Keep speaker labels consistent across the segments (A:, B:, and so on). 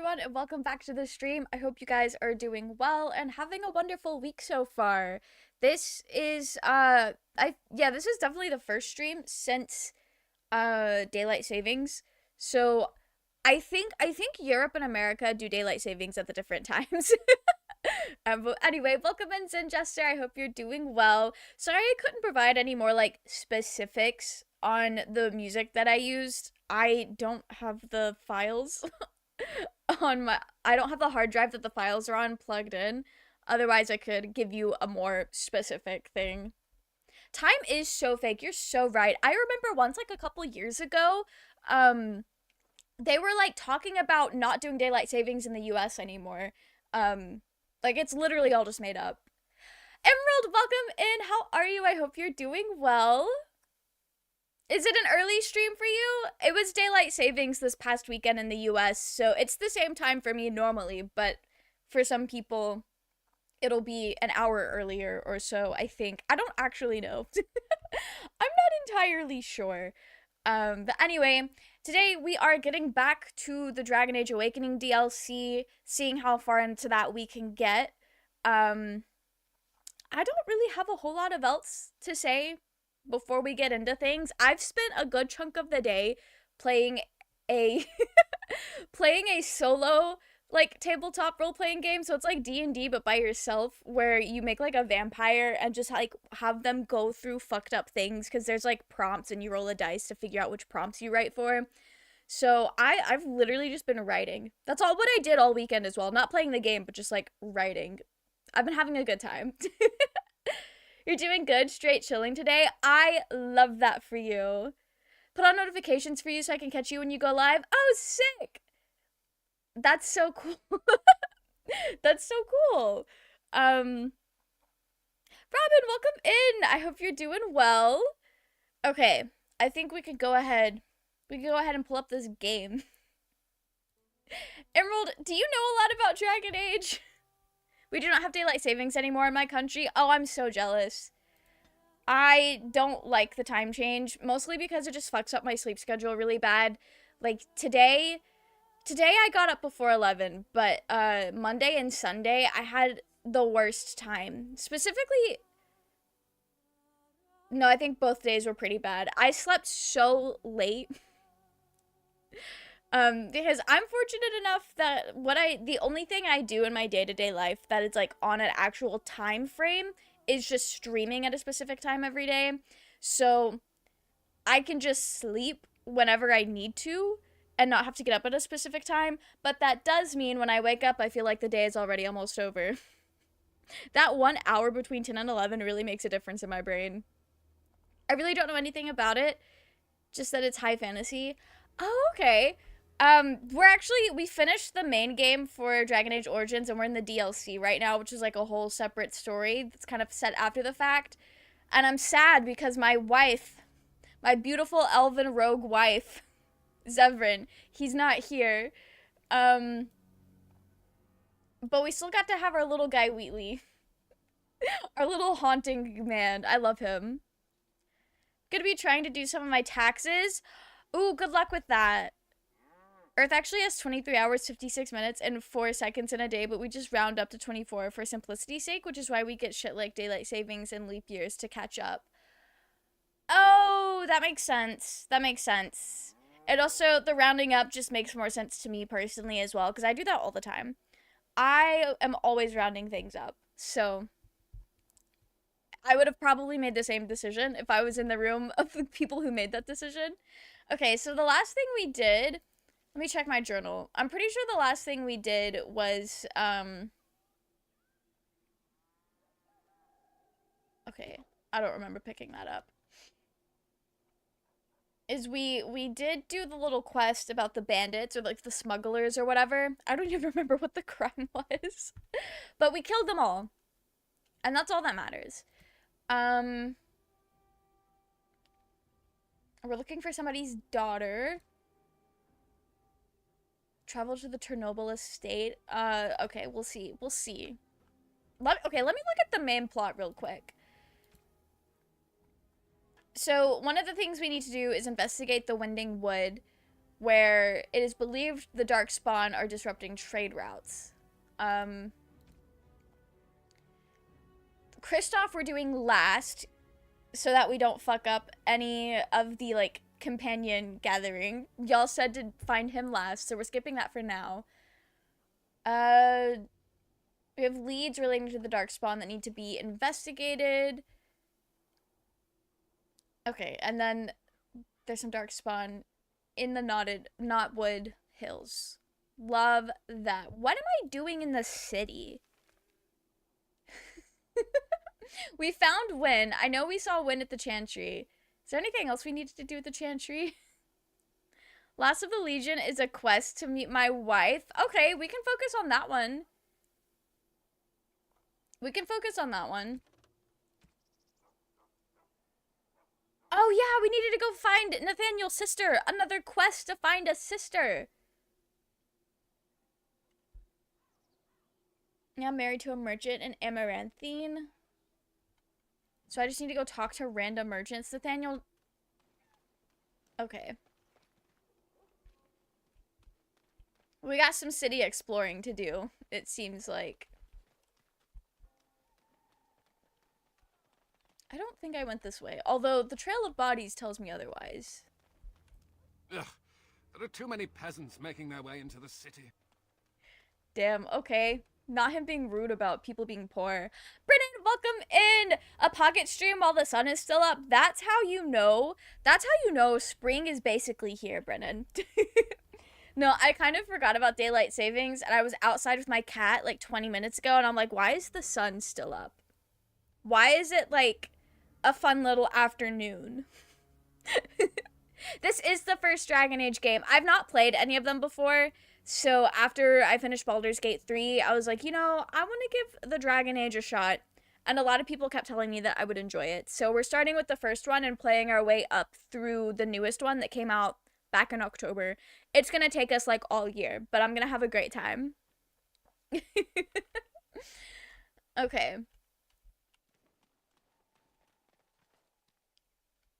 A: everyone, and welcome back to the stream. I hope you guys are doing well and having a wonderful week so far. This is this is definitely the first stream since daylight savings. So I think Europe and America do daylight savings at the different times. But anyway, welcome in, Zen Jester. I hope you're doing well. Sorry I couldn't provide any more like specifics on the music that I used. I don't have the files I don't have the hard drive that the files are on plugged in. Otherwise, I could give you a more specific thing. Time is so fake. You're so right. I remember once, like a couple years ago, they were like talking about not doing daylight savings in the US anymore. Like it's literally all just made up. Emerald, welcome in. How are you? I hope you're doing well. Is it an early stream for you? It was daylight savings this past weekend in the US, so it's the same time for me normally, but for some people, it'll be an hour earlier or so, I think. I don't actually know. I'm not entirely sure. But anyway, today we are getting back to the Dragon Age Awakening DLC, seeing how far into that we can get. I don't really have a whole lot of else to say before we get into things. I've spent a good chunk of the day playing a playing a solo like tabletop role-playing game. So it's like D&D but by yourself, where you make like a vampire and just like have them go through fucked up things, because there's like prompts and you roll a dice to figure out which prompts you write for. So I've literally just been writing. That's all what I did all weekend as well. Not playing the game, but just like writing. I've been having a good time. You're doing good, straight chilling today. I love that for you. Put on notifications for you so I can catch you when you go live. Oh, sick. That's so cool. That's so cool. Robin, welcome in. I hope you're doing well. Okay, I think we could go ahead. We can go ahead and pull up this game. Emerald, do you know a lot about Dragon Age? We do not have daylight savings anymore in my country. Oh, I'm so jealous. I don't like the time change, mostly because it just fucks up my sleep schedule really bad. Like today I got up before 11, but Monday and Sunday I had the worst time. Specifically, no, I think both days were pretty bad. I slept so late. Because I'm fortunate enough that the only thing I do in my day-to-day life that is like on an actual time frame is just streaming at a specific time every day. So I can just sleep whenever I need to and not have to get up at a specific time. But that does mean when I wake up, I feel like the day is already almost over. That 1 hour between 10 and 11 really makes a difference in my brain. I really don't know anything about it, just that it's high fantasy. Oh, okay. We finished the main game for Dragon Age Origins, and we're in the DLC right now, which is like a whole separate story that's kind of set after the fact. And I'm sad because my wife, my beautiful elven rogue wife, Zevran, he's not here. But we still got to have our little guy Wheatley. Our little haunting man. I love him. Gonna be trying to do some of my taxes. Ooh, good luck with that. Earth actually has 23 hours, 56 minutes, and 4 seconds in a day, but we just round up to 24 for simplicity's sake, which is why we get shit like daylight savings and leap years to catch up. Oh, that makes sense. That makes sense. And also, the rounding up just makes more sense to me personally as well, because I do that all the time. I am always rounding things up, so I would have probably made the same decision if I was in the room of the people who made that decision. Okay, so the last thing we did... Let me check my journal. I'm pretty sure the last thing we did was, okay, I don't remember picking that up. Is we did do the little quest about the bandits, or like the smugglers or whatever. I don't even remember what the crime was. But we killed them all. And that's all that matters. We're looking for somebody's daughter. Travel to the Chernobyl estate. Okay, we'll see. We'll see. Let me look at the main plot real quick. So, one of the things we need to do is investigate the Winding Wood. where it is believed the Darkspawn are disrupting trade routes. Kristoff we're doing last, so that we don't fuck up any of the, like, companion gathering. Y'all said to find him last, so we're skipping that for now. We have leads relating to the Darkspawn that need to be investigated. Okay, and then there's some Darkspawn in the Knotwood Hills. Love that. What am I doing in the city? We found Wynn. I know we saw Wynn at the Chantry. Is there anything else we needed to do at the Chantry? Last of the Legion is a quest to meet my wife. Okay, we can focus on that one. We can focus on that one. Oh yeah, we needed to go find Nathaniel's sister. Another quest to find a sister. Yeah, I'm married to a merchant in Amaranthine. So I just need to go talk to random merchants. Nathaniel... Okay. We got some city exploring to do, it seems like. I don't think I went this way, although the Trail of Bodies tells me otherwise.
B: Ugh, there are too many peasants making their way into the city.
A: Damn, okay. Not him being rude about people being poor. Brennan, welcome in! A pocket stream while the sun is still up. That's how you know. That's how you know spring is basically here, Brennan. No, I kind of forgot about daylight savings, and I was outside with my cat like 20 minutes ago, and I'm like, why is the sun still up? Why is it like a fun little afternoon? This is the first Dragon Age game. I've not played any of them before. So after I finished Baldur's Gate 3, I was like, you know, I want to give the Dragon Age a shot. And a lot of people kept telling me that I would enjoy it. So we're starting with the first one and playing our way up through the newest one that came out back in October. It's going to take us like all year, but I'm going to have a great time. Okay.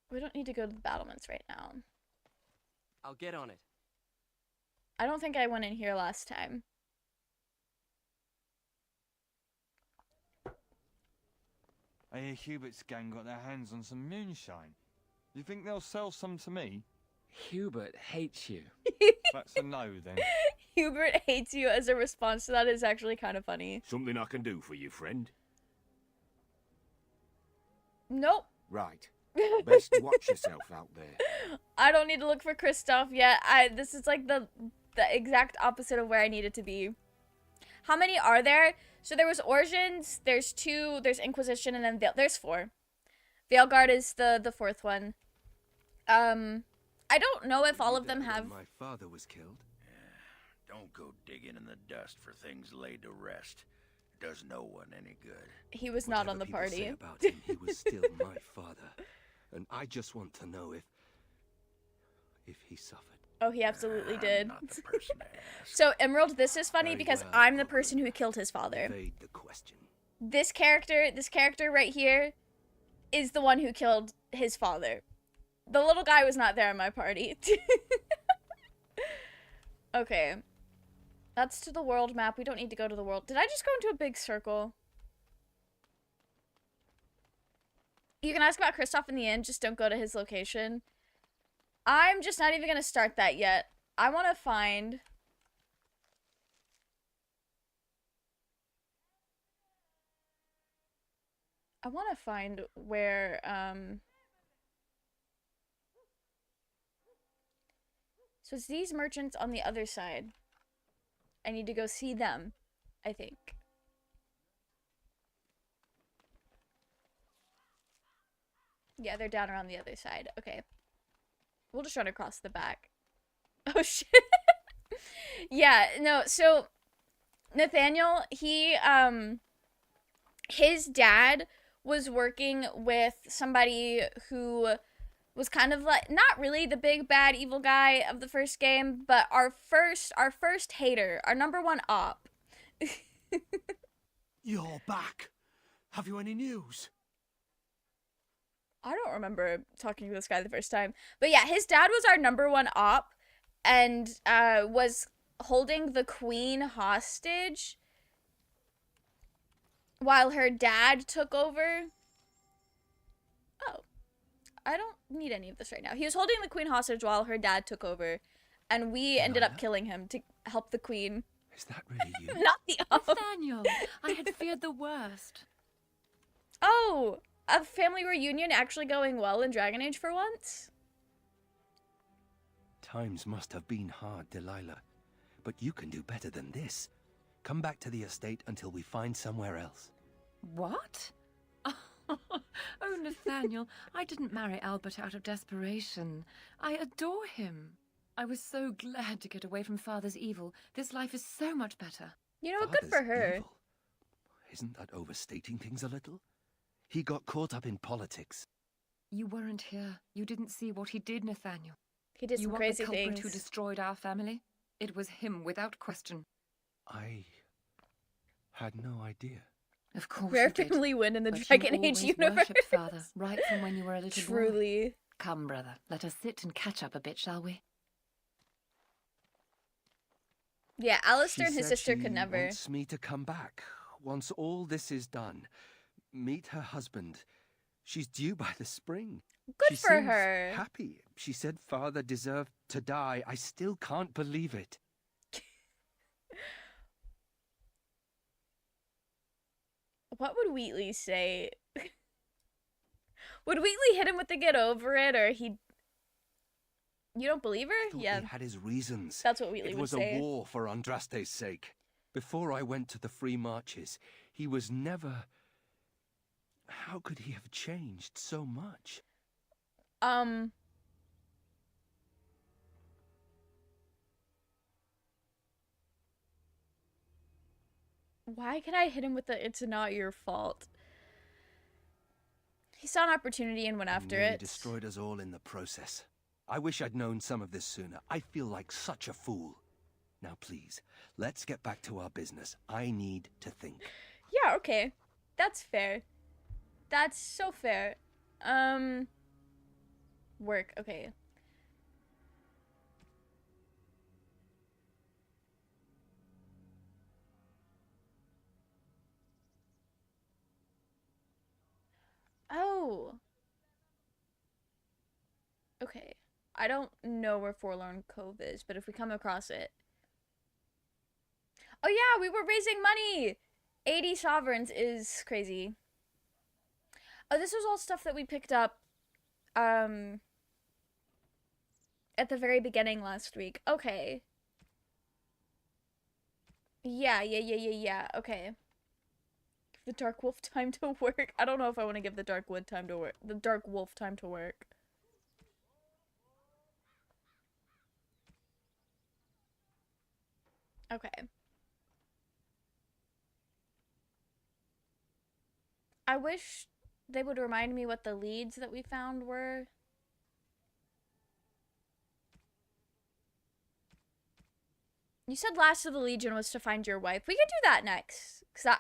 A: We don't need to go to the battlements right now.
C: I'll get on it.
A: I don't think I went in here last time.
D: I hear Hubert's gang got their hands on some moonshine. You think they'll sell some to me?
C: Hubert hates you.
D: That's a no, then.
A: Hubert hates you as a response to that is actually kind of funny.
B: Something I can do for you, friend?
A: Nope.
B: Right. Best watch yourself out there.
A: I don't need to look for Kristoff yet. This is like the exact opposite of where I needed to be. How many are there? So there was Origins, there's 2, there's Inquisition, and then there's 4. Veilguard is the 4th one. I don't know if all of them have...
B: My father was killed.
E: Don't go digging in the dust for things laid to rest. It does no one any good.
A: He was not on the
B: Whatever people
A: party.
B: say about him, he was still my father. And I just want to know if he suffered.
A: Oh, he absolutely did.
E: Not the person to ask.
A: So, Emerald, this is funny
B: Very
A: because
B: well,
A: I'm the person who killed his father.
B: Evade the question.
A: This character right here is the one who killed his father. The little guy was not there in my party. Okay. That's to the world map. We don't need to go to the world. Did I just go into a big circle? You can ask about Kristoff in the end. Just don't go to his location. I'm just not even going to start that yet. I want to find... where, So it's these merchants on the other side. I need to go see them, I think. Yeah, they're down around the other side. Okay. We'll just run across the back. Oh, shit. Yeah, no, so Nathaniel, his dad was working with somebody who was kind of like, not really the big bad evil guy of the first game, but our first hater, our number 1 op.
B: You're back. Have you any news?
A: I don't remember talking to this guy the first time. But yeah, his dad was our number 1 op. and was holding the queen hostage while her dad took over. Oh, I don't need any of this right now. He was holding the queen hostage while her dad took over, and we ended up
B: Delilah?
A: killing him to help the queen.
B: Is that really you?
A: Not the
F: Nathaniel, I had feared the worst.
A: Oh, a family reunion actually going well in Dragon Age for once?
B: Times must have been hard, Delilah. But you can do better than this. Come back to the estate until we find somewhere else.
F: What? Oh, Nathaniel, I didn't marry Albert out of desperation. I adore him. I was so glad to get away from Father's evil. This life is so much better.
A: You know, good for
B: Father's
A: her.
B: evil. Isn't that overstating things a little? He got caught up in politics.
F: You weren't here. You didn't see what he did, Nathaniel.
A: He did
F: You
A: some
F: want
A: crazy
F: the culprit
A: things.
F: who destroyed our family? It was him, without question.
B: I had no idea.
F: Of course
A: Rare
F: you did.
A: family win in the
F: But you
A: Dragon Age
F: always
A: universe.
F: worshipped Father, right from when you were a little boy.
A: Truly.
F: Come, brother, let us sit and catch up a bit, shall we?
A: Yeah, Alistair
B: She
A: and his
B: said
A: sister
B: she
A: could never.
B: wants me to come back once all this is done. Meet her husband. She's due by the spring.
A: Good
B: She
A: for
B: seems
A: her.
B: happy. She said father deserved to die. I still can't believe it.
A: What would Wheatley say? Would Wheatley hit him with the get over it, or he? You don't believe
B: I
A: her?
B: thought
A: Yeah,
B: he had his reasons.
A: that's what Wheatley
B: It
A: would
B: was
A: say.
B: a war for Andraste's sake. Before I went to the free marches, he was never... How could he have changed so much?
A: Why can I hit him with the "it's not your fault"? He saw an opportunity and went after
B: Nearly
A: it.
B: destroyed us all in the process. I wish I'd known some of this sooner. I feel like such a fool. Now please, let's get back to our business. I need to think.
A: Yeah, okay. That's fair. That's so fair. Work, okay. Oh. Okay. I don't know where Forlorn Cove is, but if we come across it. Oh yeah, we were raising money! 80 sovereigns is crazy. Oh, this was all stuff that we picked up at the very beginning last week. Okay. Yeah. Okay. Give the Dark Wolf time to work. I don't know if I want to give the Dark Wood time to work. The Dark Wolf time to work. Okay. I wish they would remind me what the leads that we found were. You said last of the Legion was to find your wife. We can do that next. Because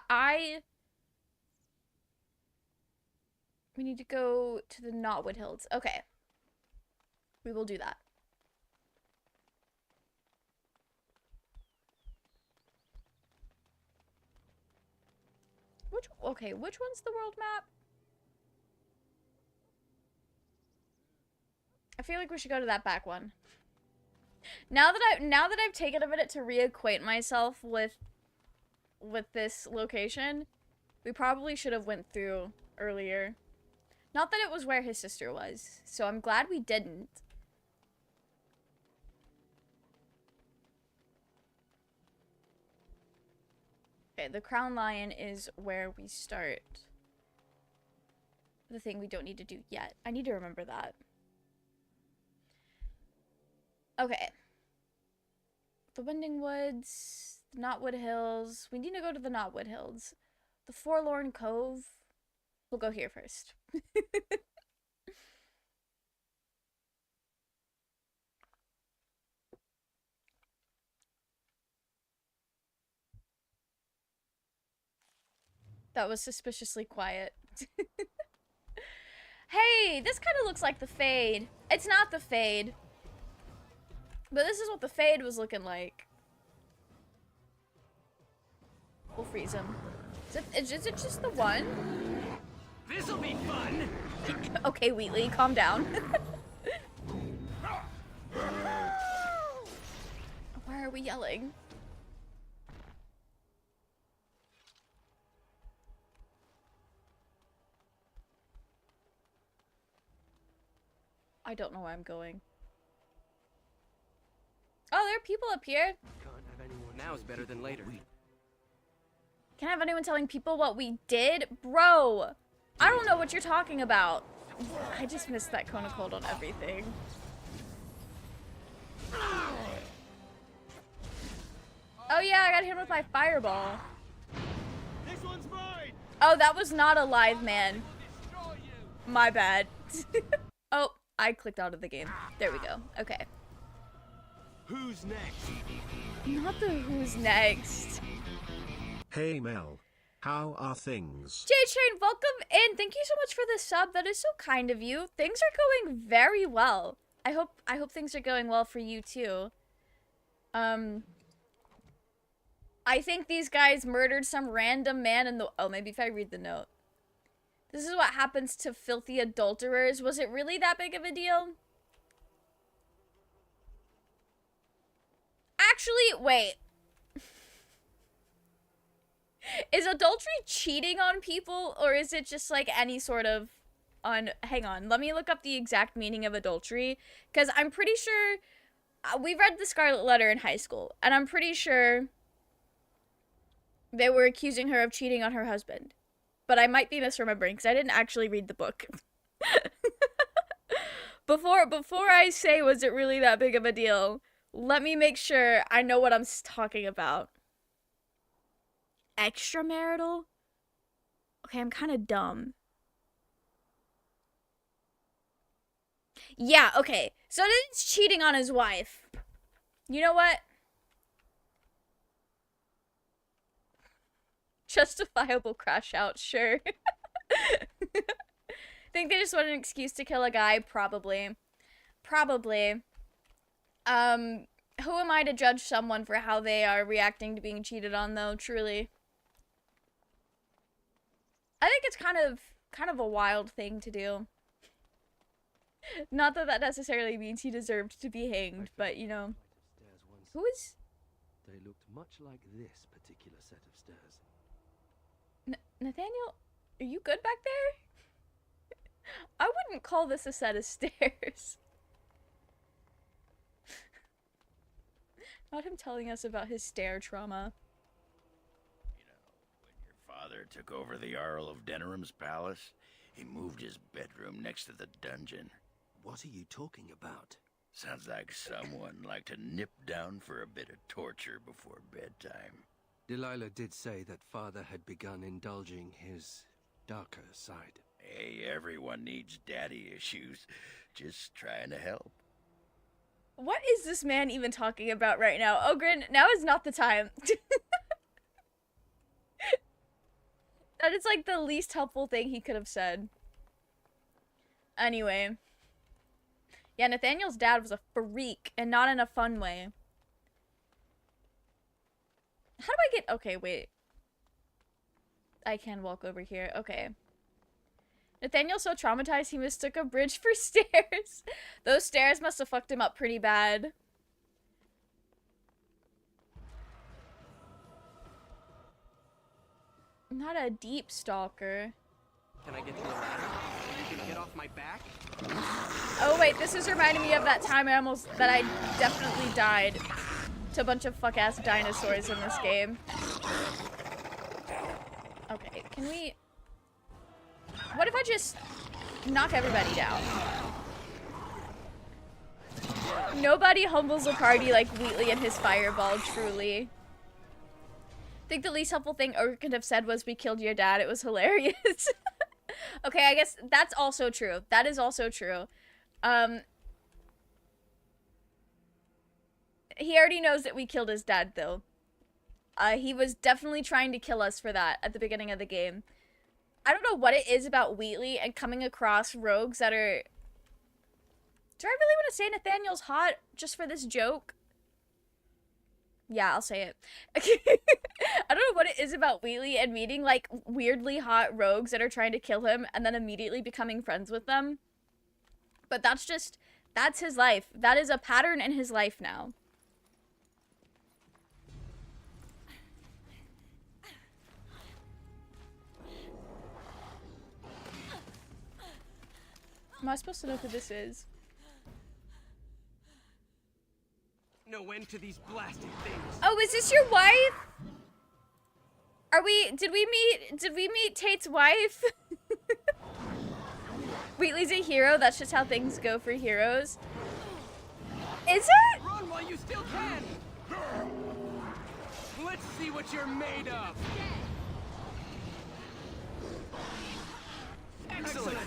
A: we need to go to the Knotwood Hills. Okay. We will do that. Which one's the world map? I feel like we should go to that back one. Now that I've taken a minute to reacquaint myself with this location, we probably should have went through earlier. Not that it was where his sister was, so I'm glad we didn't. Okay, the Crown Lion is where we start. The thing we don't need to do yet. I need to remember that. Okay. The Winding Woods, the Knotwood Hills. We need to go to the Knotwood Hills. The Forlorn Cove. We'll go here first. That was suspiciously quiet. Hey, this kind of looks like the Fade. It's not the Fade. But this is what the fade was looking like. We'll freeze him. Is it just the one?
C: This'll be fun!
A: Okay, Wheatley, calm down. Why are we yelling? I don't know where I'm going. Oh, there are people up here.
C: Can't have anyone. Now's better than later.
A: Can't have anyone telling people what we did? Bro, I don't know what you're talking about. I just missed that cone of cold on everything. Oh yeah, I got hit with my fireball.
D: This one's mine!
A: Oh, that was not a live man. My bad. Oh, I clicked out of the game. There we go. Okay.
B: Who's next?
A: Not the who's next.
G: Hey Mel, how are things?
A: J-Train, welcome in. Thank you so much for the sub. That is so kind of you. Things are going very well. I hope things are going well for you too. I think these guys murdered some random man in the... Oh, maybe if I read the note. This is what happens to filthy adulterers. Was it really that big of a deal? Actually, wait. Is adultery cheating on people, or is it just like any sort of hang on, let me look up the exact meaning of adultery, because I'm pretty sure we read the Scarlet Letter in high school, and I'm pretty sure they were accusing her of cheating on her husband. But I might be misremembering, because I didn't actually read the book. Before I say, was it really that big of a deal, let me make sure I know what I'm talking about. Extramarital? Okay, I'm kind of dumb. Yeah, okay. So it's cheating on his wife. You know what? Justifiable crash out, sure. Think they just want an excuse to kill a guy? Probably. Probably. Who am I to judge someone for how they are reacting to being cheated on, though, truly? I think it's kind of a wild thing to do. Not that that necessarily means he deserved to be hanged, but, you know. Who is...
B: They looked much like this particular set of stairs.
A: Nathaniel, are you good back there? I wouldn't call this a set of stairs. Not him telling us about his stair trauma.
E: You know, when your father took over the Jarl of Denerim's palace, he moved his bedroom next to the dungeon.
B: What are you talking about?
E: Sounds like someone liked to nip down for a bit of torture before bedtime.
B: Delilah did say that father had begun indulging his darker side.
E: Hey, everyone needs daddy issues. Just trying to help.
A: What is this man even talking about right now? Ogren, now is not the time. That is like the least helpful thing he could have said. Anyway. Yeah, Nathaniel's dad was a freak, and not in a fun way. How do I get... Okay, wait. I can walk over here. Okay. Nathaniel's so traumatized he mistook a bridge for stairs. Those stairs must have fucked him up pretty bad. I'm not a deep stalker.
C: Can I get you a ladder? You can get off my back?
A: Oh wait, this is reminding me of that time that I definitely died to a bunch of fuck-ass dinosaurs in this game. Okay, can we... What if I just knock everybody down? Nobody humbles a party like Wheatley and his fireball, truly. I think the least helpful thing Ogre could have said was, "We killed your dad." It was hilarious. Okay, I guess that's also true. That is also true. He already knows that we killed his dad, though. He was definitely trying to kill us for that at the beginning of the game. I don't know what it is about Wheatley and coming across rogues that are Do I really want to say Nathaniel's hot just for this joke? Yeah, I'll say it. I don't know what it is about Wheatley and meeting, like, weirdly hot rogues that are trying to kill him and then immediately becoming friends with them. But that's his life. That is a pattern in his life now. Am I supposed to know who this is?
C: No end to these blasted things.
A: Oh, is this your wife? Did we meet Tate's wife? Wheatley's a hero, that's just how things go for heroes. Is it?
C: Run while you still can! Let's see what you're made of! Excellent!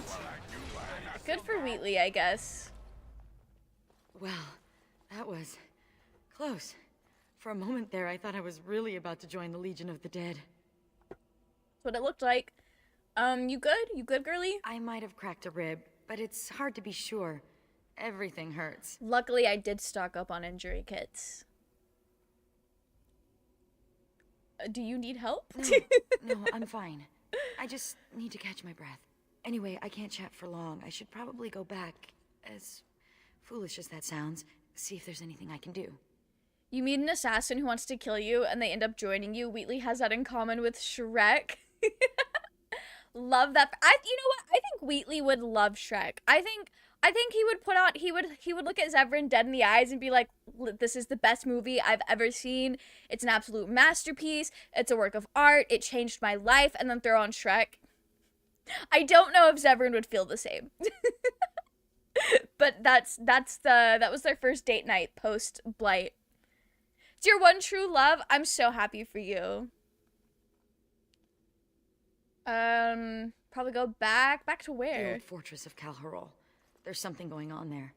A: Good for Wheatley, I guess.
H: Well, that was close. For a moment there, I thought I was really about to join the Legion of the Dead.
A: That's what it looked like. You good? You good, girly?
H: I might have cracked a rib, but it's hard to be sure. Everything hurts.
A: Luckily, I did stock up on injury kits. Do you need help?
H: No, I'm fine. I just need to catch my breath. Anyway, I can't chat for long. I should probably go back, as foolish as that sounds, see if there's anything I can do.
A: You meet an assassin who wants to kill you, and they end up joining you. Wheatley has that in common with Shrek. Love that. You know what? I think Wheatley would love Shrek. I think he would he would look at Zevran dead in the eyes and be like, this is the best movie I've ever seen. It's an absolute masterpiece. It's a work of art. It changed my life. And then throw on Shrek. I don't know if Zevran would feel the same. But that was their first date night post Blight. It's your one true love. I'm so happy for you. Probably go back to
H: The
A: where?
H: old fortress of Calharol. There's something going on there.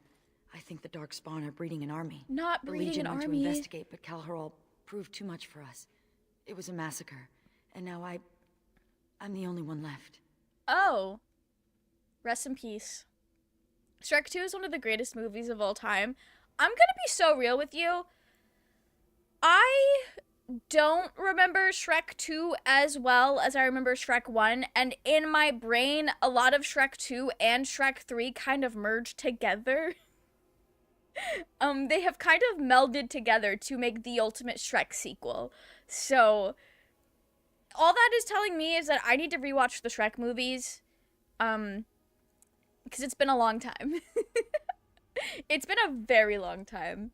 H: I think the Darkspawn are breeding an army.
A: Not
H: The
A: breeding
H: Legion
A: an
H: went
A: army.
H: to investigate, but Calharol proved too much for us. It was a massacre, and now I'm the only one left.
A: Oh. Rest in peace. Shrek 2 is one of the greatest movies of all time. I'm gonna be so real with you. I don't remember Shrek 2 as well as I remember Shrek 1, and in my brain, a lot of Shrek 2 and Shrek 3 kind of merged together. They have kind of melded together to make the ultimate Shrek sequel. So, all that is telling me is that I need to rewatch the Shrek movies, because it's been a long time. It's been a very long time.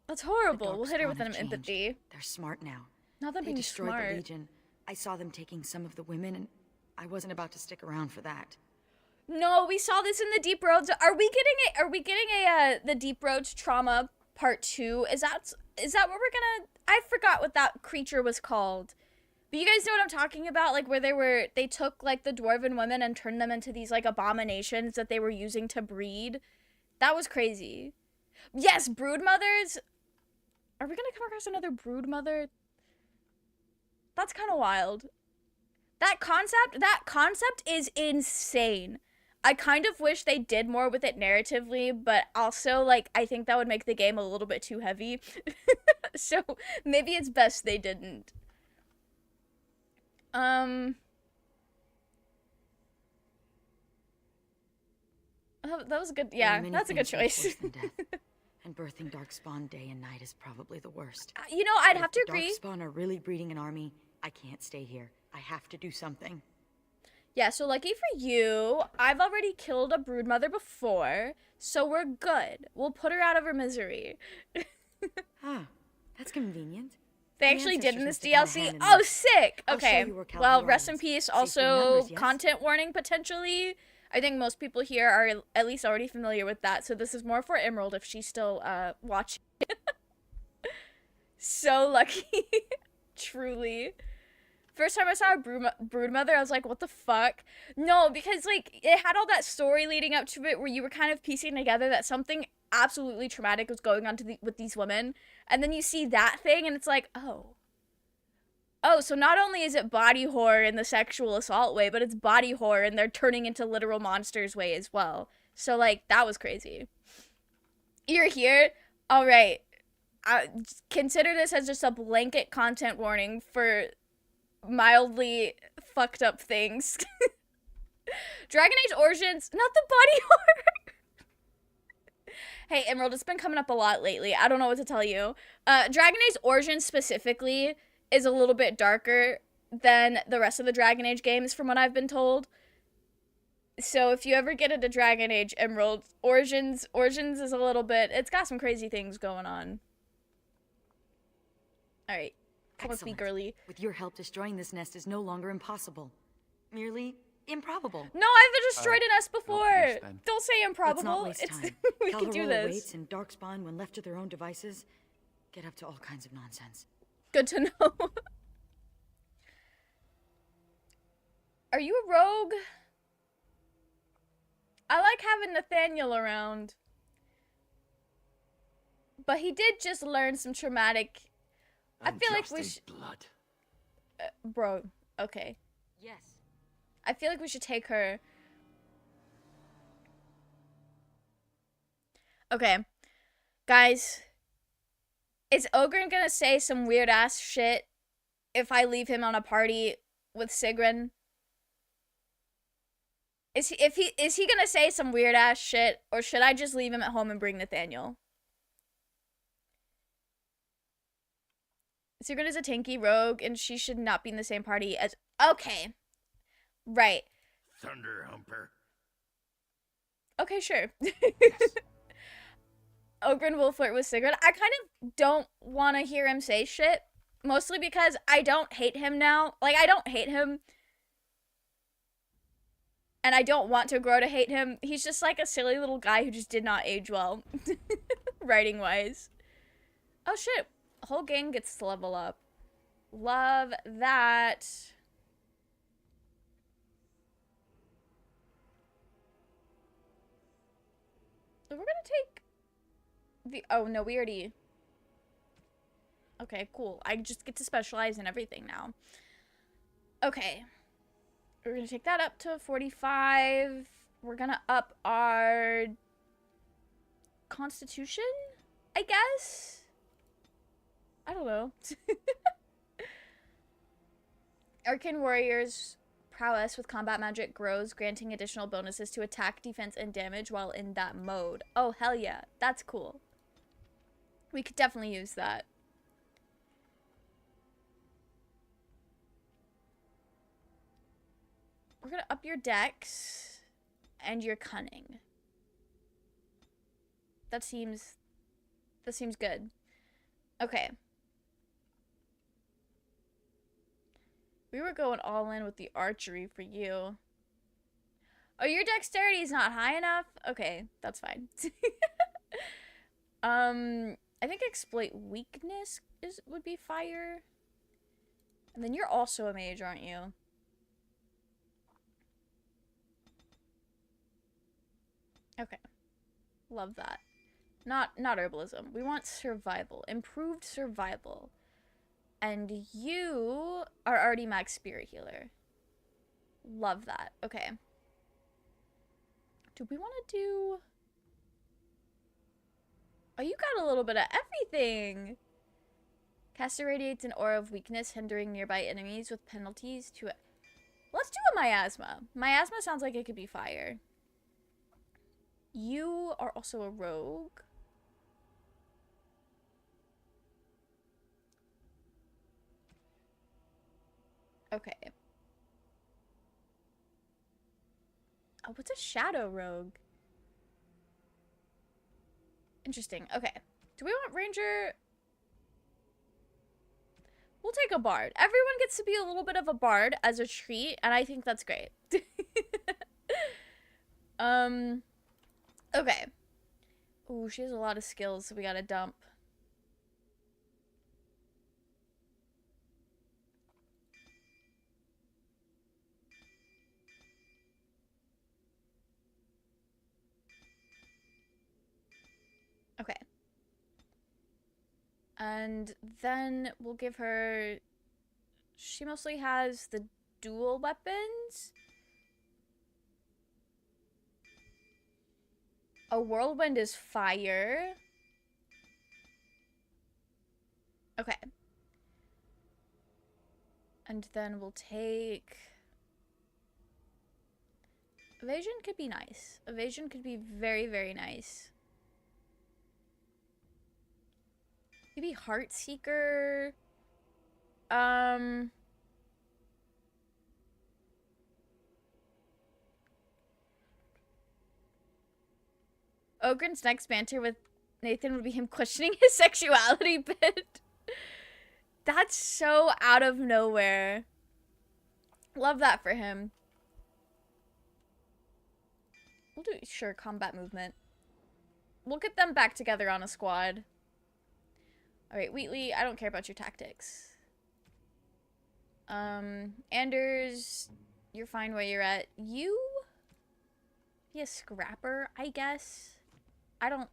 A: That's horrible. We'll hit her with
H: Darkspawn
A: an
H: have changed.
A: empathy.
H: They're smart now.
A: Not them
H: They
A: being
H: destroyed
A: smart.
H: the Legion. I saw them taking some of the women, and I wasn't about to stick around for that.
A: No, we saw this in the Deep Roads. Are we getting the Deep Roads trauma part 2? Is that what we're gonna? I forgot what that creature was called. But you guys know what I'm talking about, like where they took like the dwarven women and turned them into these like abominations that they were using to breed. That was crazy. Yes, brood mothers. Are we gonna come across another brood mother? That's kind of wild. That concept is insane. I kind of wish they did more with it narratively, but also, like, I think that would make the game a little bit too heavy. So, maybe it's best they didn't. Oh, that was a good,
H: There are
A: yeah,
H: many
A: that's a good
H: things
A: choice.
H: worse than death. And birthing Darkspawn day and night is probably the worst.
A: You know, I'd
H: But
A: have
H: if
A: to
H: the
A: agree.
H: Darkspawn are really breeding an army, I can't stay here. I have to do something.
A: Yeah, so lucky for you, I've already killed a broodmother before, so we're good. We'll put her out of her misery.
H: Ah, that's convenient.
A: They
H: My
A: actually did in
H: ancestors
A: this
H: must have had a
A: DLC.
H: hand in
A: Oh,
H: this.
A: sick!
H: I'll show
A: Okay.
H: you where
A: Well,
H: Calhoun
A: rest in
H: is.
A: peace.
H: Safety in
A: Also,
H: numbers, yes?
A: content warning potentially. I think most people here are at least already familiar with that, so this is more for Emerald if she's still watching. So lucky. Truly. First time I saw a broodmother, I was like, what the fuck? No, because, like, it had all that story leading up to it where you were kind of piecing together that something absolutely traumatic was going on with these women. And then you see that thing, and it's like, oh. Oh, so not only is it body horror in the sexual assault way, but it's body horror and they're turning into literal monsters way as well. So, like, that was crazy. You're here? All right. Consider this as just a blanket content warning for mildly fucked up things. Dragon Age Origins, not the body horror. Hey, Emerald, it's been coming up a lot lately. I don't know what to tell you. Dragon Age Origins specifically is a little bit darker than the rest of the Dragon Age games from what I've been told. So if you ever get into Dragon Age Emerald, Origins is a little bit, it's got some crazy things going on. All right. Come with me, girly.
H: With your help, destroying this nest is no longer impossible. Merely improbable.
A: No, I've destroyed a nest before.
C: then.
A: Don't say
H: Let's not
A: improbable.
H: waste
A: It's
H: time.
A: we can do this.
H: Waits and Darkspawn, when left to their own devices, get up to all kinds of nonsense.
A: Good to know. Are you a rogue? I like having Nathaniel around. But he did just learn some traumatic... I feel like we
B: Untrusted
A: should...
B: blood.
A: Bro, okay.
H: Yes.
A: I feel like we should take her. Okay. Guys. Is Ogren gonna say some weird ass shit if I leave him on a party with Sigrun? Is he gonna say some weird ass shit, or should I just leave him at home and bring Nathaniel? Sigrun is a tanky rogue, and she should not be in the same party as... Okay. Right.
E: Thunder Humper.
A: Okay, sure. Ogren will flirt with Sigrid. I kind of don't want to hear him say shit. Mostly because I don't hate him now. Like, I don't hate him. And I don't want to grow to hate him. He's just like a silly little guy who just did not age well. Writing-wise. Oh, shit. Whole gang gets to level up. Love that. So we're gonna take the... Oh, no, we already... Okay, cool. I just get to specialize in everything now. Okay. We're gonna take that up to 45. We're gonna up our... Constitution? I guess? I don't know. Arcane Warriors' prowess with combat magic grows, granting additional bonuses to attack, defense, and damage while in that mode. Oh, hell yeah. That's cool. We could definitely use that. We're gonna up your dex and your cunning. That seems good. Okay. We were going all in with the archery for you. Oh, your dexterity is not high enough? Okay, that's fine. I think exploit weakness would be fire. And then you're also a mage, aren't you? Okay. Love that. Not herbalism. We want survival. Improved survival. And you are already max spirit healer. Love that. Okay. Do we want to do... Oh, you got a little bit of everything. Caster radiates an aura of weakness, hindering nearby enemies with penalties to it. Let's do a miasma. Miasma sounds like it could be fire. You are also a rogue. Okay. Oh, what's a shadow rogue? Interesting. Okay. Do we want ranger? We'll take a bard. Everyone gets to be a little bit of a bard as a treat, and I think that's great. Okay. Ooh, she has a lot of skills, so we gotta dump. Okay. And then we'll give her She mostly has the dual weapons. A whirlwind is fire. Okay. And then we'll take... Evasion could be nice. Evasion could be very, very nice. Maybe Heartseeker. Ogren's next banter with Nathan would be him questioning his sexuality bit. That's so out of nowhere. Love that for him. We'll do, sure, combat movement. We'll get them back together on a squad. Alright, Wheatley, I don't care about your tactics. Anders, you're fine where you're at. You? Be a scrapper, I guess? I don't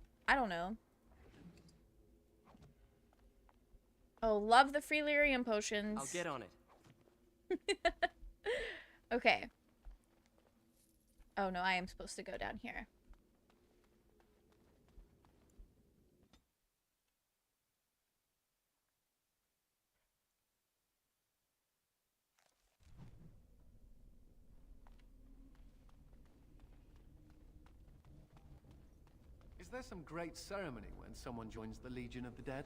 A: know. Oh, love the free lyrium potions.
C: I'll get on it.
A: Okay. Oh no, I am supposed to go down here.
I: Is there some great ceremony when someone joins the Legion of the Dead?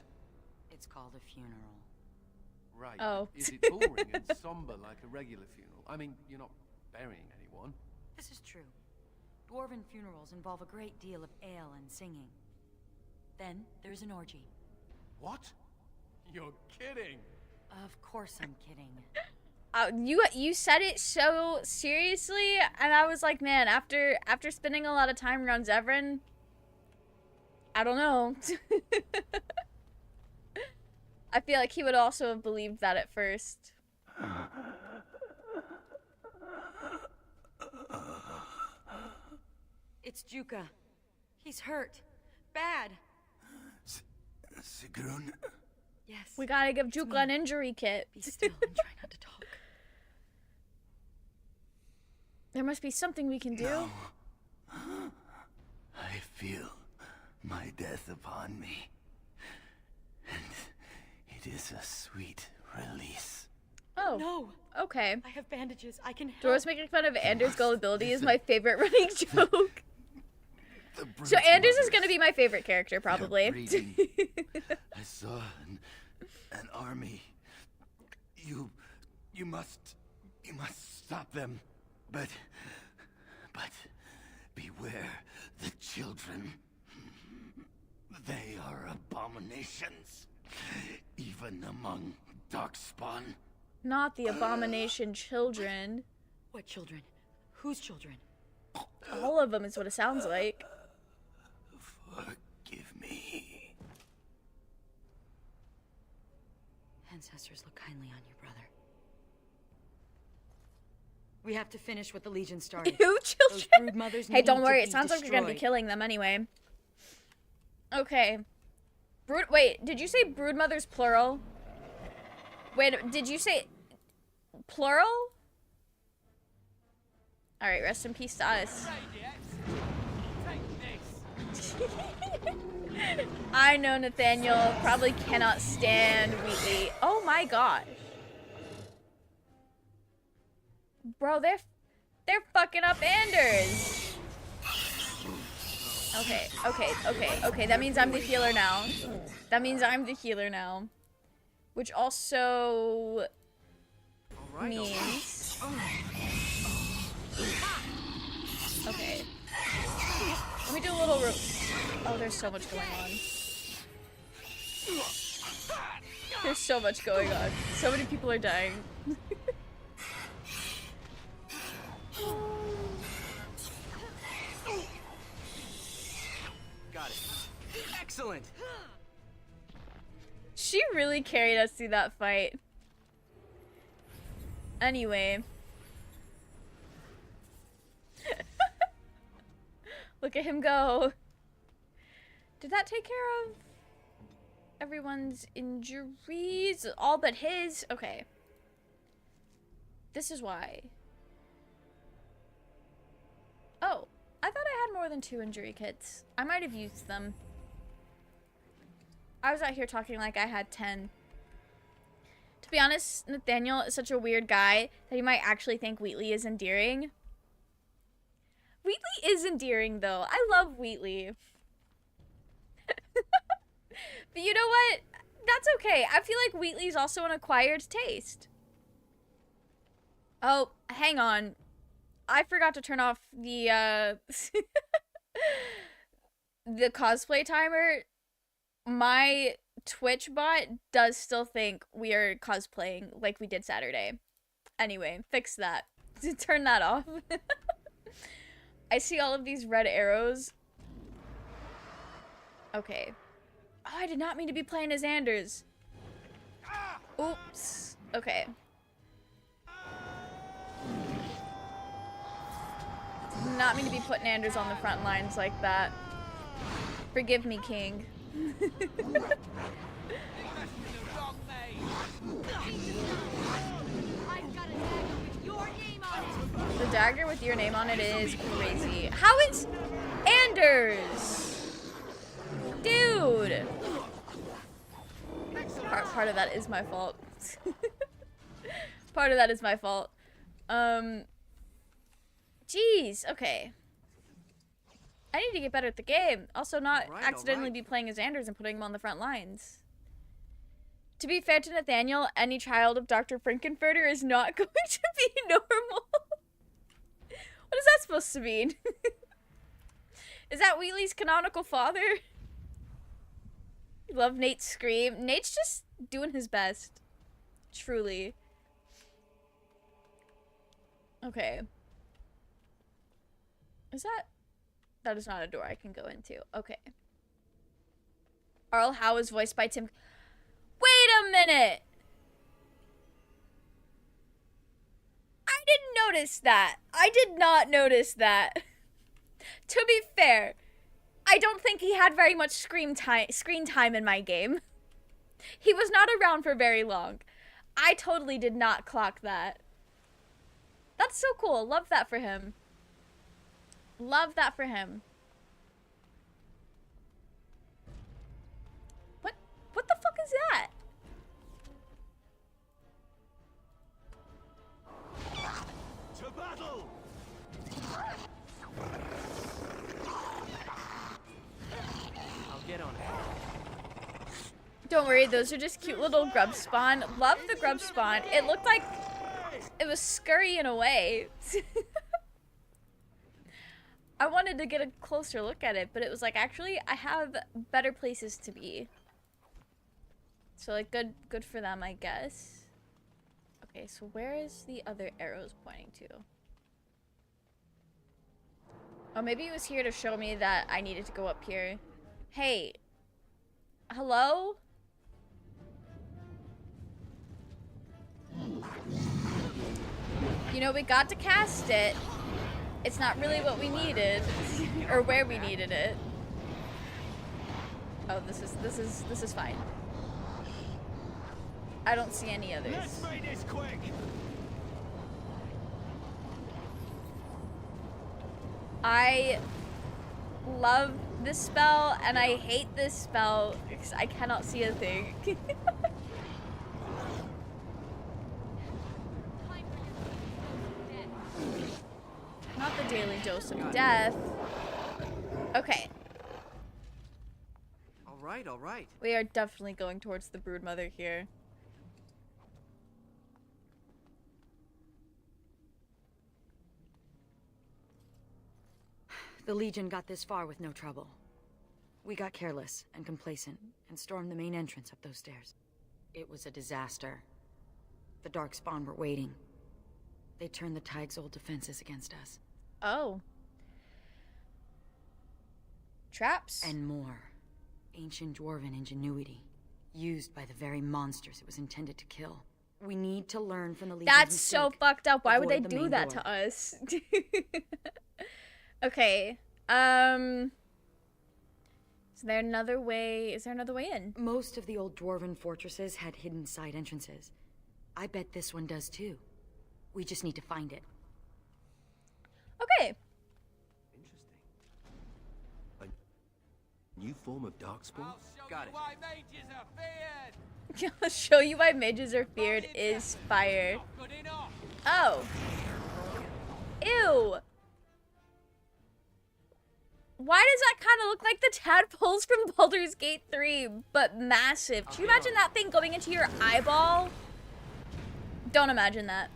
H: It's called a funeral.
I: Right.
A: Oh.
I: Is it boring and somber like a regular funeral? I mean, you're not burying anyone.
H: This is true. Dwarven funerals involve a great deal of ale and singing. Then there's an orgy.
I: What? You're kidding.
H: Of course I'm kidding.
A: You said it so seriously, and I was like, man, after spending a lot of time around Zevran, I don't know. I feel like he would also have believed that at first.
H: It's Juka. He's hurt. Bad.
E: Sigrun?
H: Yes.
A: We gotta give Juka an injury kit.
H: Be still and try not to talk.
A: There must be something we can do.
E: No. I feel my death upon me. And it is a sweet release.
A: Oh.
H: No.
A: Okay.
H: I have bandages. I can help.
A: Doris making fun of Anders' gullibility is my favorite running joke. So Anders is gonna be my favorite character, probably.
E: I saw an army. You must stop them. But beware the children. They are abominations, even among Darkspawn.
A: Not the abomination children.
H: What children? Whose children?
A: All of them is what it sounds like.
E: Forgive me.
H: Ancestors look kindly on you, brother. We have to finish what the Legion started.
A: Who
H: Those
A: children?
H: brood mothers
A: Hey,
H: need
A: don't
H: to
A: worry.
H: be
A: It sounds like you're gonna be
H: destroyed.
A: killing them anyway. Okay. Wait, did you say brood mothers plural? Wait, did you say plural? All right, rest in peace to us. I know Nathaniel probably cannot stand Wheatley. Oh my god. Bro, they're fucking up Anders. Okay. That means I'm the healer now. Which also means... Okay. Let me do a little oh, there's so much going on. There's so much going on. So many people are dying.
C: Got it. Excellent.
A: She really carried us through that fight. Anyway. Look at him go. Did that take care of everyone's injuries? All but his? Okay. This is why. Oh, I thought I had more than 2 injury kits. I might have used them. I was out here talking like I had 10. To be honest, Nathaniel is such a weird guy that he might actually think Wheatley is endearing. Wheatley is endearing, though. I love Wheatley. But you know what? That's okay. I feel like Wheatley's also an acquired taste. Oh, hang on. I forgot to turn off the, the cosplay timer. My Twitch bot does still think we are cosplaying like we did Saturday. Anyway, fix that. Turn that off. I see all of these red arrows. Okay. Oh, I did not mean to be playing as Anders. Oops. Okay. Did not mean to be putting Anders on the front lines like that. Forgive me, King. The dagger with your name on it is crazy. How is Anders? Dude. Part of that is my fault. Part of that is my fault. Jeez, okay. I need to get better at the game. Also not accidentally be playing as Anders and putting him on the front lines. To be fair to Nathaniel, any child of Dr. Frankenfurter is not going to be normal. What is that supposed to mean? Is that Wheatley's canonical father? Love Nate's scream. Nate's just doing his best. Truly. Okay. Is that... That is not a door I can go into. Okay. Arl Howe is voiced by Tim... Wait a minute! I didn't notice that. I did not notice that. To be fair, I don't think he had very much screen time in my game. He was not around for very long. I totally did not clock that. That's so cool. Love that for him. Love that for him. What the fuck is that?
B: To battle!
C: I'll get on it.
A: Don't worry, those are just cute little grub spawn. Love the grub spawn. It looked like it was scurrying away. I wanted to get a closer look at it, but it was like, actually, I have better places to be. So, like, good for them, I guess. Okay, so where is the other arrows pointing to? Oh, maybe it was here to show me that I needed to go up here. Hey. Hello? You know, we got to cast it. It's not really what we needed, or where we needed it. Oh, this is fine. I don't see any others.
B: Let's make this quick.
A: I love this spell, and I hate this spell because I cannot see a thing. Not the daily dose of death. Okay.
C: All right.
A: We are definitely going towards the Broodmother here.
H: The Legion got this far with no trouble. We got careless and complacent and stormed the main entrance up those stairs. It was a disaster. The Darkspawn were waiting. They turned the Tig's old defenses against us.
A: Oh. Traps?
H: And more. Ancient dwarven ingenuity. Used by the very monsters it was intended to kill. We need to learn from the Legion's
A: That's so
H: mistake.
A: fucked up. Why would they
H: Avoid the
A: do
H: main
A: that
H: door.
A: to us? Okay. Is there another way? Is there another way in?
H: Most of the old dwarven fortresses had hidden side entrances. I bet this one does too. We just need to find it.
A: Okay.
I: Interesting.
B: A new form of darkspawn?
C: Got it.
A: I'll show you why mages are feared is fire. Oh. Ew. Why does that kind of look like the tadpoles from Baldur's Gate 3, but massive? Can you imagine that thing going into your eyeball? Don't imagine that.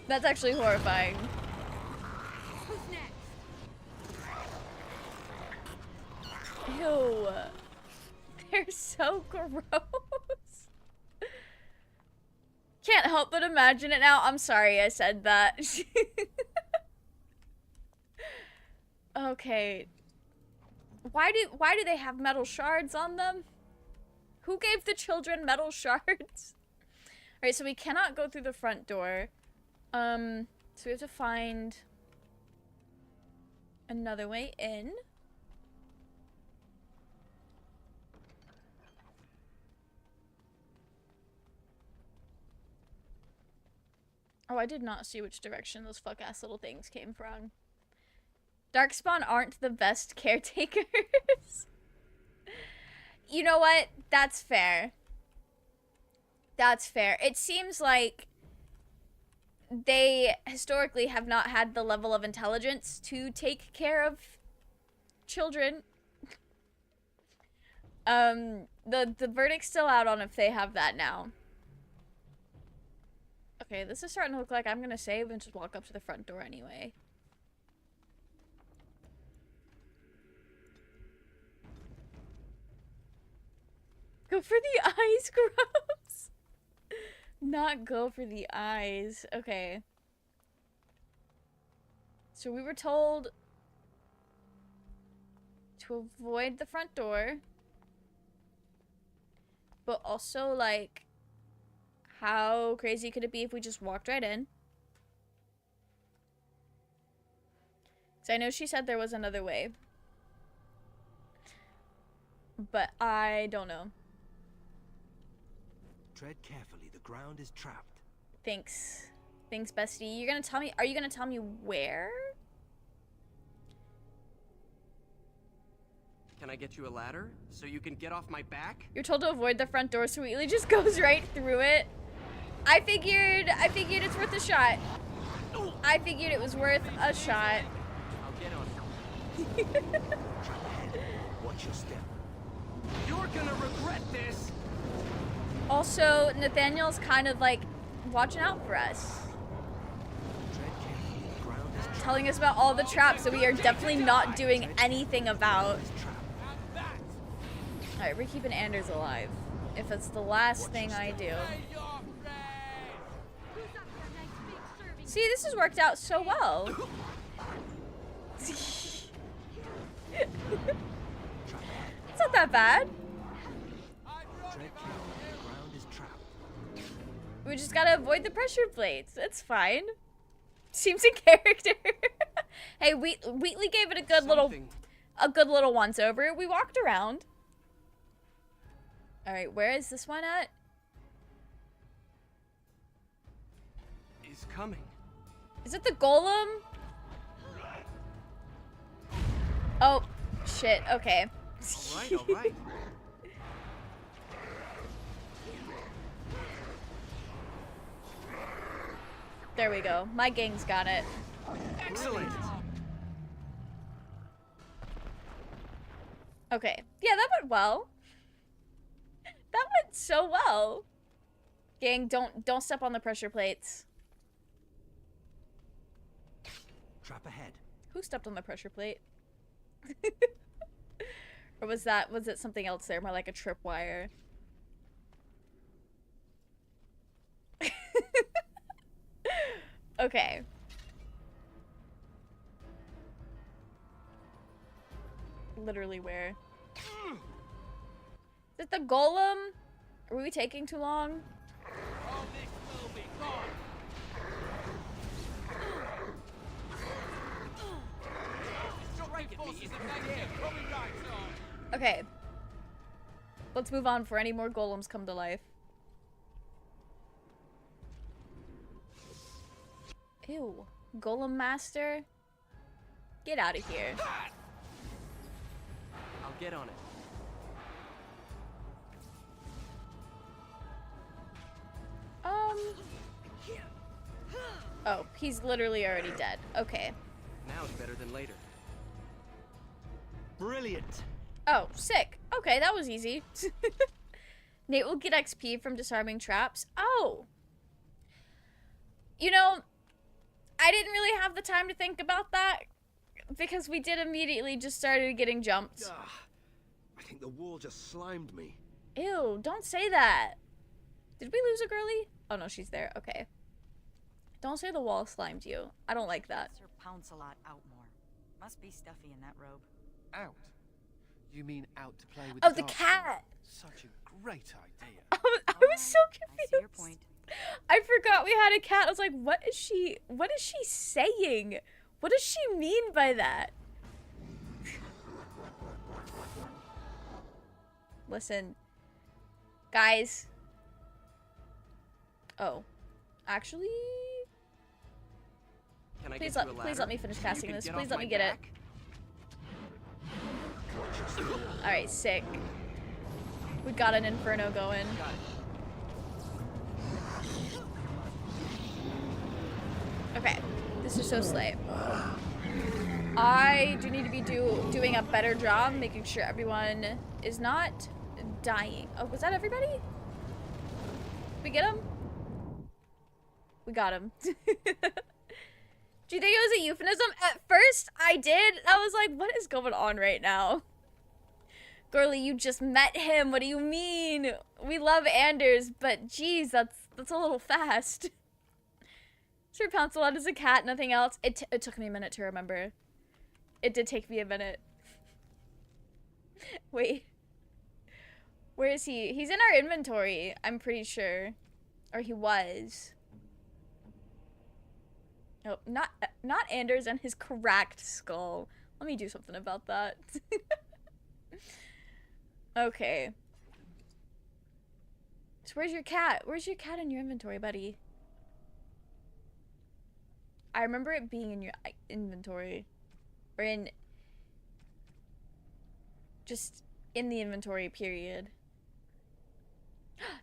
A: That's actually horrifying. Ew. They're so gross. Can't help but imagine it now. I'm sorry I said that. Okay. Why do they have metal shards on them? Who gave the children metal shards? Alright, so we cannot go through the front door. So we have to find another way in. Oh, I did not see which direction those fuck-ass little things came from. Darkspawn aren't the best caretakers. You know what? That's fair. That's fair. It seems like they historically have not had the level of intelligence to take care of children. The verdict's still out on if they have that now. Okay, this is starting to look like I'm gonna save and just walk up to the front door anyway. Go for the eyes, gross. Not go for the eyes. Okay. So we were told to avoid the front door. But also, like, how crazy could it be if we just walked right in? So I know she said there was another way. But I don't know.
B: Tread carefully, the ground is trapped.
A: Thanks. Thanks, bestie. You're gonna tell me, are you gonna tell me where?
C: Can I get you a ladder so you can get off my back?
A: You're told to avoid the front door, so Wheatley just goes right through it. I figured it's worth a shot. I figured it was worth a shot.
C: I'll get on.
B: Watch your step.
C: You're gonna regret this.
A: Also, Nathaniel's kind of like watching out for us.
B: Tread carefully, the ground is trapped.
A: Telling us about all the traps that we are definitely not doing anything about. Alright, we're keeping Anders alive. If it's the last thing I do. See, this has worked out so well. It's not that bad.
B: Tread carefully, the ground is trapped.
A: We just gotta avoid the pressure plates. It's fine. Seems in character. Hey, Wheatley gave it a good little once over. We walked around. All right, where is this one at?
C: He's coming.
A: Is it the golem? Oh, shit. Okay.
C: All right, all right.
A: There we go. My gang's got it.
C: Excellent.
A: Okay. Yeah, that went well. That went so well. Gang, don't step on the pressure plates.
B: Trap ahead.
A: Who stepped on the pressure plate? Or was it something else there? More like a tripwire. Okay. Literally where? Is it the golem? Are we taking too long? Okay. Let's move on before any more golems come to life. Ew. Golem Master? Get out of here.
C: I'll get on it.
A: Oh, he's literally already dead. Okay.
C: Now it's better than later.
D: Brilliant.
A: Oh, sick. Okay, that was easy. Nate will get XP from disarming traps. Oh. You know, I didn't really have the time to think about that because we did immediately just started getting jumped.
B: Ugh. I think the wall just slimed me.
A: Ew, don't say that. Did we lose a girly? Oh no, she's there. Okay. Don't say the wall slimed you. I don't like that.
H: Sir Pounce-a-lot out more. Must be stuffy in that robe.
I: Out? You mean out to play with
A: Oh, the
I: Darkspawn?
A: cat!
I: Such a great idea.
A: I was so confused.
H: I see your point.
A: I forgot we had a cat. I was like, what is she saying? What does she mean by that? Listen. Guys. Oh. Actually,
C: Can I
A: please
C: get you a ladder?
A: please let me finish casting
C: You can
A: this.
C: get
A: Please
C: off
A: let
C: my
A: me get
C: back?
A: it. Alright, sick. We got an inferno going.
C: Got it.
A: Okay, this is so slay. I do need to be doing a better job making sure everyone is not dying. Oh, was that everybody? Did we get him? We got him. Do you think it was a euphemism? At first, I did. I was like, what is going on right now? Girly, you just met him. What do you mean? We love Anders, but geez, that's a little fast. Sir Pouncelot is a cat, nothing else. It took me a minute to remember. It did take me a minute. Wait. Where is he? He's in our inventory, I'm pretty sure. Or he was. Nope, not Anders and his cracked skull. Let me do something about that. Okay. So where's your cat? Where's your cat in your inventory, buddy? I remember it being in your inventory. Or in... just in the inventory, period.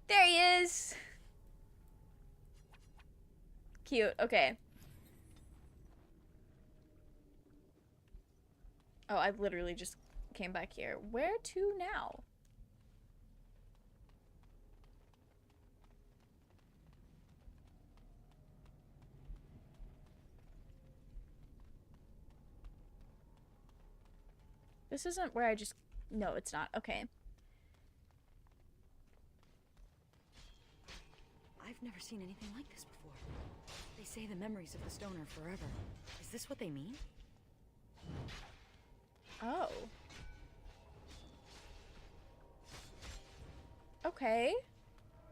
A: There he is! Cute, okay. Oh, I literally just came back here. Where to now? This isn't where I just... No, it's not. Okay.
H: I've never seen anything like this before. They say the memories of the stone are forever. Is this what they mean?
A: Oh. Okay.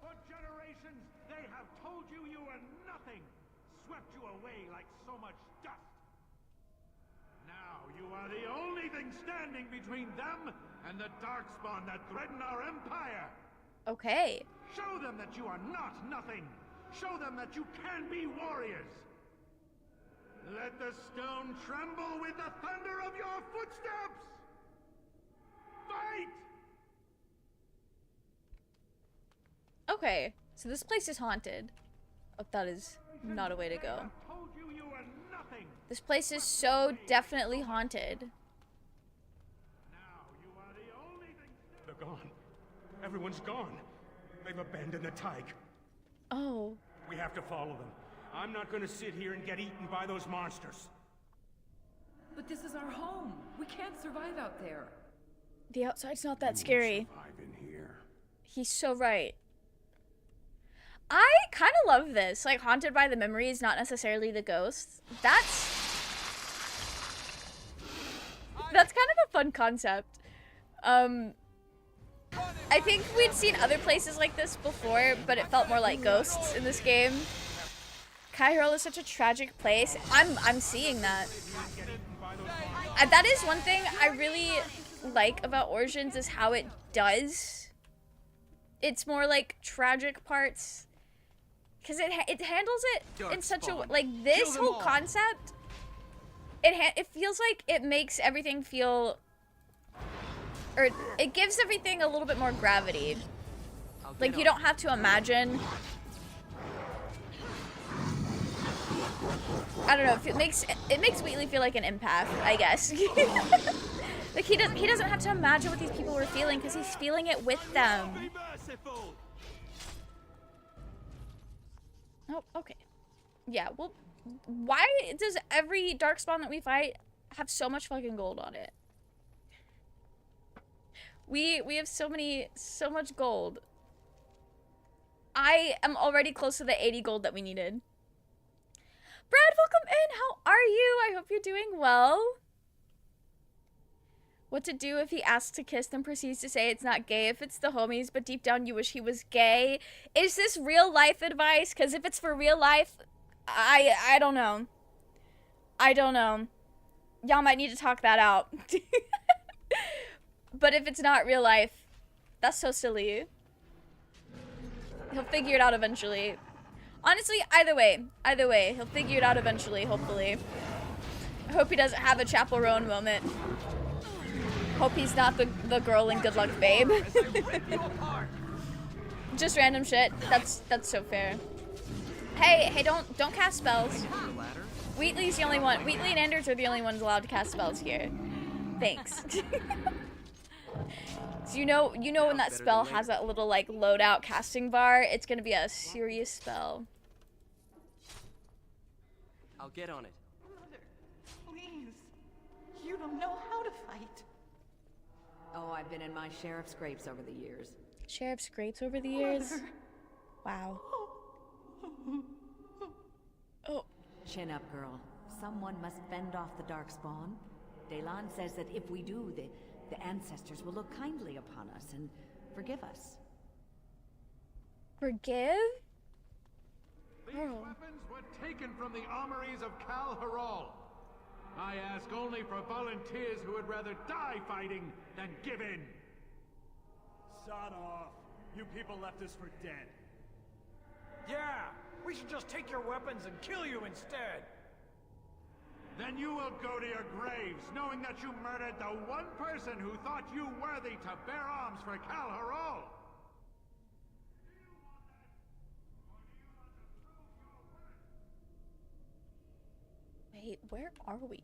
J: For generations, they have told you you were nothing, swept you away like so much dust. Now you are the only thing standing between them and the Darkspawn that threaten our empire.
A: Okay.
J: Show them that you are not nothing. Show them that you can be warriors. Let the stone tremble with the thunder of your footsteps. Fight!
A: Okay. So this place is haunted. Oh, that is not a way to go.
J: Told you you were nothing.
A: This place is so definitely haunted.
J: Now you are the only thing. They're gone. Everyone's gone. They've abandoned the Tyke.
A: Oh.
J: We have to follow them. I'm not going to sit here and get eaten by those monsters.
F: But this is our home. We can't survive out there.
A: The outside's not that scary.
J: Survive in here.
A: He's so right. I kind of love this. Like, haunted by the memories, not necessarily the ghosts. That's kind of a fun concept. I think we'd seen other places like this before, but it felt more like ghosts in this game. Cairo is such a tragic place. I'm seeing that. That is one thing I really like about Origins is how it does. It's more like tragic parts because it handles it in such a
C: Darkspawn.
A: like
C: Kill
A: this
C: them
A: whole
C: all.
A: concept. It feels like it makes everything feel, or it gives everything a little bit more gravity.
C: I'll get
A: Like you
C: on
A: don't have to imagine. I don't know. If it makes Wheatley feel like an empath, I guess. Like he doesn't have to imagine what these people were feeling because he's feeling it with them.
C: Be merciful.
A: Oh, okay. Yeah. Well, why does every darkspawn that we fight have so much fucking gold on it? We have so much gold. I am already close to the 80 gold that we needed. Brad, welcome in. How are you? I hope you're doing well. What to do if he asks to kiss then proceeds to say it's not gay if it's the homies, but deep down you wish he was gay? Is this real life advice? Because if it's for real life, I don't know. I don't know. Y'all might need to talk that out. But if it's not real life, that's so silly. He'll figure it out eventually. Honestly, either way, he'll figure it out eventually, hopefully. I hope he doesn't have a Chapel Roan moment. Hope he's not the girl in Good Luck Babe. Just random shit. That's so fair. Hey, don't cast spells. Wheatley's the only one. Wheatley and Anders are the only ones allowed to cast spells here. Thanks. So you know when that spell has that little like loadout casting bar, it's gonna be a serious spell.
C: I'll get on it.
K: Mother, please. You don't know how to fight.
H: Oh, I've been in my share of scrapes over the years.
A: Sheriff scrapes over the years. Wow. Oh.
H: Chin up, girl. Someone must fend off the darkspawn. Daylon says that if we do, the ancestors will look kindly upon us and forgive us.
A: Forgive?
J: These weapons were taken from the armories of Kal Haral. I ask only for volunteers who would rather die fighting than give in.
L: Sod off. You people left us for dead.
J: Yeah, we should just take your weapons and kill you instead. Then you will go to your graves, knowing that you murdered the one person who thought you worthy to bear arms for Kal Haral.
A: Wait, where are we?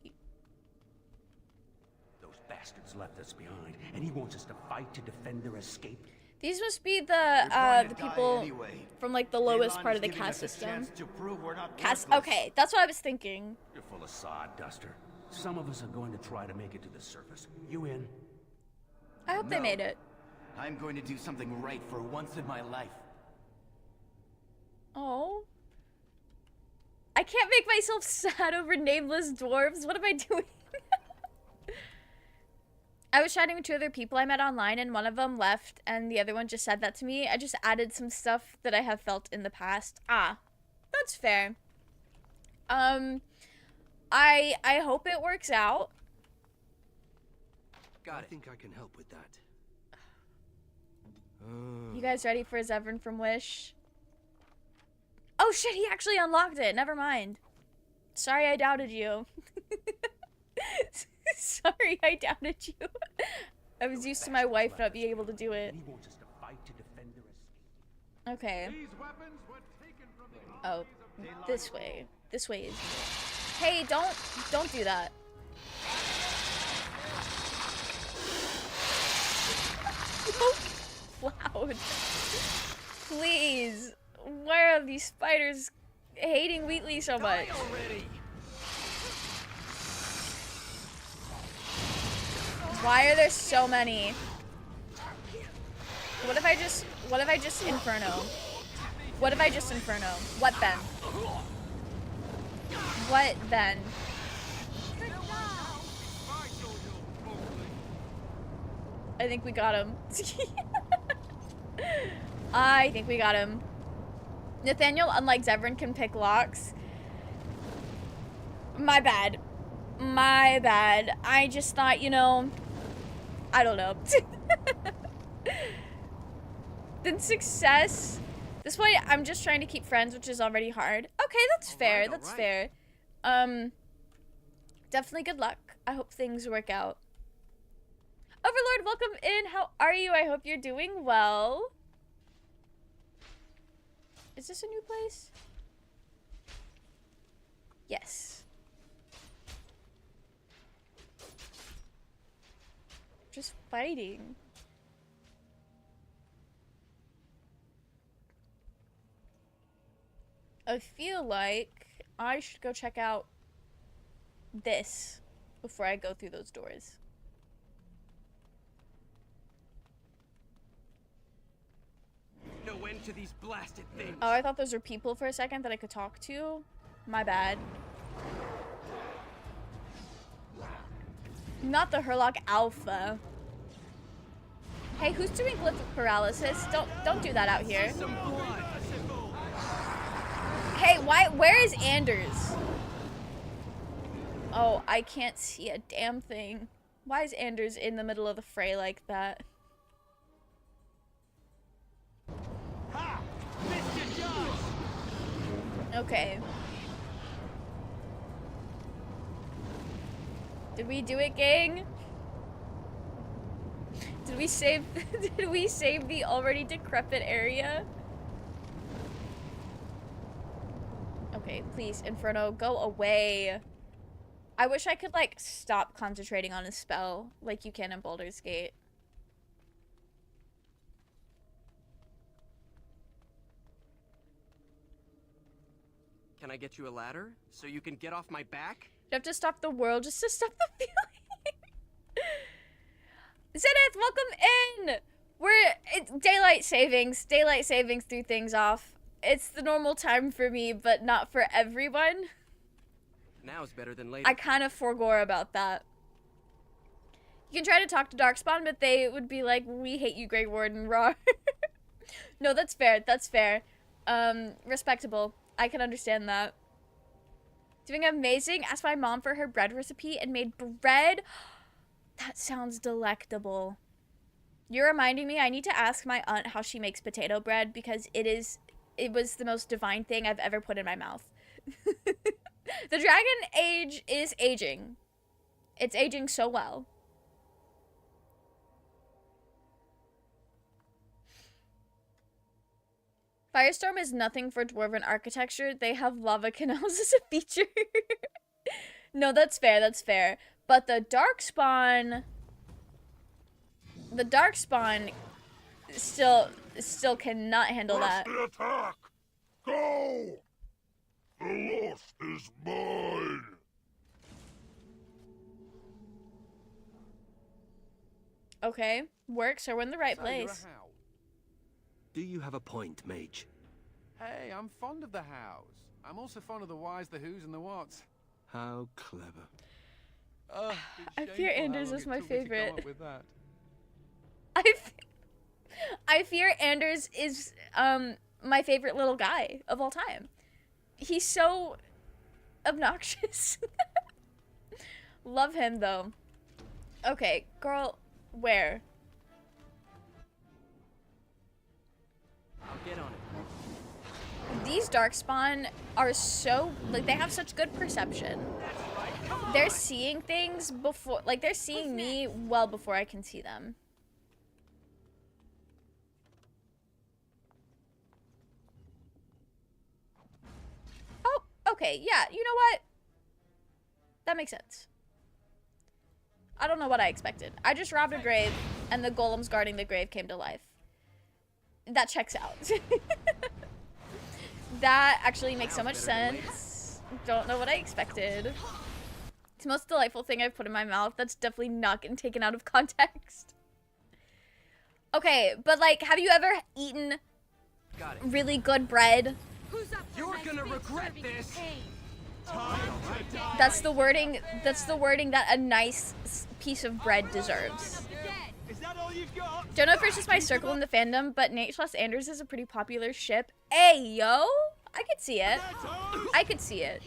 M: Those bastards left us behind, and he wants us to fight to defend their escape.
A: These must be the people from like the lowest part of the caste system. Caste. Okay, that's what I was thinking.
M: You're full of sawduster. Some of us are going to try to make it to the surface. You in?
A: I hope they made it.
E: I'm going to do something right for once in my life.
A: Oh. I can't make myself sad over nameless dwarves. What am I doing? I was chatting with two other people I met online, and one of them left, and the other one just said that to me. I just added some stuff that I have felt in the past. Ah, that's fair. I hope it works out.
B: I think I can help with that.
A: You guys ready for Zevran from Wish? Oh shit, he actually unlocked it. Never mind. Sorry I doubted you. Sorry I doubted you. I was used to my wife not being able to do it. Okay. Oh, this way. This way is... Hey, don't do that. Loud. Please. Why are these spiders hating Wheatley so much? Why are there so many? What if I just Inferno? What if I just Inferno? What then? What then? I think we got him. I think we got him. Nathaniel, unlike Zevran, can pick locks. My bad. My bad. I just thought, you know... I don't know. Then success This point, I'm just trying to keep friends, which is already hard. Okay, that's fair. That's fair. Definitely good luck. I hope things work out. Overlord, welcome in. How are you? I hope you're doing well. Is this a new place? Yes. Just fighting. I feel like I should go check out this before I go through those doors.
C: No end to these blasted things.
A: Oh, I thought those were people for a second that I could talk to. My bad. Not the Herlock Alpha. Hey, who's doing glyph paralysis? Don't do that out here. Hey, where is Anders? Oh, I can't see a damn thing. Why is Anders in the middle of the fray like that?
C: Ha! Mr. Judge!
A: Okay. Did we do it, gang? Did we save did we save the already decrepit area? Okay, please, Inferno, go away. I wish I could, like, stop concentrating on a spell like you can in Baldur's Gate.
C: Can I get you a ladder so you can get off my back?
A: You have to stop the world just to stop the feeling. Zenith, welcome in! It's daylight savings. Daylight savings threw things off. It's the normal time for me, but not for everyone.
C: Now's better than later.
A: I kind of forgore about that. You can try to talk to Darkspawn, but they would be like, we hate you, Grey Warden, raw. No, that's fair. That's fair. Respectable. I can understand that. Doing amazing. Asked my mom for her bread recipe and made bread. That sounds delectable. You're reminding me I need to ask my aunt how she makes potato bread because it was the most divine thing I've ever put in my mouth. The Dragon Age is aging. It's aging so well. Firestorm is nothing for Dwarven architecture. They have lava canals as a feature. No, that's fair, that's fair. But the Darkspawn still cannot handle that.
J: The attack! Go! The lost is mine!
A: Okay, works. So we're in the right
I: So you're a
A: place.
I: house.
B: Do you have a point, mage?
I: Hey, I'm fond of the house. I'm also fond of the whys, the whos, and the whats.
B: How clever.
A: I fear Anders is my favorite.
I: With that.
A: I fear Anders is my favorite little guy of all time. He's so obnoxious. Love him though. Okay, girl, where?
C: I'll get on it.
A: These Darkspawn are so, like, they have such good perception. They're seeing things before, like, they're seeing me well before I can see them. Oh, okay, yeah, you know what? That makes sense. I don't know what I expected. I just robbed a grave, and the golems guarding the grave came to life. That checks out. That actually makes so much sense. Don't know what I expected. It's the most delightful thing I've put in my mouth. That's definitely not getting taken out of context. Okay, but like, have you ever eaten really good bread?
C: You're gonna regret this.
A: That's the wording. That's the wording that a nice piece of bread deserves.
L: Is that all you've got?
A: Don't know if it's just my circle in the fandom, but Nate + Anders is a pretty popular ship. Hey, yo! I could see it. I could see it.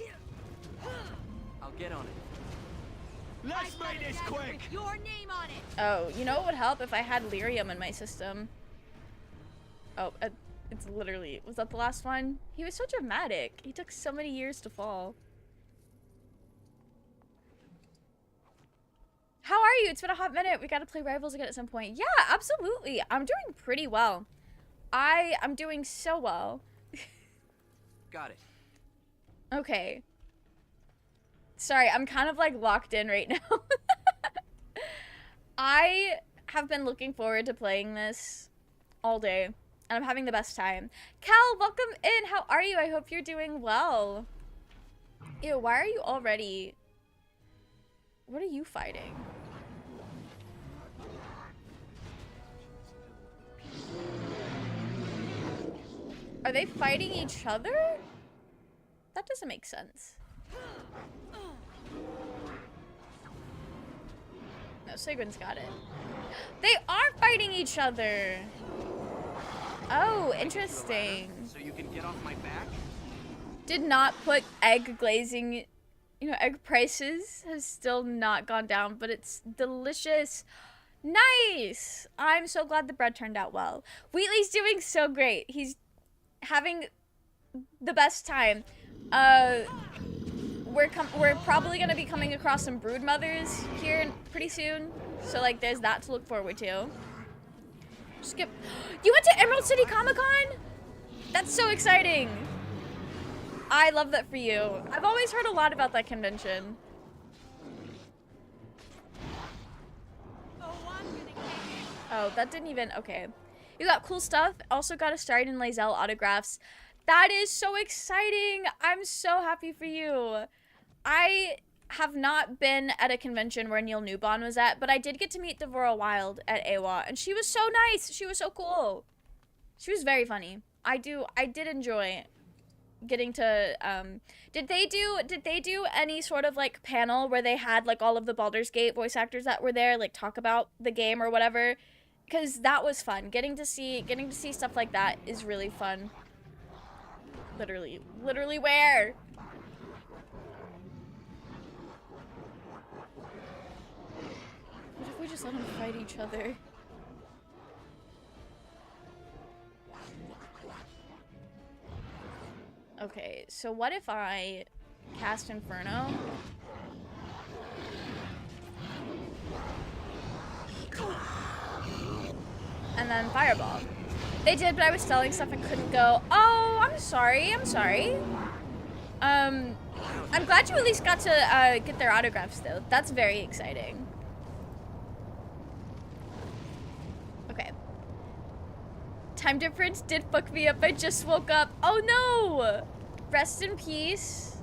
C: I'll get on it.
L: Let's make this quick.
K: Your name on it.
A: Oh, you know what would help if I had lyrium in my system? Oh, It's literally, was that the last one? He was so dramatic. He took so many years to fall. How are you? It's been a hot minute. We gotta play Rivals again at some point. Yeah, absolutely. I'm doing pretty well. I'm doing so well.
C: Got it.
A: Okay. Sorry, I'm kind of like locked in right now. I have been looking forward to playing this all day, and I'm having the best time. Cal, welcome in. How are you? I hope you're doing well. Ew, why are you already... What are you fighting? Are they fighting each other? That doesn't make sense. No, Sigurd's got it. They are fighting each other. Oh, interesting.
C: So you can get off my back?
A: Did not put egg glazing, you know, egg prices has still not gone down, but it's delicious. Nice. I'm so glad the bread turned out well. Wheatley's doing so great. He's having the best time. We're probably gonna be coming across some brood mothers here pretty soon, so like there's that to look forward to. Skip. You went to Emerald City Comic-Con? That's so exciting. I love that for you. I've always heard a lot about that convention. Oh, that didn't even, okay. You got cool stuff. Also got a Starry and Lae'zel autographs. That is so exciting. I'm so happy for you. I have not been at a convention where Neil Newbon was at, but I did get to meet Devora Wild at AWA, and she was so nice. She was so cool. She was very funny. I did enjoy getting to, did they do any sort of like panel where they had like all of the Baldur's Gate voice actors that were there, like talk about the game or whatever? Because that was fun. Getting to see stuff like that is really fun. Literally where? What if we just let them fight each other? Okay, so what if I cast Inferno? And then Fireball. They did, but I was selling stuff and couldn't go. Oh, I'm sorry. I'm glad you at least got to get their autographs, though. That's very exciting. Okay. Time difference did fuck me up. I just woke up. Oh, no! Rest in peace.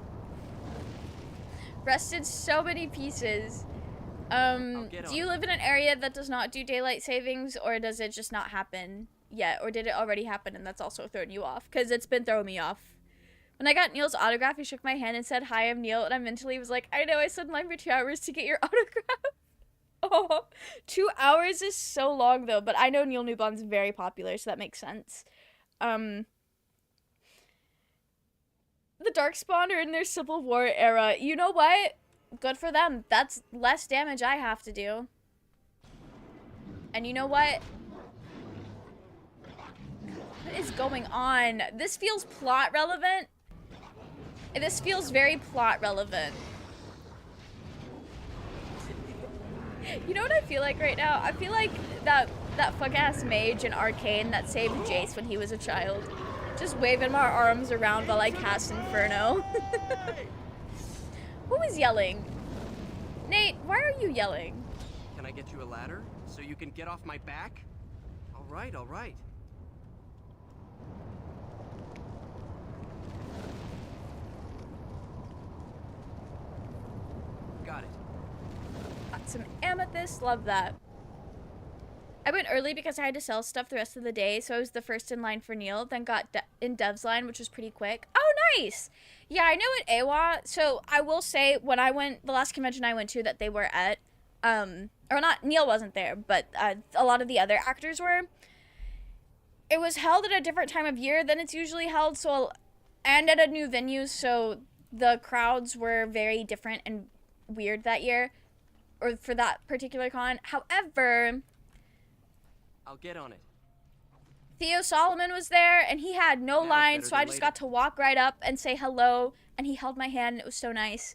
A: Rest in so many pieces. Do you live in an area that does not do daylight savings, or does it just not happen yet? Or did it already happen and that's also thrown you off? Because it's been throwing me off. When I got Neil's autograph, he shook my hand and said, "Hi, I'm Neil," and I mentally was like, I know, I stood in line for 2 hours to get your autograph. Oh, 2 hours is so long, though, but I know Neil Newbon's very popular, so that makes sense. The Darkspawn are in their Civil War era. You know what? Good for them. That's less damage I have to do. And you know what? What is going on? This feels plot relevant. This feels very plot relevant. You know what I feel like right now? I feel like that fuck-ass mage in Arcane that saved Jace when he was a child. Just waving my arms around while I cast Inferno. Who is yelling? Nate, why are you yelling?
C: Can I get you a ladder so you can get off my back? All right. Got it.
A: Got some amethyst, love that. I went early because I had to sell stuff the rest of the day, so I was the first in line for Neil, then got in Dev's line, which was pretty quick. Oh, nice! Yeah, I know at AWA, so I will say, when I went, the last convention I went to that they were at, or not, Neil wasn't there, but a lot of the other actors were. It was held at a different time of year than it's usually held, so, and at a new venue, so the crowds were very different and weird that year, or for that particular con. However,
C: I'll get on it.
A: Theo Solomon was there, and he had no
C: Now,
A: lines,
C: better
A: so I
C: than
A: just
C: later.
A: got to walk right up and say hello, and he held my hand, and it was so nice.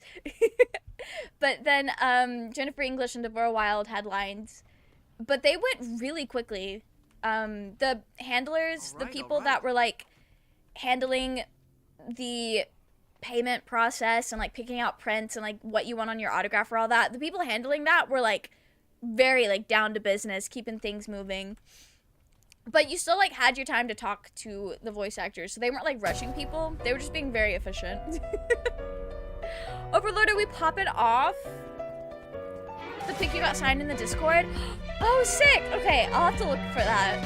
A: But then Jennifer English and Deborah Wild had lines, but they went really quickly. The handlers, the people that were like handling the payment process and like picking out prints and like what you want on your autograph or all that, the people handling that were like very like down to business, keeping things moving. But you still like had your time to talk to the voice actors, so they weren't like rushing people. They were just being very efficient. Overlord, are we popping off the pic you got signed in the Discord? Oh, sick! Okay, I'll have to look for that.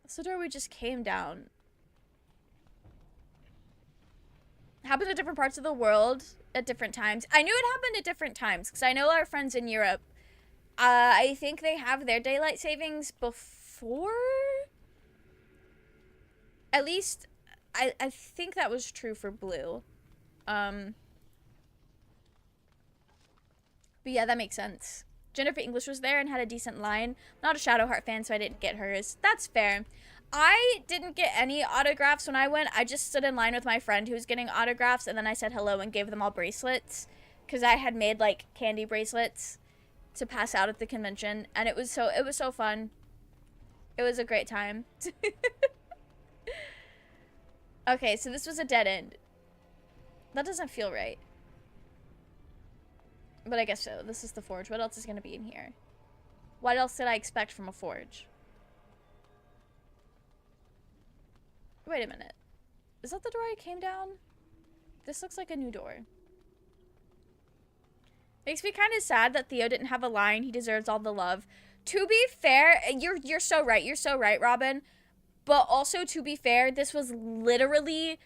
A: That's the door we just came down. Happened at different parts of the world at different times. I knew it happened at different times because I know our friends in Europe. I think they have their daylight savings before. At least, I think that was true for Blue. But yeah, that makes sense. Jennifer English was there and had a decent line. Not a Shadowheart fan, so I didn't get hers. That's fair. I didn't get any autographs when I went. I just stood in line with my friend who was getting autographs, and then I said hello and gave them all bracelets. Because I had made, like, candy bracelets to pass out at the convention, and it was so fun. It was a great time. Okay, so this was a dead end. That doesn't feel right. But I guess so. This is the forge. What else is going to be in here? What else did I expect from a forge? Wait a minute. Is that the door I came down? This looks like a new door. Makes me kind of sad that Theo didn't have a line. He deserves all the love. To be fair, you're so right. You're so right, Robin. But also, to be fair, this was literally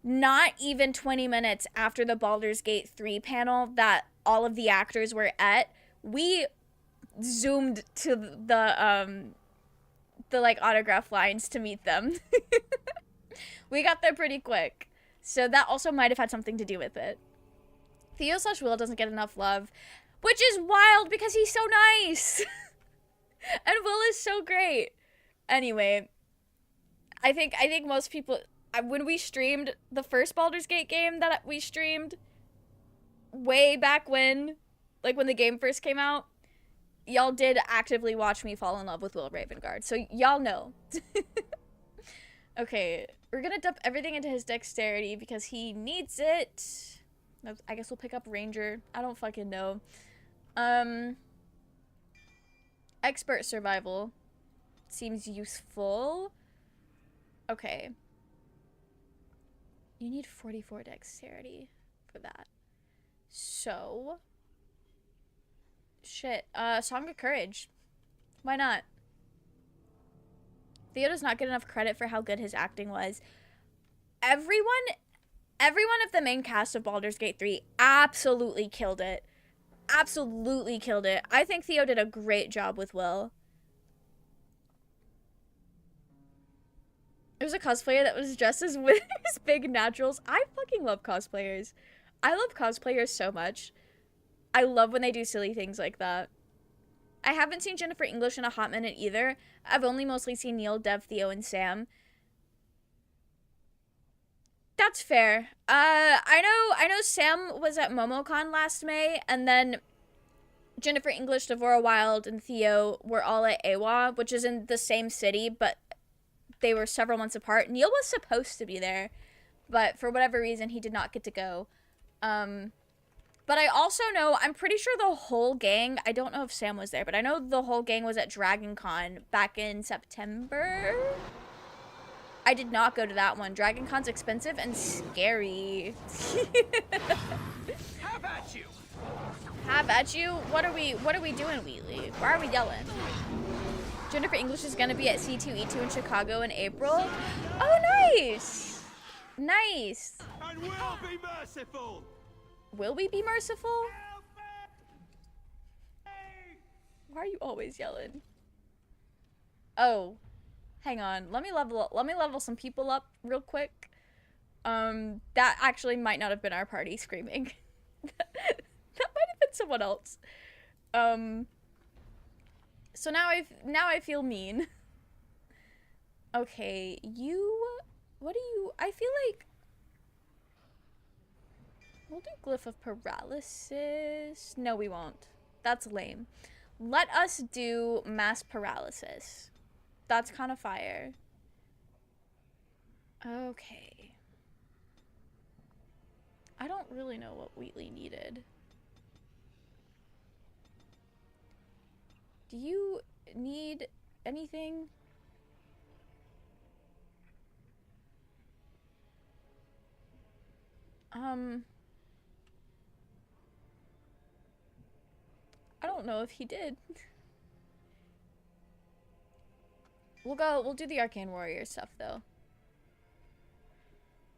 A: not even 20 minutes after the Baldur's Gate 3 panel that all of the actors were at. We zoomed to the like autograph lines to meet them. We got there pretty quick. So that also might have had something to do with it. Theo/Will doesn't get enough love, which is wild because he's so nice. And Will is so great. Anyway, I think most people, when we streamed the first Baldur's Gate game that we streamed way back when, like when the game first came out, y'all did actively watch me fall in love with Will Ravengard. So y'all know. Okay, we're gonna dump everything into his dexterity because he needs it. I guess we'll pick up Ranger. I don't fucking know. Expert survival seems useful. Okay. You need 44 dexterity for that. So. Shit. Song of Courage. Why not? Theo does not get enough credit for how good his acting was. Everyone of the main cast of Baldur's Gate 3 absolutely killed it. Absolutely killed it. I think Theo did a great job with Will. There was a cosplayer that was dressed as his big naturals. I fucking love cosplayers. I love cosplayers so much. I love when they do silly things like that. I haven't seen Jennifer English in a hot minute either. I've only mostly seen Neil, Dev, Theo, and Sam. That's fair. I know Sam was at MomoCon last May, and then Jennifer English, Devorah Wild, and Theo were all at AWA, which is in the same city, but they were several months apart. Neil was supposed to be there, but for whatever reason, he did not get to go. But I also know, I'm pretty sure the whole gang, I don't know if Sam was there, but I know the whole gang was at Dragon Con back in September. I did not go to that one. Dragon Con's expensive and scary.
C: Have at you!
A: Have at you? What are we doing, Wheatley? Why are we yelling? Jennifer English is gonna be at C2E2 in Chicago in April. Oh, nice! Nice.
J: And we'll be merciful!
A: Will we be merciful? Why are you always yelling? Oh, hang on. Let me level some people up real quick. That actually might not have been our party screaming. That might have been someone else. So now I feel mean. Okay, what do you, I feel like we'll do Glyph of Paralysis. No, we won't. That's lame. Let us do Mass Paralysis. That's kind of fire. Okay. I don't really know what Wheatley needed. Do you need anything? I don't know if he did. We'll do the Arcane Warrior stuff though.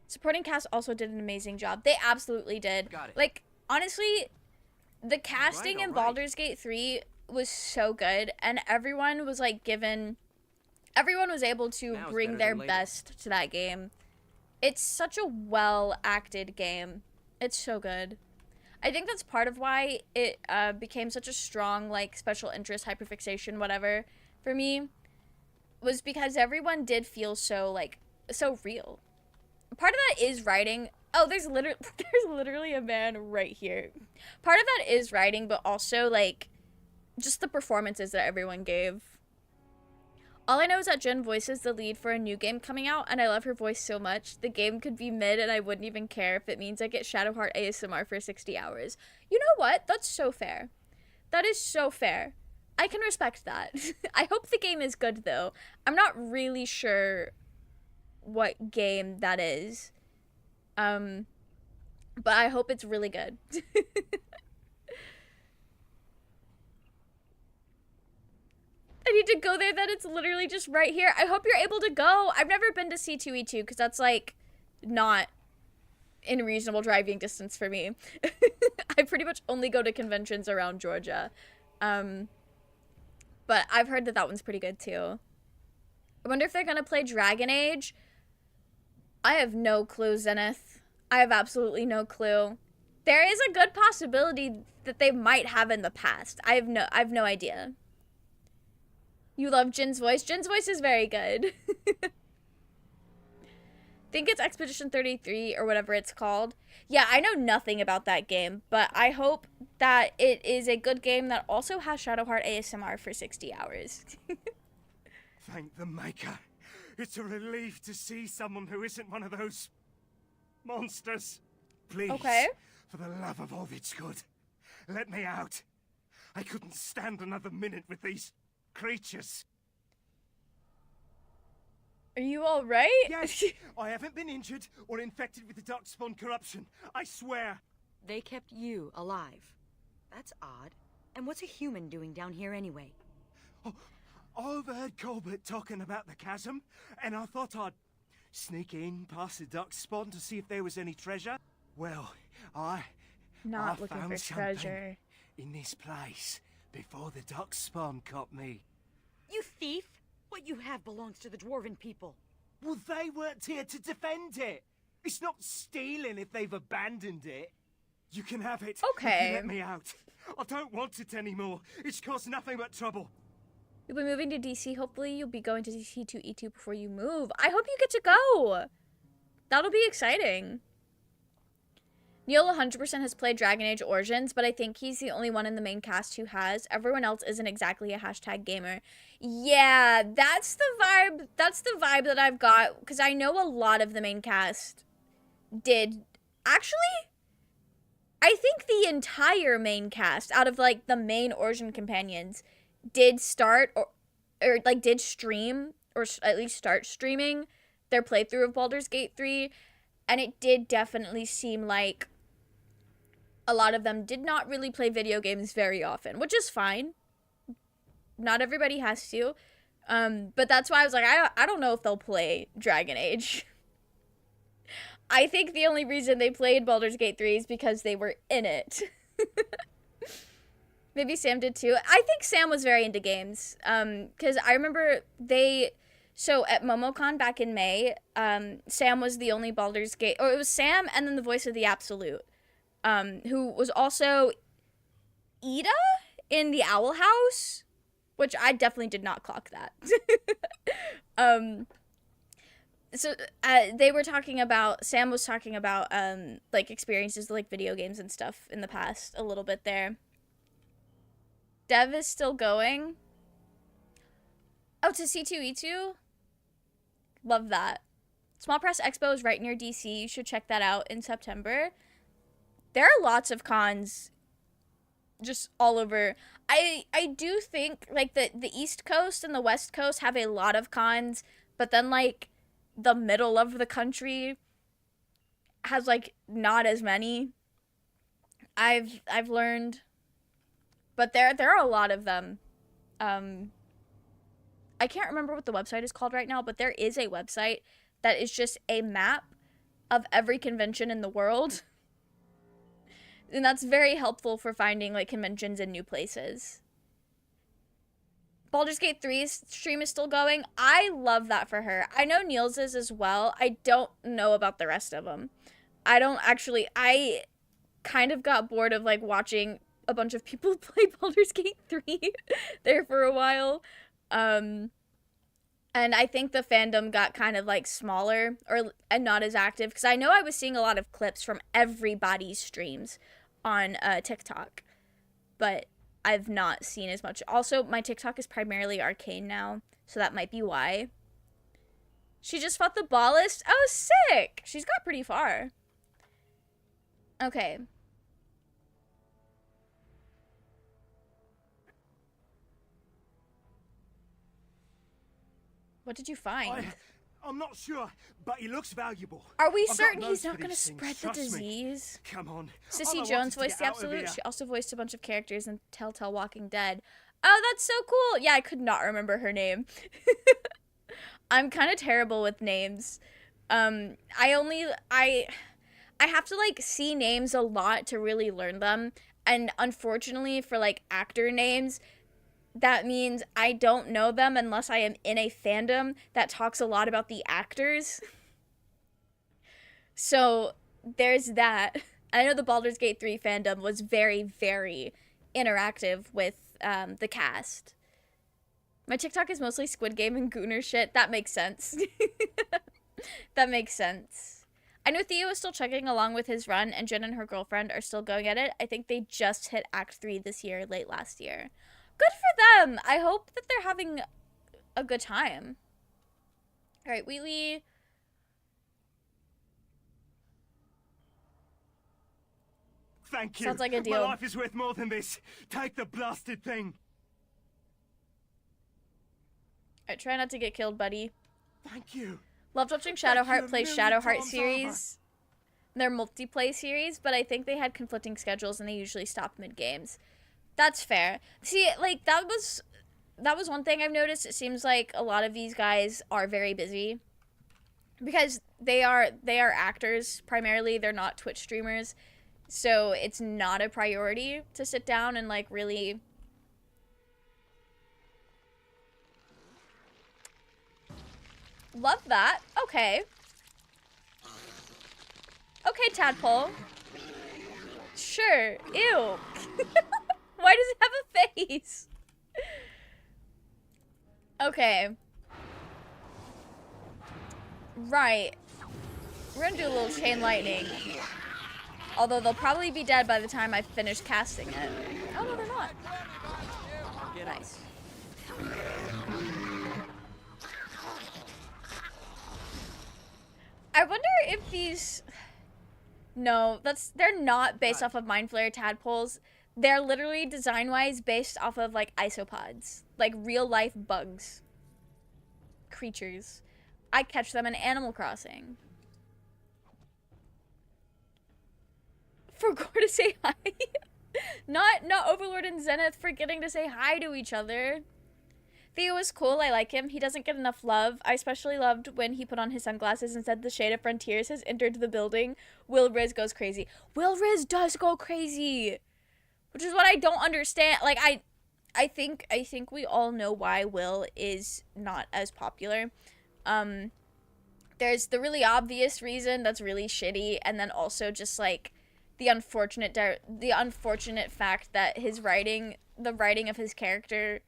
A: Supporting cast also did an amazing job. They absolutely did.
C: Got it.
A: Like, honestly, the casting in
C: all right.
A: Baldur's Gate 3 was so good, and everyone was like everyone was able to
C: Now it's
A: bring
C: better
A: their
C: than later.
A: best to that game. It's such a well acted game. It's so good. I think that's part of why it became such a strong like special interest, hyperfixation, whatever for me, was because everyone did feel so like so real. Part of that is writing. Oh, there's literally a man right here. Part of that is writing, but also like just the performances that everyone gave. All I know is that Jen voices the lead for a new game coming out, and I love her voice so much. The game could be mid, and I wouldn't even care if it means I get Shadowheart ASMR for 60 hours. You know what? That's so fair. That is so fair. I can respect that. I hope the game is good, though. I'm not really sure what game that is. But I hope it's really good. I need to go there, then it's literally just right here. I hope you're able to go. I've never been to C2E2 because that's like not in reasonable driving distance for me. I pretty much only go to conventions around Georgia. But I've heard that that one's pretty good too. I wonder if they're gonna play Dragon Age. I have no clue, Zenith. I have absolutely no clue. There is a good possibility that they might have in the past. I have no idea. You love Jin's voice. Jin's voice is very good. Think it's Expedition 33 or whatever it's called. Yeah, I know nothing about that game, but I hope that it is a good game that also has Shadowheart ASMR for 60 hours.
L: Thank the Maker. It's a relief to see someone who isn't one of those monsters. Please,
A: Okay.
L: for the love of all that's good, let me out. I couldn't stand another minute with these creatures.
A: Are you all right?
L: Yes, I haven't been injured or infected with the darkspawn corruption. I swear.
H: They kept you alive. That's odd. And what's a human doing down here anyway?
L: Oh, I overheard Colbert talking about the chasm, and I thought I'd sneak in past the darkspawn to see if there was any treasure. Well, I
A: Not looking
L: found
A: for
L: something
A: treasure.
L: in this place before the darkspawn caught me.
H: You thief! What you have belongs to the Dwarven people.
L: Well, they weren't here to defend it. It's not stealing if they've abandoned it. You can have it.
A: Okay.
L: You can let me out. I don't want it anymore. It's caused nothing but trouble.
A: You'll be moving to DC. Hopefully you'll be going to DC2E2 before you move. I hope you get to go. That'll be exciting. Neil 100% has played Dragon Age Origins, but I think he's the only one in the main cast who has. Everyone else isn't exactly a hashtag gamer. Yeah, that's the vibe. That's the vibe that I've got, because I know a lot of the main cast did. Actually, I think the entire main cast, out of like the main Origin companions, did start or like did stream, or at least start streaming their playthrough of Baldur's Gate 3, and it did definitely seem like a lot of them did not really play video games very often, which is fine. Not everybody has to. But that's why I was like, I don't know if they'll play Dragon Age. I think the only reason they played Baldur's Gate 3 is because they were in it. Maybe Sam did too. I think Sam was very into games. Because I remember so at MomoCon back in May, Sam was the only Baldur's Gate, or it was Sam and then the voice of the Absolute, who was also Ida in the Owl House, which I definitely did not clock that. So they were talking about, Sam was talking about like experiences with like video games and stuff in the past a little bit there. Dev is still going. Oh, to C2E2? Love that. Small Press Expo is right near DC. You should check that out in September. There are lots of cons just all over. I do think like the East Coast and the West Coast have a lot of cons, but then like the middle of the country has like not as many. I've learned, but there are a lot of them. I can't remember what the website is called right now, but there is a website that is just a map of every convention in the world. And that's very helpful for finding like conventions in new places. Baldur's Gate 3's stream is still going. I love that for her. I know Niels is as well. I don't know about the rest of them. I kind of got bored of like watching a bunch of people play Baldur's Gate 3 there for a while. And I think the fandom got kind of like smaller and not as active, because I know I was seeing a lot of clips from everybody's streams on TikTok, but I've not seen as much. Also, my TikTok is primarily arcane now, so that might be why. She just fought the ballist. Oh, sick! She's got pretty far. Okay. What did you find?
L: I'm not sure, but he looks valuable.
A: Are we
L: I've
A: certain
L: got
A: he's
L: notes
A: not
L: for
A: going to
L: these things,
A: spread the
L: trust me.
A: disease?
L: Come on. All I
A: Sissy
L: want
A: Jones
L: is to
A: voiced
L: get
A: the
L: out of
A: Absolute.
L: here.
A: She also voiced a bunch of characters in Telltale Walking Dead. Oh, that's so cool. Yeah, I could not remember her name. I'm kind of terrible with names. I have to like see names a lot to really learn them. And unfortunately for like actor names, that means I don't know them unless I am in a fandom that talks a lot about the actors. So there's that. I know the Baldur's Gate 3 fandom was very, very interactive with the cast. My TikTok is mostly Squid Game and Gooner shit. That makes sense. That makes sense. I know Theo is still chugging along with his run, and Jen and her girlfriend are still going at it. I think they just hit Act 3 this year, late last year. Good for them! I hope that they're having a good time. Alright, Wheatley.
L: Thank you.
A: Sounds like a deal.
L: My life is worth more than this. Take the blasted thing.
A: Alright, try not to get killed, buddy.
L: Thank you.
A: Loved watching Shadowheart play Shadowheart series. Their multiplayer series, but I think they had conflicting schedules and they usually stopped mid-games. That's fair. See, like, that was one thing I've noticed. It seems like a lot of these guys are very busy. Because they are actors, primarily. They're not Twitch streamers. So it's not a priority to sit down and, like, really... Love that. Okay. Okay, Tadpole. Sure. Ew. Why does it have a face? Okay. Right. We're gonna do a little chain lightning. Although they'll probably be dead by the time I finish casting it. Oh, no, they're not. Nice. I wonder if these... No, they're not based off of Mind Flayer tadpoles. They're literally design-wise based off of, like, isopods. Like, real-life bugs. Creatures. I catch them in Animal Crossing. Forgot to say hi. Not Overlord and Zenith forgetting to say hi to each other. Theo is cool. I like him. He doesn't get enough love. I especially loved when he put on his sunglasses and said the Shade of Frontiers has entered the building. Will Riz goes crazy. Will Riz does go crazy. Which is what I don't understand. Like, I think we all know why Will is not as popular. There's the really obvious reason that's really shitty, and then also just, like, the unfortunate fact that the writing of his character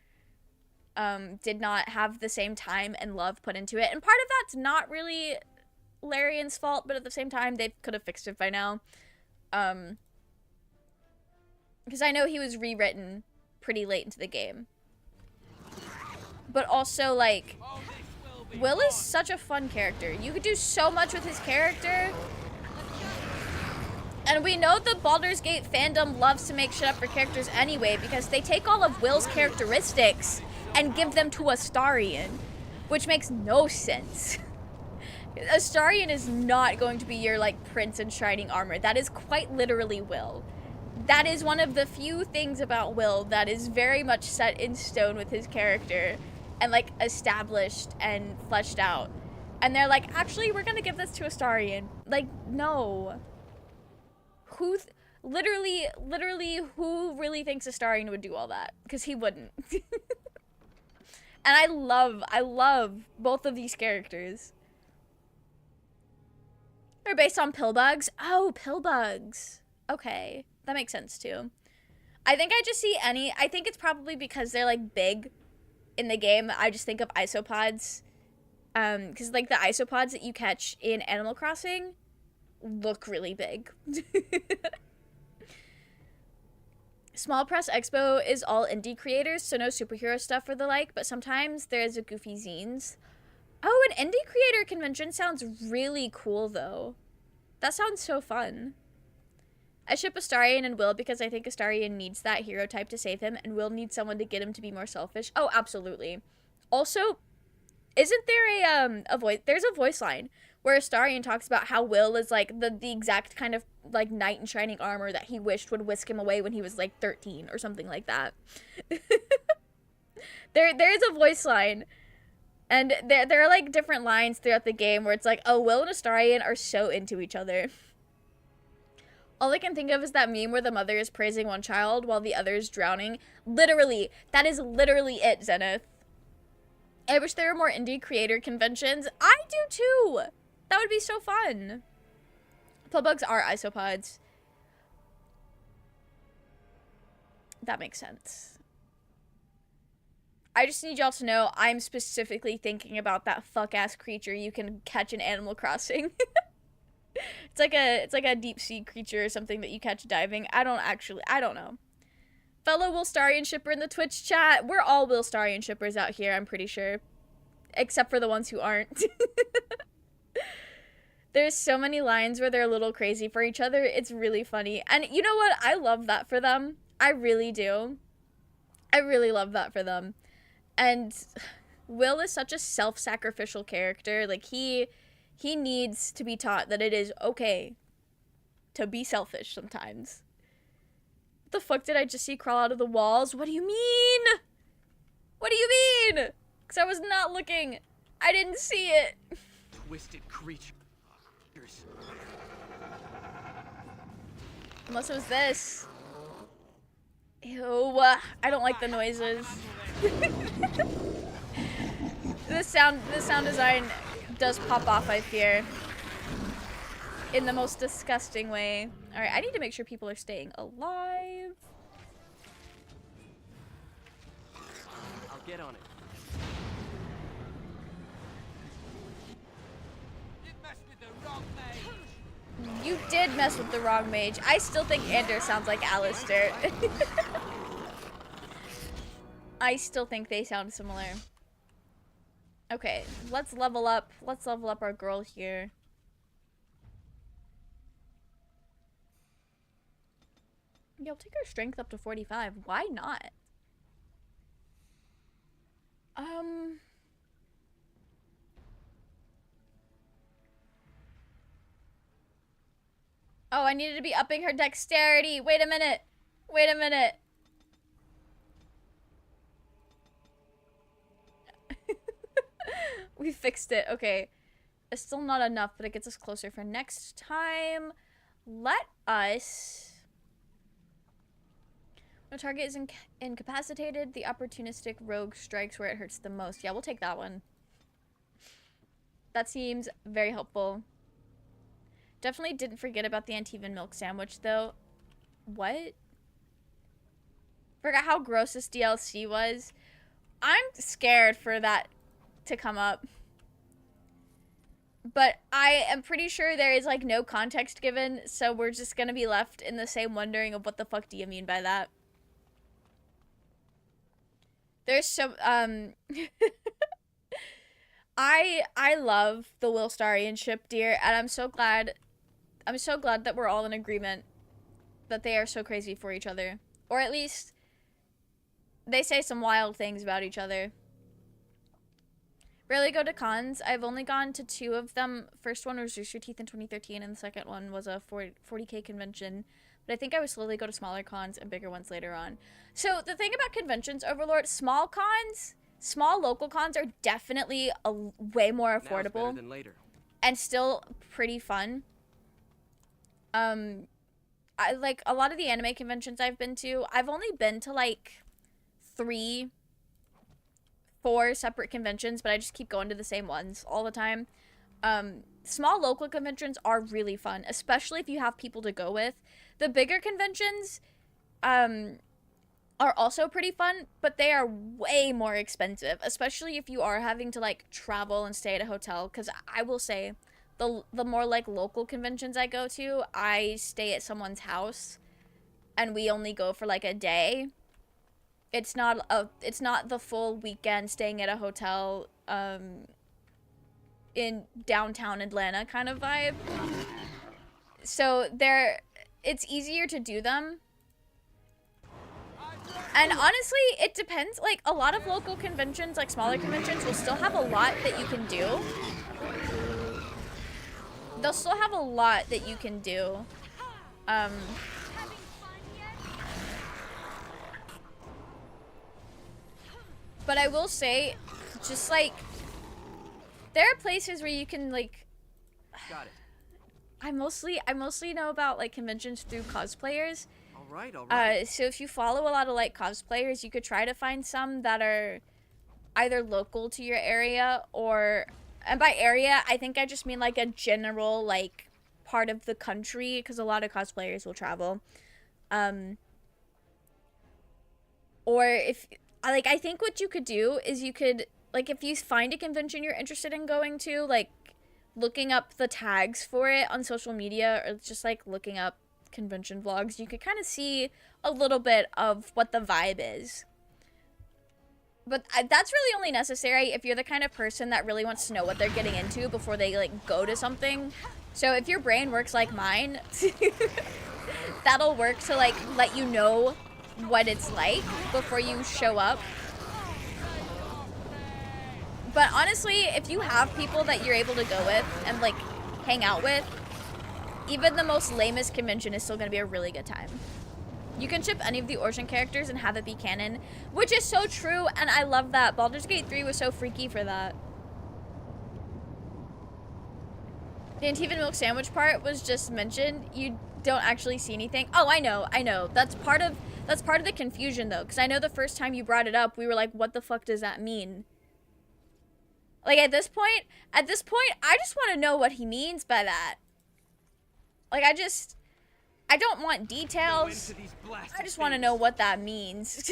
A: did not have the same time and love put into it. And part of that's not really Larian's fault, but at the same time, they could have fixed it by now. Because I know he was rewritten pretty late into the game. But also, like, Will is such a fun character. You could do so much with his character. And we know the Baldur's Gate fandom loves to make shit up for characters anyway, because they take all of Will's characteristics and give them to Astarion, which makes no sense. Astarion is not going to be your, like, prince in shining armor. That is quite literally Will. That is one of the few things about Will that is very much set in stone with his character and, like, established and fleshed out. And they're like, actually, we're gonna give this to Astarion. Like, no. Who, literally, who really thinks Astarion would do all that? Because he wouldn't. And I love both of these characters. They're based on pillbugs. Oh, pillbugs. Okay, that makes sense too. I think I just see I think it's probably because they're like big in the game. I just think of isopods. Because like the isopods that you catch in Animal Crossing look really big. Small Press Expo is all indie creators, so no superhero stuff or the like, but sometimes there's a goofy zines. Oh, an indie creator convention sounds really cool, though. That sounds so fun. I ship Astarion and Will because I think Astarion needs that hero type to save him, and Will needs someone to get him to be more selfish. Oh, absolutely. Also, isn't there a voice? There's a voice line where Astarion talks about how Will is like the exact kind of like knight in shining armor that he wished would whisk him away when he was like 13 or something like that. There is a voice line. And there are, like, different lines throughout the game where it's like, oh, Will and Astarion are so into each other. All I can think of is that meme where the mother is praising one child while the other is drowning. Literally. That is literally it, Zenith. I wish there were more indie creator conventions. I do, too. That would be so fun. Pillbugs are isopods. That makes sense. I just need y'all to know I'm specifically thinking about that fuck-ass creature you can catch in Animal Crossing. It's like a deep sea creature or something that you catch diving. I don't know. Fellow Wilstarian shipper in the Twitch chat. We're all Wilstarian shippers out here, I'm pretty sure. Except for the ones who aren't. There's so many lines where they're a little crazy for each other. It's really funny. And you know what? I love that for them. I really do. I really love that for them. And Will is such a self-sacrificial character. Like, he needs to be taught that it is okay to be selfish sometimes. What the fuck did I just see crawl out of the walls? What do you mean? What do you mean? Because I was not looking. I didn't see it.
C: Twisted creatures.
A: Unless it was this. Ew, I don't like the noises. This sound design does pop off, I fear. In the most disgusting way. Alright, I need to make sure people are staying alive.
C: I'll get on it.
A: You did mess with the wrong mage. I still think Anders sounds like Alistair. I still think they sound similar. Okay, let's level up. Let's level up our girl here. Yeah, I'll take her strength up to 45. Why not? Oh, I needed to be upping her dexterity. Wait a minute. Wait a minute. We fixed it. Okay. It's still not enough, but it gets us closer for next time. Let us... When a target is incapacitated, the opportunistic rogue strikes where it hurts the most. Yeah, we'll take that one. That seems very helpful. Definitely didn't forget about the Antivan milk sandwich, though. What? Forgot how gross this DLC was. I'm scared for that to come up. But I am pretty sure there is, like, no context given, so we're just gonna be left in the same wondering of what the fuck do you mean by that. There's some, I love the Wilstarian ship, dear, and I'm so glad that we're all in agreement that they are so crazy for each other. Or at least, they say some wild things about each other. Rarely go to cons. I've only gone to 2 of them. First one was Rooster Teeth in 2013, and the second one was a 40K convention. But I think I would slowly go to smaller cons and bigger ones later on. So the thing about conventions, Overlord, small local cons are definitely way more affordable.
C: Now it's better than later.
A: And still pretty fun. I like a lot of the anime conventions I've been to. I've only been to like 4 separate conventions, but I just keep going to the same ones all the time. Small local conventions are really fun, especially if you have people to go with. The bigger conventions are also pretty fun, but they are way more expensive, especially if you are having to like travel and stay at a hotel, because I will say the more like local conventions I go to, I stay at someone's house and we only go for like a day. It's not the full weekend staying at a hotel in downtown Atlanta kind of vibe. So it's easier to do them. And honestly, it depends. Like, a lot of local conventions, like smaller conventions, will still have a lot that you can do. They'll still have a lot that you can do. But I will say, just like, there are places where you can like.
C: Got it.
A: I mostly know about like conventions through cosplayers.
C: All right.
A: So if you follow a lot of like cosplayers, you could try to find some that are either local to your area or, and by area, I think I just mean like a general like part of the country, because a lot of cosplayers will travel. Or if like, I think what you could do is you could like, if you find a convention you're interested in going to, like looking up the tags for it on social media, or just like looking up convention vlogs, you could kind of see a little bit of what the vibe is. But that's really only necessary if you're the kind of person that really wants to know what they're getting into before they like go to something. So if your brain works like mine, that'll work to like let you know what it's like before you show up. But honestly, if you have people that you're able to go with and like hang out with, even the most lamest convention is still going to be a really good time. You can ship any of the Origin characters and have it be canon, which is so true, and I love that. Baldur's Gate 3 was so freaky for that. The Antivan milk sandwich part was just mentioned. You don't actually see anything. Oh, I know. That's part of the confusion though, because I know the first time you brought it up, we were like, what the fuck does that mean? Like at this point, I just want to know what he means by that. Like I don't want details. I just want to know what that means.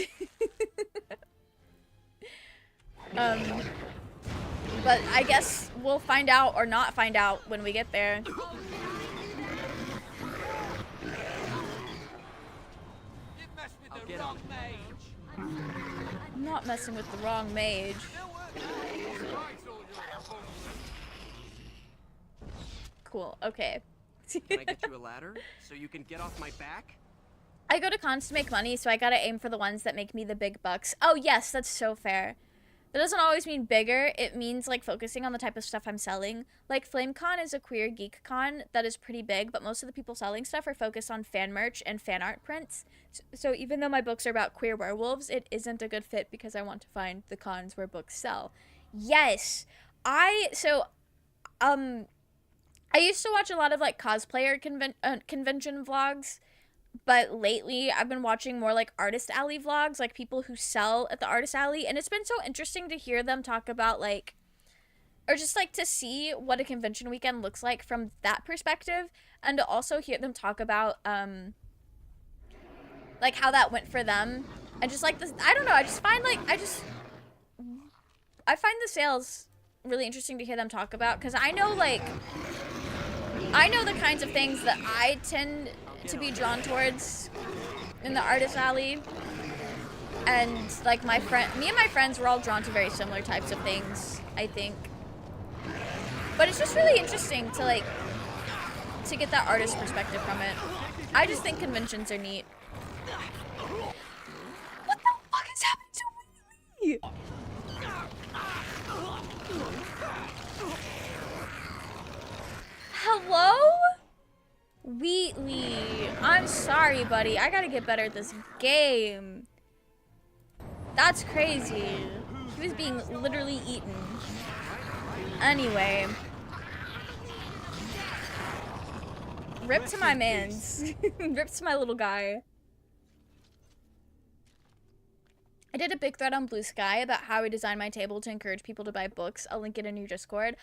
A: But I guess we'll find out or not find out when we get there.
C: I'll get on.
A: I'm not messing with the wrong mage. Cool, okay.
C: Can I get you a ladder so you can get off my back?
A: I go to cons to make money, so I gotta aim for the ones that make me the big bucks. Oh yes, that's so fair. That doesn't always mean bigger, it means like focusing on the type of stuff I'm selling. Like FlameCon is a queer geek con that is pretty big, but most of the people selling stuff are focused on fan merch and fan art prints. So even though my books are about queer werewolves, it isn't a good fit because I want to find the cons where books sell. Yes! I used to watch a lot of like cosplayer convention vlogs, but lately I've been watching more like Artist Alley vlogs, like people who sell at the Artist Alley, and it's been so interesting to hear them talk about like, or just like to see what a convention weekend looks like from that perspective, and to also hear them talk about like how that went for them, and just like this, I don't know, I just find like, I find the sales really interesting to hear them talk about, because I know, like, I know the kinds of things that I tend to be drawn towards in the artist alley. And, like, me and my friends were all drawn to very similar types of things, I think. But it's just really interesting to, like, to get that artist perspective from it. I just think conventions are neat. What the fuck is happening to Wheatley? Hello? Wheatley. I'm sorry, buddy. I gotta get better at this game. That's crazy. He was being literally eaten. Anyway. Rip to my mans. Rip to my little guy. I did a big thread on Blue Sky about how I designed my table to encourage people to buy books. I'll link it in your Discord.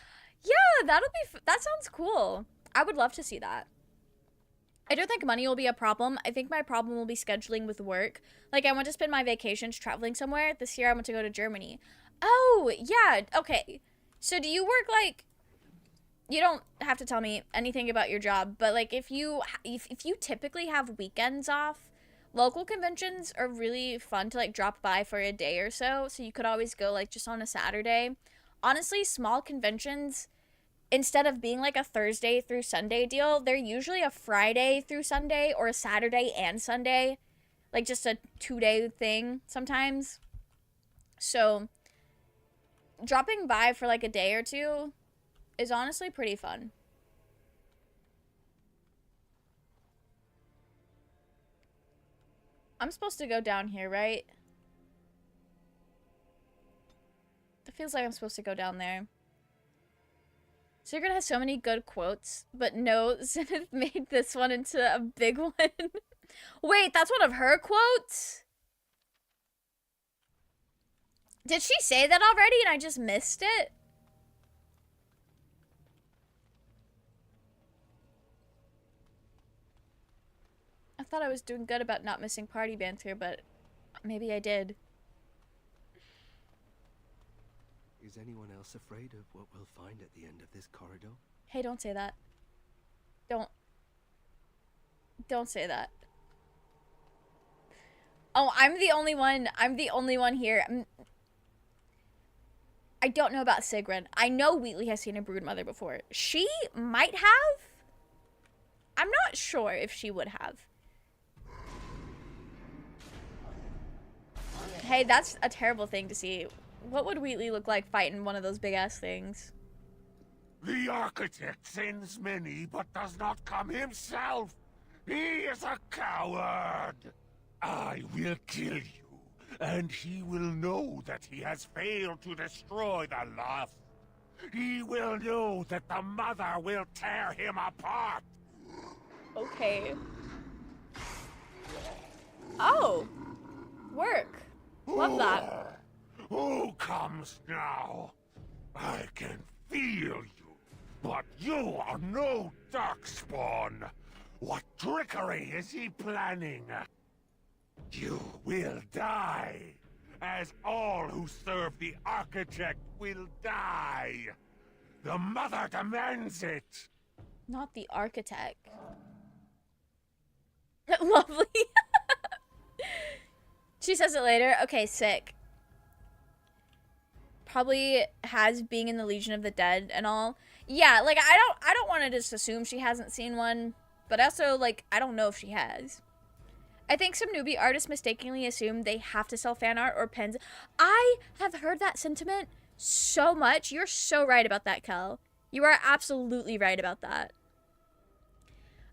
A: Yeah, that sounds cool. I would love to see that. I don't think money will be a problem. I think my problem will be scheduling with work. Like, I want to spend my vacations traveling somewhere. This year I want to go to Germany. Oh, yeah, okay. So do you work, like, you don't have to tell me anything about your job, but, like, if you typically have weekends off, local conventions are really fun to, like, drop by for a day or so you could always go, like, just on a Saturday. Honestly, small conventions, instead of being like a Thursday through Sunday deal, they're usually a Friday through Sunday or a Saturday and Sunday. Like, just a 2-day thing sometimes. So, dropping by for like a day or two is honestly pretty fun. I'm supposed to go down here, right? It feels like I'm supposed to go down there. Sigrid has so many good quotes, but no, Zenith made this one into a big one. Wait, that's one of her quotes? Did she say that already and I just missed it? I thought I was doing good about not missing party banter, but maybe I did.
B: Is anyone else afraid of what we'll find at the end of this corridor?
A: Hey, don't say that. Don't say that. Oh, I'm the only one here. I don't know about Sigrid. I know Wheatley has seen a broodmother before. She might have? I'm not sure if she would have. Hey, that's a terrible thing to see. What would Wheatley look like fighting one of those big-ass things?
J: The architect sends many, but does not come himself. He is a coward. I will kill you, and he will know that he has failed to destroy the lost. He will know that the mother will tear him apart.
A: Okay. Oh. Work. Love that.
J: Who comes now? I can feel you, but you are no darkspawn. What trickery is he planning? You will die, as all who serve the architect will die. The mother demands it.
A: Not the architect. Lovely. She says it later. Okay, sick. Probably has being in the Legion of the Dead and all. Yeah, like I don't want to just assume she hasn't seen one, but also like I don't know if she has. I think some newbie artists mistakenly assume they have to sell fan art or pens. I have heard that sentiment so much. You're so right about that, Kel. You are absolutely right about that.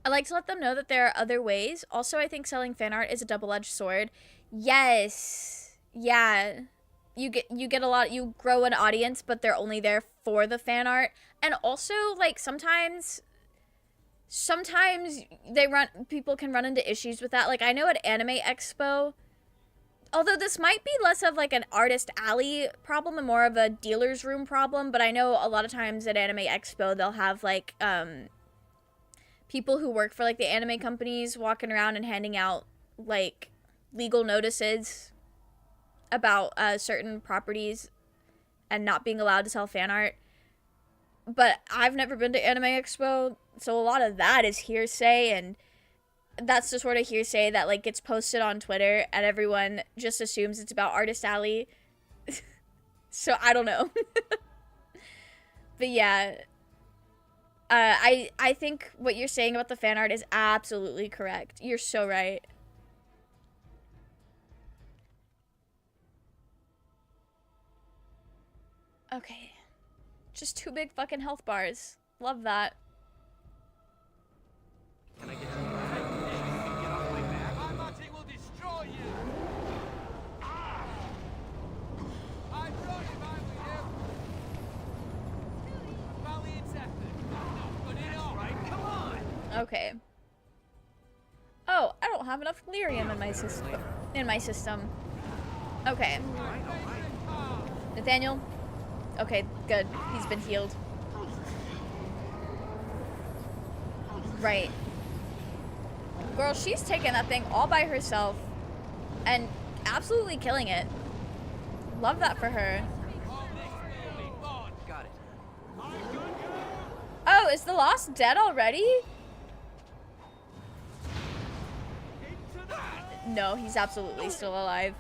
A: I like to let them know that there are other ways. Also, I think selling fan art is a double-edged sword. Yes. Yeah. You get a lot, you grow an audience, but they're only there for the fan art. And also, like, sometimes people can run into issues with that. Like, I know at Anime Expo, although this might be less of like an artist alley problem and more of a dealer's room problem, but I know a lot of times at Anime Expo, they'll have like, people who work for like the anime companies walking around and handing out like legal notices about certain properties and not being allowed to sell fan art. But I've never been to Anime Expo, so a lot of that is hearsay, and that's the sort of hearsay that like gets posted on Twitter and everyone just assumes it's about Artist Alley. So I don't know. But yeah, I think what you're saying about the fan art is absolutely correct. You're so right. Okay. Just 2 big fucking health bars. Love that.
C: Can I get you a ladder so you can get off my back?
D: My magic will destroy you! I'd run if I were you! Valiant's effort. Put it on! Right, come on!
A: Okay. Oh, I don't have enough lyrium in my system. Okay. Nathaniel? Okay, good. He's been healed. Right. Girl, she's taking that thing all by herself and absolutely killing it. Love that for her.
C: Got it.
A: Oh, is the Lost dead already? No, he's absolutely still alive.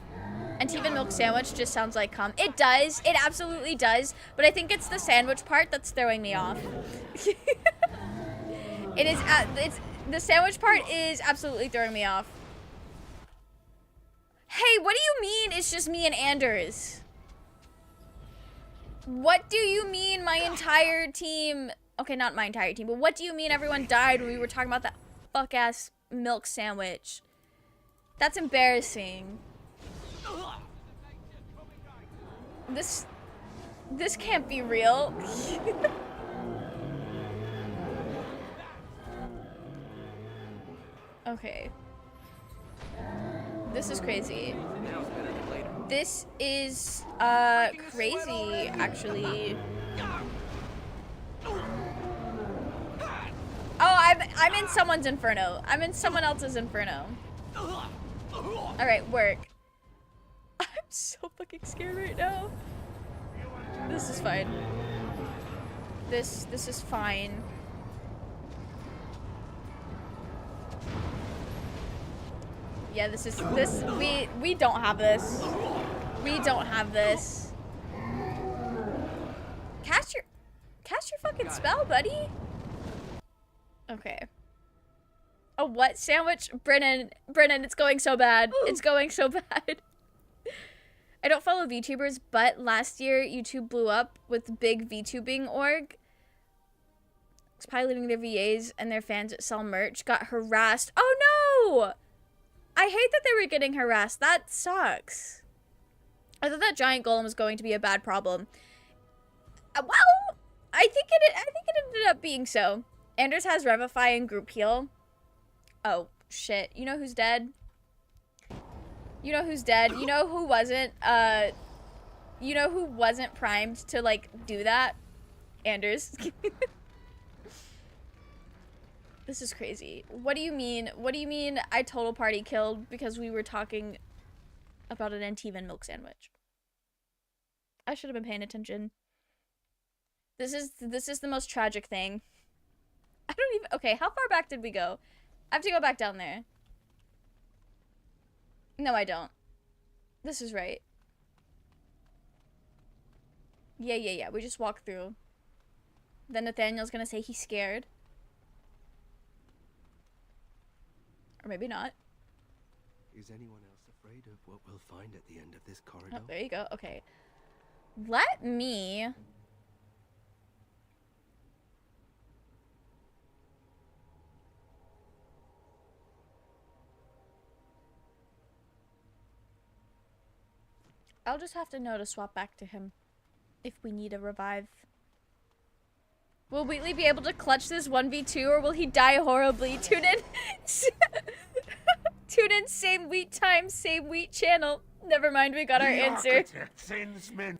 A: And even milk sandwich just sounds like cum. It does. It absolutely does. But I think it's the sandwich part that's throwing me off. It is. It's the sandwich part is absolutely throwing me off. Hey, what do you mean? It's just me and Anders. What do you mean? My entire team. Okay, not my entire team, but what do you mean? Everyone died when we were talking about that fuck ass milk sandwich. That's embarrassing. This can't be real. Okay. This is crazy. This is crazy actually. Oh, I'm in someone's inferno. I'm in someone else's inferno. Alright, work. I'm so fucking scared right now. This is fine. This is fine. Yeah, we don't have this. We don't have this. Cast your fucking spell, buddy. Okay. A what sandwich? Brennan, it's going so bad. It's going so bad. I don't follow VTubers, but last year YouTube blew up with big VTubing org. It's piloting their VAs and their fans that sell merch got harassed. Oh no! I hate that they were getting harassed. That sucks. I thought that giant golem was going to be a bad problem. Well, I think it ended up being so. Anders has Revify and Group Heal. Oh shit! You know who's dead? You know who's dead? You know who wasn't? You know who wasn't primed to like do that? Anders. This is crazy. What do you mean? What do you mean I total party killed because we were talking about an Antivan milk sandwich? I should have been paying attention. This is the most tragic thing. I don't even. Okay, how far back did we go? I have to go back down there. No, I don't. This is right. Yeah. We just walked through. Then Nathaniel's gonna say he's scared. Or maybe not.
B: Is anyone else afraid of what we'll find at the end of this corridor?
A: Oh, there you go. Okay. Let me... I'll just have to know to swap back to him if we need a revive. Will Wheatley be able to clutch this 1v2 or will he die horribly? Tune in. Tune in, same wheat time, same wheat channel. Never mind, we got our answer.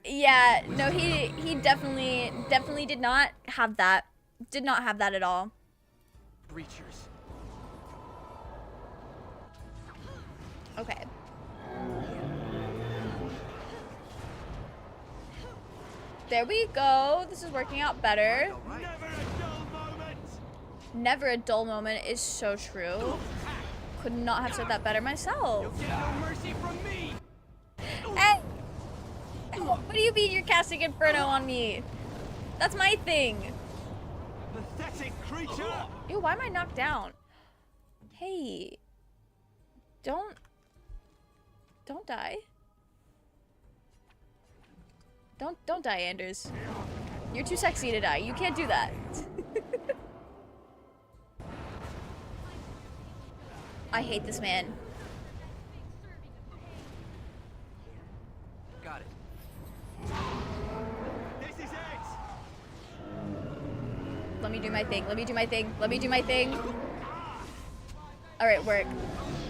A: Yeah, no, he definitely did not have that. Did not have that at all.
C: Breachers.
A: Okay. There we go. This is working out better.
J: Never a dull moment.
A: Never a dull moment is so true. Could not have said that better myself.
C: Get no mercy from me.
A: Hey! What do you mean you're casting Inferno on me? That's my thing.
J: Pathetic creature.
A: Ew, why am I knocked down? Hey. Don't die. Don't die, Anders. You're too sexy to die. You can't do that. I hate this man.
C: Got it.
J: This is it.
A: Let me do my thing. Let me do my thing. Let me do my thing. All right, work.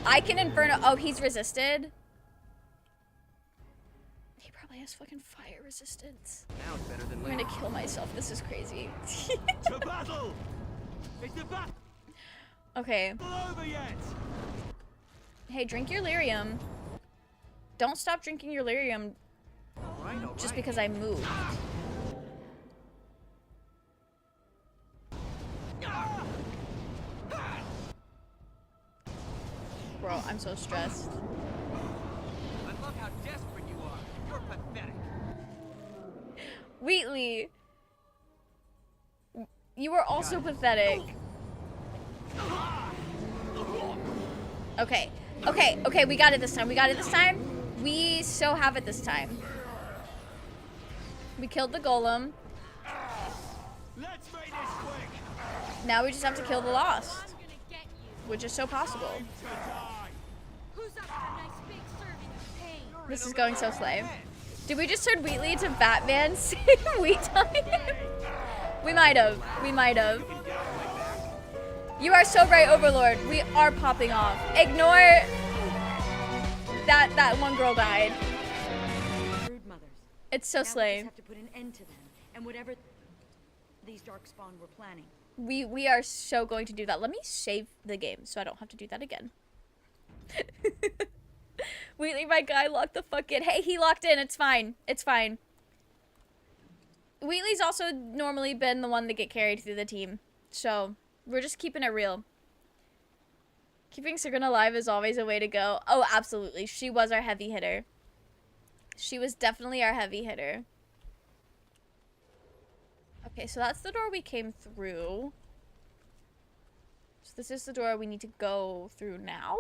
A: I can Inferno. Oh, he's resisted. He probably has fucking fire resistance.
C: Now it's better than
A: I'm gonna kill myself. This is crazy.
J: To battle. Is the battle
A: Okay.
J: over yet?
A: Hey, drink your lyrium. Don't stop drinking your lyrium just because I moved. Bro, I'm so stressed.
C: I love how desperate you are. You're pathetic.
A: Wheatley, you are also pathetic. Okay, okay, okay, we got it this time. We got it this time. We so have it this time. We killed the golem.
J: Let's make this quick.
A: Now we just have to kill the lost, which is so possible.
N: Who's up for a nice big serving of pain?
A: This is going so slay. Did we just turn Wheatley to Batman? Wheat time? We might have. We might have. You are so right, Overlord. We are popping off. Ignore that one girl died.
H: Brood mothers.
A: It's so
H: Now we
A: slay.
H: just have to put an end to them and whatever these darkspawn were planning.
A: We are so going to do that. Let me save the game so I don't have to do that again. Wheatley, my guy, locked the fuck in. Hey, he locked in. It's fine. It's fine. Wheatley's also normally been the one to get carried through the team. So, we're just keeping it real. Keeping Sigrun alive is always a way to go. Oh, absolutely. She was our heavy hitter. She was definitely our heavy hitter. Okay, so that's the door we came through. So this is the door we need to go through now.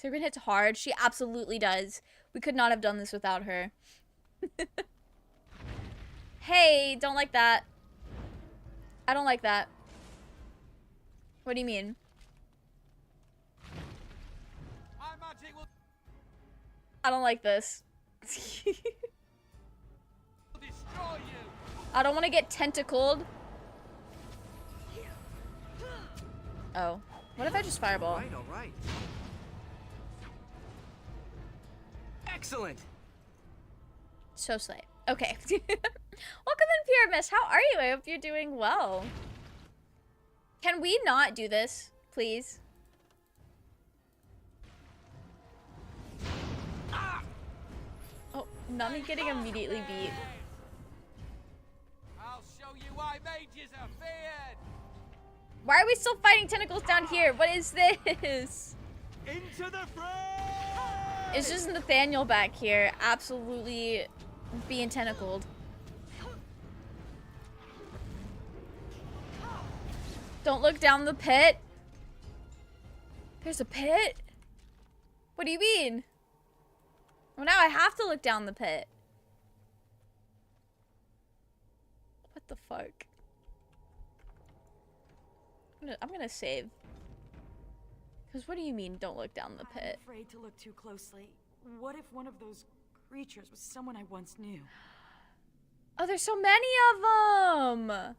A: Sigrun hits hard. She absolutely does. We could not have done this without her. Hey, don't like that. I don't like that. What do you mean? I don't like this. I don't want to get tentacled. Oh. What if I just fireball?
C: All right. Excellent.
A: So slay. Okay. Welcome in, Pyramus. How are you? I hope you're doing well. Can we not do this, please? Oh, not me getting immediately beat.
J: I'll show you why mages are feared.
A: Why are we still fighting tentacles down here? What is this?
J: Into the fray.
A: It's just Nathaniel back here, absolutely being tentacled. Don't look down the pit. There's a pit? What do you mean? Well, now I have to look down the pit. What the fuck? I'm gonna save. Because what do you mean, don't look down the pit?
H: I'm afraid to look too closely. What if one of those creatures was someone I once knew?
A: Oh, there's so many of them!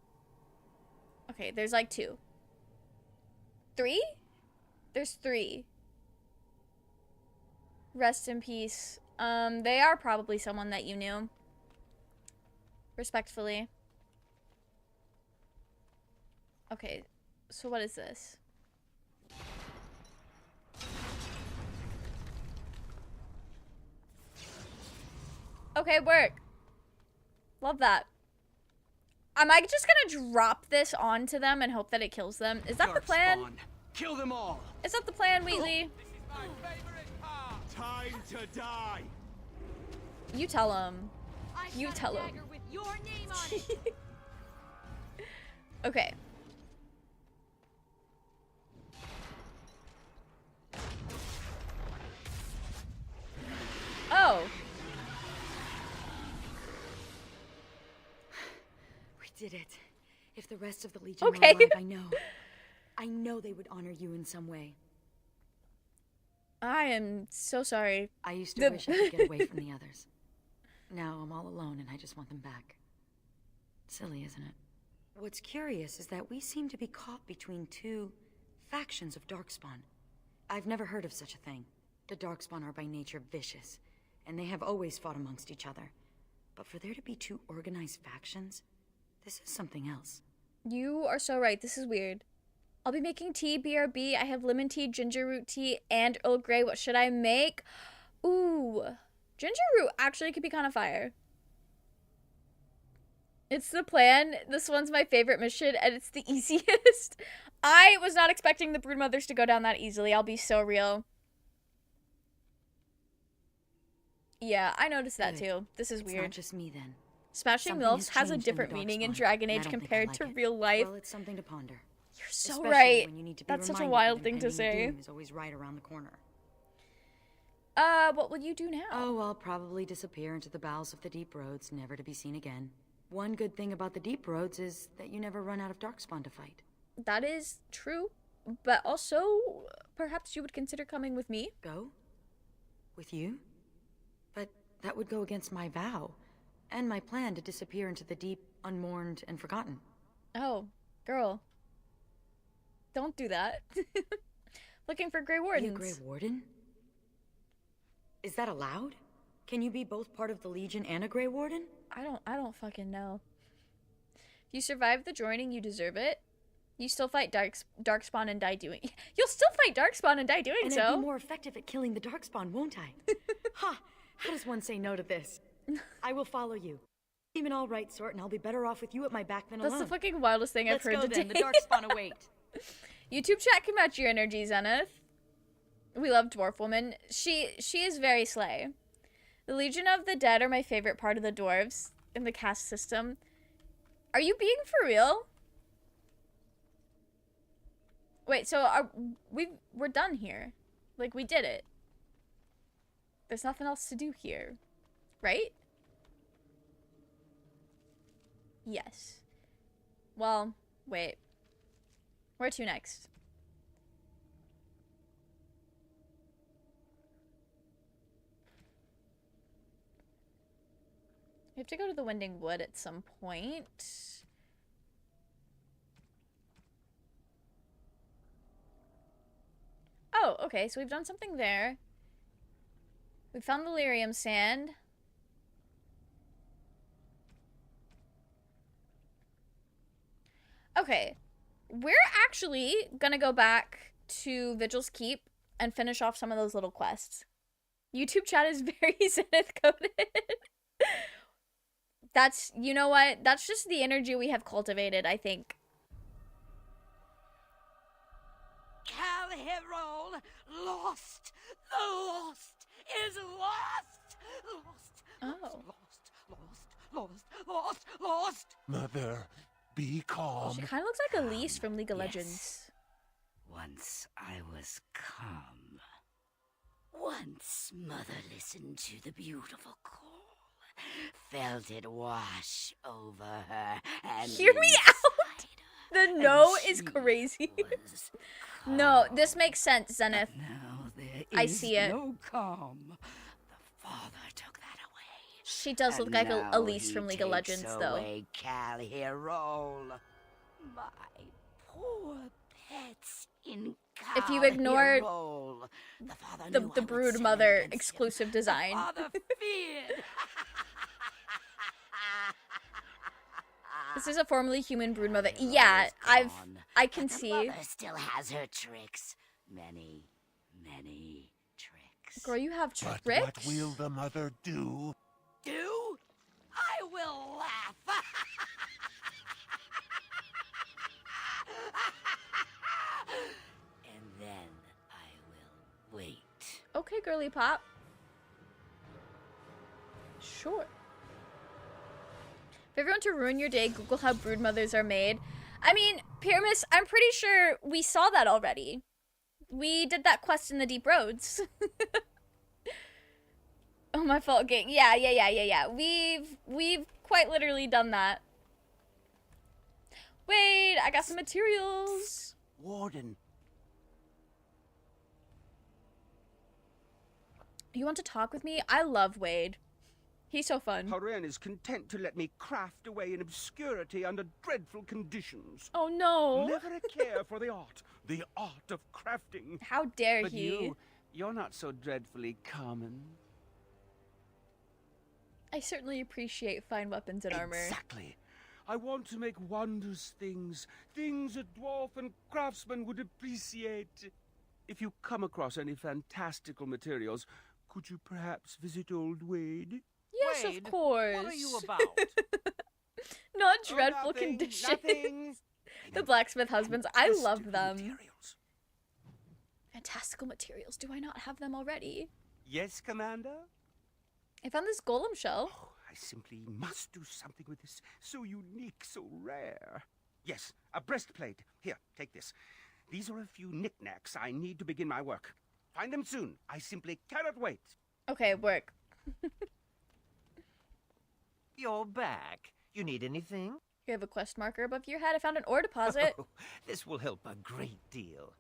A: Okay, there's like 2. 3? There's 3. Rest in peace. They are probably someone that you knew. Respectfully. Okay, so what is this? Okay, work. Love that. Am I just gonna drop this onto them and hope that it kills them? Is that the plan?
C: Darkspawn. Kill them all.
A: Is that the plan, Wheatley?
J: Time to die.
A: You tell him. You tell him.
N: With your name on it.
A: Okay. Oh.
H: We did it. If the rest of the Legion
A: Okay.
H: were alive, I know they would honor you in some way.
A: I am so sorry.
H: I used to wish I could get away from the others. Now I'm all alone and I just want them back. Silly, isn't it? What's curious is that we seem to be caught between two factions of Darkspawn. I've never heard of such a thing. The Darkspawn are by nature vicious, and they have always fought amongst each other. But for there to be two organized factions, this is something else.
A: You are so right. This is weird. I'll be making tea, BRB. I have lemon tea, ginger root tea, and Earl Grey. What should I make? Ooh. Ginger root actually could be kind of fire. It's the plan. This one's my favorite mission, and it's the easiest. I was not expecting the Broodmothers to go down that easily. I'll be so real. Yeah, I noticed that too. This is weird.
H: It's not just me then.
A: Smashing
H: Something
A: MILFs has a
H: changed in the
A: different meaning in
H: Darkspawn,
A: Dragon
H: and I
A: Age
H: don't think I
A: compared
H: like
A: to
H: it.
A: real life.
H: Well, it's something to ponder.
A: You're so
H: Especially
A: right.
H: when you need to be
A: That's such a
H: reminded
A: wild
H: that
A: thing to
H: impending
A: say.
H: doom is always right around the corner.
A: What will you do now?
H: Oh, I'll probably disappear into the bowels of the deep roads, never to be seen again. One good thing about the deep roads is that you never run out of Darkspawn to fight.
A: That is true, but also perhaps you would consider coming with me.
H: Go? With you? But that would go against my vow, and my plan to disappear into the deep, unmourned, and forgotten.
A: Oh, girl. Don't do that. Looking for Grey Wardens.
H: Be a Grey Warden? Is that allowed? Can you be both part of the Legion and a Grey Warden?
A: I don't fucking know. If you survive the joining, you deserve it. You still fight Darkspawn and die doing. You'll still fight Darkspawn and die doing
H: and
A: so.
H: I'd be more effective at killing the Darkspawn, won't I? Ha! How does one say no to this? I will follow you. I'm an all right sort, and I'll be better off with you at my back than alone.
A: That's the fucking wildest thing I've heard
H: Let's go
A: today.
H: then. The Darkspawn await.
A: YouTube chat can match your energy, Zenith. We love Dwarf Woman. She is very slay. The Legion of the Dead are my favorite part of the dwarves in the caste system. Are you being for real? Wait, so we're done here. Like, we did it. There's nothing else to do here. Right? Yes. Well, wait. Where to next? We have to go to the Winding Wood at some point. Oh, okay, so we've done something there. We found the lyrium sand. Okay, we're actually gonna go back to Vigil's Keep and finish off some of those little quests. YouTube chat is very Zenith coded. That's, you know what? That's just the energy we have cultivated, I think.
N: Cal Herol, lost. The lost is lost. Lost.
A: Oh.
N: Lost.
B: Mother, be calm.
A: She kind of looks like Elise from League of Legends.
O: Once I was calm. Once Mother listened to the beautiful call, felt it wash over her, and
A: Hear me out! The no is crazy. No, this makes sense, Zenith. I see it.
O: No calm. The father took that away.
A: She does look like Elise from League of Legends, though.
O: Away Cal Herol. My poor pets in
A: If you ignore the
O: the
A: Brood Mother exclusive design. This is a formerly human Brood Mother. Yeah, I can see.
O: Mother still has her tricks. Many tricks.
A: Girl, you have tricks?
B: But what will the mother do?
E: do? I will laugh. And then I will wait.
A: Okay, girly pop. Sure. If everyone to ruin your day, Google how brood mothers are made. I mean, Pyramus, I'm pretty sure we saw that already. We did that quest in the Deep Roads. Oh, my fault, gang. Yeah. We've quite literally done that. Wait, I got some materials.
E: Warden.
A: You want to talk with me? I love Wade. He's so fun.
P: Horan is content to let me craft away in obscurity under dreadful conditions.
A: Oh no.
P: Never a care for the art of crafting.
A: How dare
P: but
A: he?
P: You're not so dreadfully common.
A: I certainly appreciate fine weapons and armor.
P: Exactly. I want to make wondrous things a dwarf and craftsman would appreciate. If you come across any fantastical materials, could you perhaps visit old Wade?
A: Yes,
P: Wade,
A: of course.
P: What are you about?
A: Not dreadful
P: nothing,
A: conditions.
P: nothing.
A: The blacksmith husbands, I love
P: Fantastical
A: them.
P: materials.
A: Fantastical materials. Do I not have them already?
P: Yes, Commander?
A: I found this golem shell.
P: Oh, I simply must do something with this. So unique, so rare. Yes, a breastplate. Here, take this. These are a few knickknacks I need to begin my work. Find them soon. I simply cannot wait.
A: Okay, work.
Q: You're back. You need anything?
A: You have a quest marker above your head. I found an ore deposit.
Q: Oh, this will help a great deal.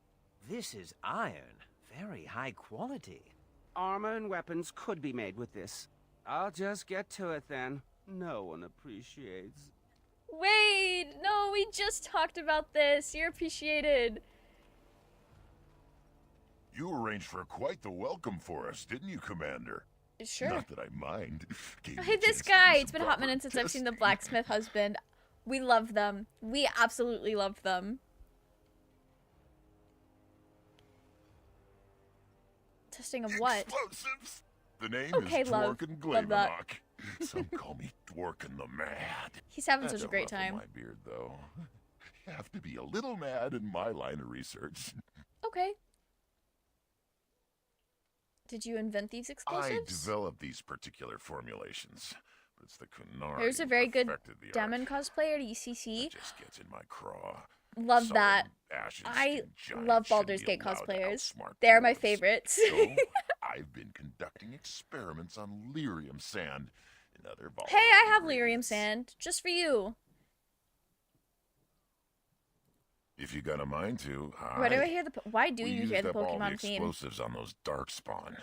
Q: This is iron. Very high quality.
P: Armor and weapons could be made with this. I'll just get to it then. No one appreciates.
A: Wait, no, we just talked about this. You're appreciated.
R: You arranged for quite the welcome for us, didn't you, Commander?
A: Sure.
R: Not that I mind. Gave
A: Oh,
R: me
A: hey,
R: a
A: this
R: chance to do
A: guy.
R: some
A: It's been a hot
R: proper
A: minute since I've seen the
R: testing.
A: blacksmith husband. We love them. We absolutely love them. Testing of what?
R: Explosives! The name
A: Okay,
R: is
A: love.
R: Dworkin
A: Love that.
R: Glavenok. Some call me Dworkin the Mad.
A: He's having
R: That
A: such a
R: don't
A: great
R: ruffle
A: time.
R: my beard, though. You have to be a little mad in my line of research.
A: Okay. Did you invent these
R: I
A: explosives?
R: developed these particular formulations, but it's the Kunari
A: There's a
R: who
A: very good
R: perfected the art.
A: Demon cosplayer at ECC.
R: Just gets in my craw.
A: Love
R: Solid
A: that.
R: ashes
A: I
R: to giants
A: love
R: shouldn't
A: Baldur's
R: be
A: Gate
R: allowed to
A: cosplayers.
R: outsmart
A: They're my
R: dwarves.
A: favorites.
R: So, I've been conducting experiments on lyrium sand and other volatile
A: Hey, I have lyrium sand. Just for you.
R: If you got a mind to,
A: Why do I hear the... Why do
R: we
A: you
R: used
A: hear the
R: up all the
A: Pokemon theme?
R: explosives on those darkspawn.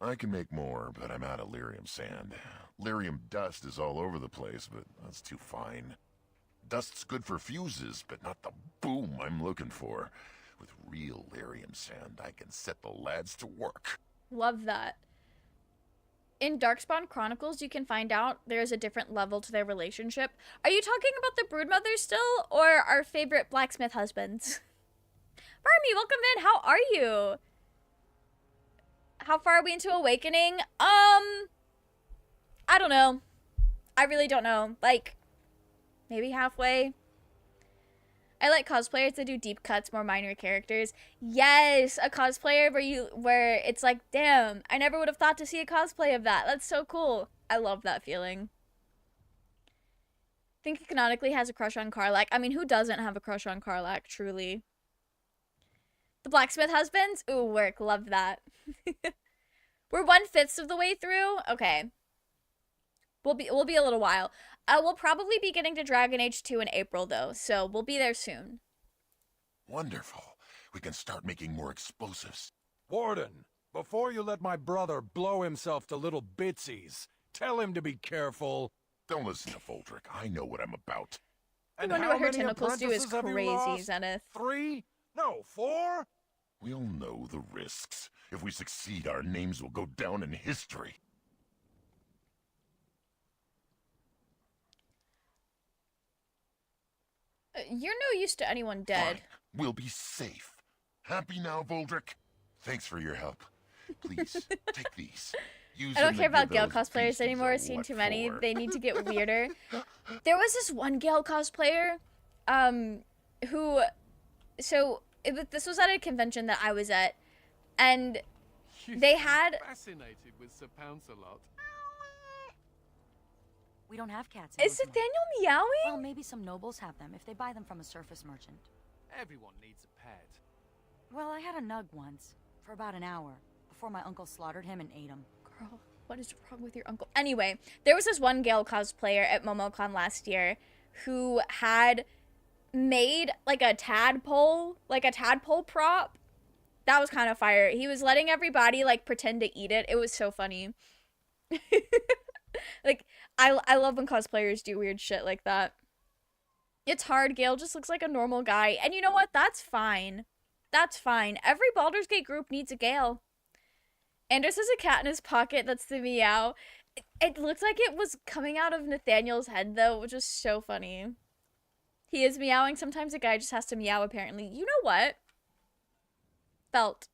R: I can make more, but I'm out of lyrium sand. Lyrium dust is all over the place, but that's too fine. Dust's good for fuses, but not the boom I'm looking for. With real lyrium sand, I can set the lads to work.
A: Love that. In Darkspawn Chronicles, you can find out there's a different level to their relationship. Are you talking about the broodmothers still, or our favorite blacksmith husbands? Barmy, welcome in. How are you? How far are we into Awakening? I don't know. I really don't know. Like, maybe halfway. I like cosplayers that do deep cuts, more minor characters. Yes, a cosplayer where it's like, damn, I never would have thought to see a cosplay of that. That's so cool. I love that feeling. I think he canonically has a crush on Karlach. I mean, who doesn't have a crush on Karlach, truly? The blacksmith husbands? Ooh, work. Love that. We're 1/5 of the way through? Okay. We'll be a little while. We'll probably be getting to Dragon Age 2 in April, though, so we'll be there soon.
R: Wonderful. We can start making more explosives.
S: Warden, before you let my brother blow himself to little bitsies, tell him to be careful.
R: Don't listen to Foldrick. I know what I'm about.
S: And
A: wonder
S: how
A: what her
S: many
A: tentacles do is
S: apprentices have you
A: crazy,
S: lost?
A: Zenith.
S: 3? No, 4?
R: We'll know the risks. If we succeed, our names will go down in history.
A: You're no use to anyone dead.
R: Fine. We'll be safe. Happy now, Voldrick? Thanks for your help. Please, take these.
A: I don't care about Gale cosplayers anymore. I've seen too many. They need to get weirder. There was this one Gale cosplayer, who, this was at a convention that I was at, and they had.
I: Fascinated with Sir Pouncelot.
H: We don't have cats.
A: Is Nathaniel meowing?
H: Well, maybe some nobles have them if they buy them from a surface merchant.
I: Everyone needs a pet.
H: Well, I had a nug once for about an hour before my uncle slaughtered him and ate him.
A: Girl, what is wrong with your uncle? Anyway, there was this one Gale cosplayer at MomoCon last year who had made like a tadpole prop. That was kind of fire. He was letting everybody like pretend to eat it. It was so funny. Like, I love when cosplayers do weird shit like that. It's hard. Gale just looks like a normal guy. And you know what? That's fine. That's fine. Every Baldur's Gate group needs a Gale. Anders has a cat in his pocket. That's the meow. It looked like it was coming out of Nathaniel's head, though, which is so funny. He is meowing. Sometimes a guy just has to meow, apparently. You know what? Felt.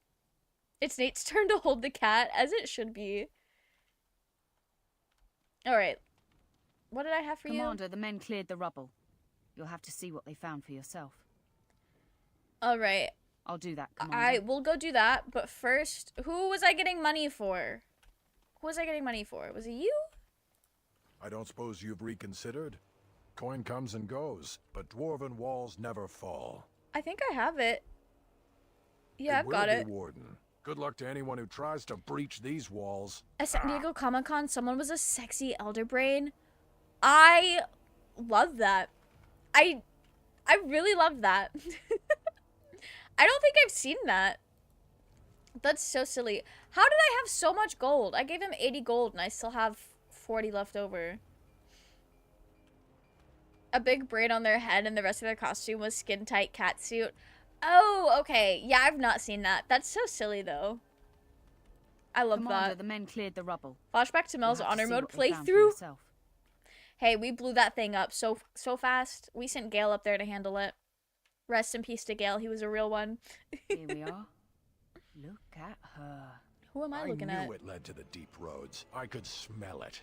A: It's Nate's turn to hold the cat, as it should be. Alright. What did I have for you?
T: Commander, the men cleared the rubble. You'll have to see what they found for yourself.
A: Alright.
T: I'll do that, Commander.
A: I will go do that, but first, who was I getting money for? Who was I getting money for? Was it you?
S: I don't suppose you've reconsidered? Coin comes and goes, but dwarven walls never fall.
A: I think I have it. Yeah, I've got it.
S: Warden. Good luck to anyone who tries to breach these walls.
A: At San Diego Comic-Con, someone was a sexy elder brain. I love that. I really love that. I don't think I've seen that. That's so silly. How did I have so much gold? I gave him 80 gold and I still have 40 left over. A big braid on their head and the rest of their costume was skin-tight catsuit. Oh, okay. Yeah, I've not seen that. That's so silly, though. I love
T: Commander,
A: that.
T: The men cleared the rubble.
A: Flashback to Mel's
T: You'll have to
A: honor
T: see
A: mode
T: what they found for
A: playthrough.
T: yourself.
A: Hey, we blew that thing up so fast. We sent Gale up there to handle it. Rest in peace to Gale. He was a real one.
T: Here we are. Look at her.
A: Who am I looking at?
S: I knew it led to the deep roads. I could smell it.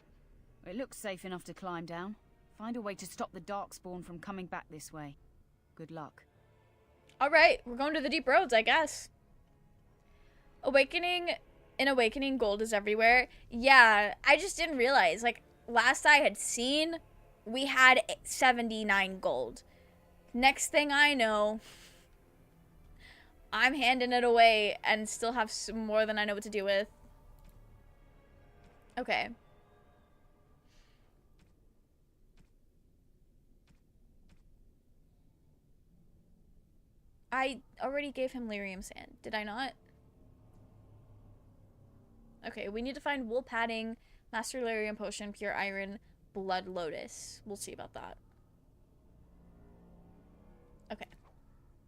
T: It looks safe enough to climb down. Find a way to stop the Darkspawn from coming back this way. Good luck.
A: Alright, we're going to the deep roads, I guess. Awakening gold is everywhere. Yeah, I just didn't realize. Like, last I had seen, we had 79 gold. Next thing I know, I'm handing it away and still have some more than I know what to do with. Okay. I already gave him lyrium sand, did I not? Okay, we need to find wool padding, master lyrium potion, pure iron, blood lotus. We'll see about that. Okay.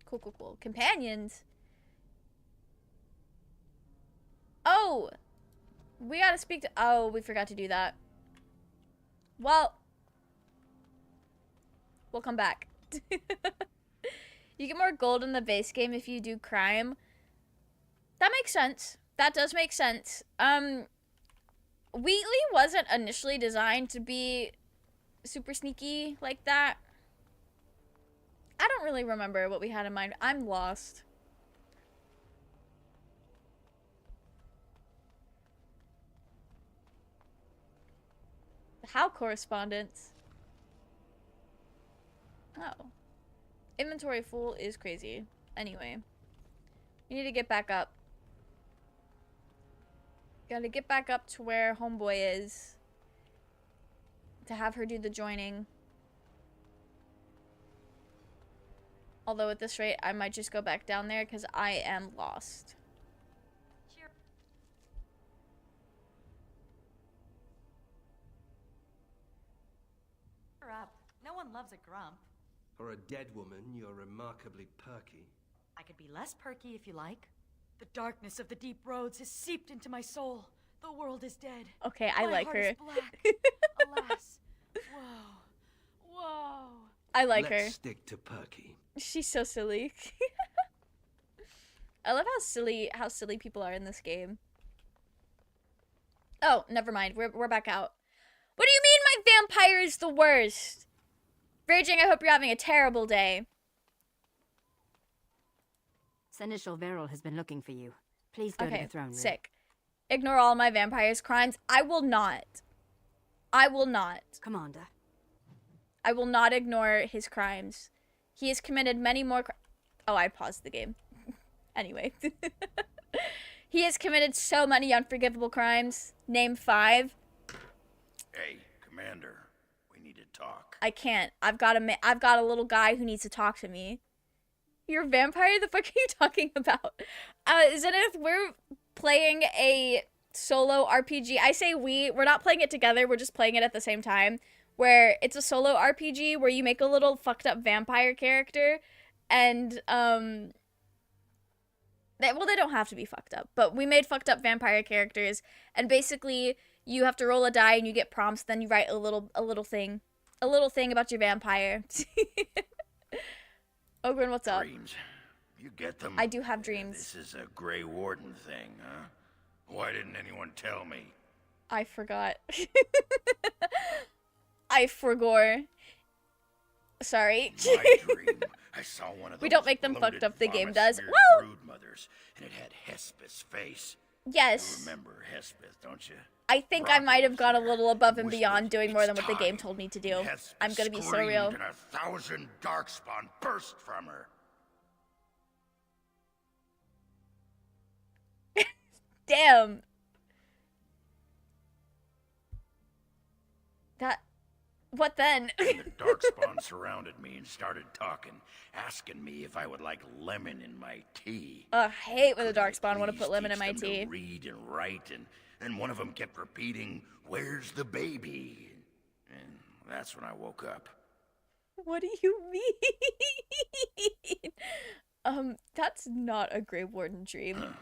A: Cool. Companions? Oh! We gotta speak to... Oh, we forgot to do that. Well. We'll come back. You get more gold in the base game if you do crime. That makes sense. That does make sense. Wheatley wasn't initially designed to be super sneaky like that. I don't really remember what we had in mind. I'm lost. How correspondence? Oh. Inventory full is crazy. Anyway. We need to get back up. Gotta get back up to where homeboy is. To have her do the joining. Although at this rate, I might just go back down there because I am lost.
H: Cheer up. No one loves a grump.
B: For a dead woman, you're remarkably perky.
H: I could be less perky if you like. The darkness of the deep roads has seeped into my soul. The world is dead.
A: Okay, I like
H: My
A: her.
H: heart is black. Alas. Whoa.
A: I like her.
B: Let's stick to perky.
A: She's so silly. I love how silly people are in this game. Oh, never mind. We're back out. What do you mean my vampire is the worst? Raging, I hope you're having a terrible day.
U: Seneschal Veril has been looking for you. Please go to the throne room.
A: Sick. Ignore all my vampire's crimes. I will not. I will not.
U: Commander.
A: I will not ignore his crimes. He has committed many more Oh, I paused the game. Anyway. He has committed so many unforgivable crimes. Name 5.
E: Hey, Commander. We need to talk.
A: I can't. I've got a little guy who needs to talk to me. You're a vampire? The fuck are you talking about? Zenith, we're playing a solo RPG. I say we're not playing it together. We're just playing it at the same time. Where it's a solo RPG where you make a little fucked up vampire character. And, they don't have to be fucked up. But we made fucked up vampire characters. And basically, you have to roll a die and you get prompts. Then you write a little thing. A little thing about your vampire. Ogren, what's up?
E: Dreams. You get them?
A: I do have dreams.
E: This is a Grey Warden thing, huh? Why didn't anyone tell me?
A: I forgot. I forgore. Sorry.
E: My dream. I saw one of those
A: we don't make them fucked up, the game does.
E: Woo! Brood mothers, and it had Hespeth's face.
A: Yes.
E: You remember Hespeth, don't you?
A: I think I might have gone a little above and beyond doing more than what the game told me to do. I'm gonna be so real.
E: And 1,000 darkspawn burst from her.
A: Damn. What then?
E: And the darkspawn surrounded me and started talking, asking me if I would like lemon in my tea.
A: I hate when the darkspawn want to put lemon in my tea.
E: To read and write, and one of them kept repeating, "Where's the baby?" And that's when I woke up.
A: What do you mean? That's not a Grey Warden dream.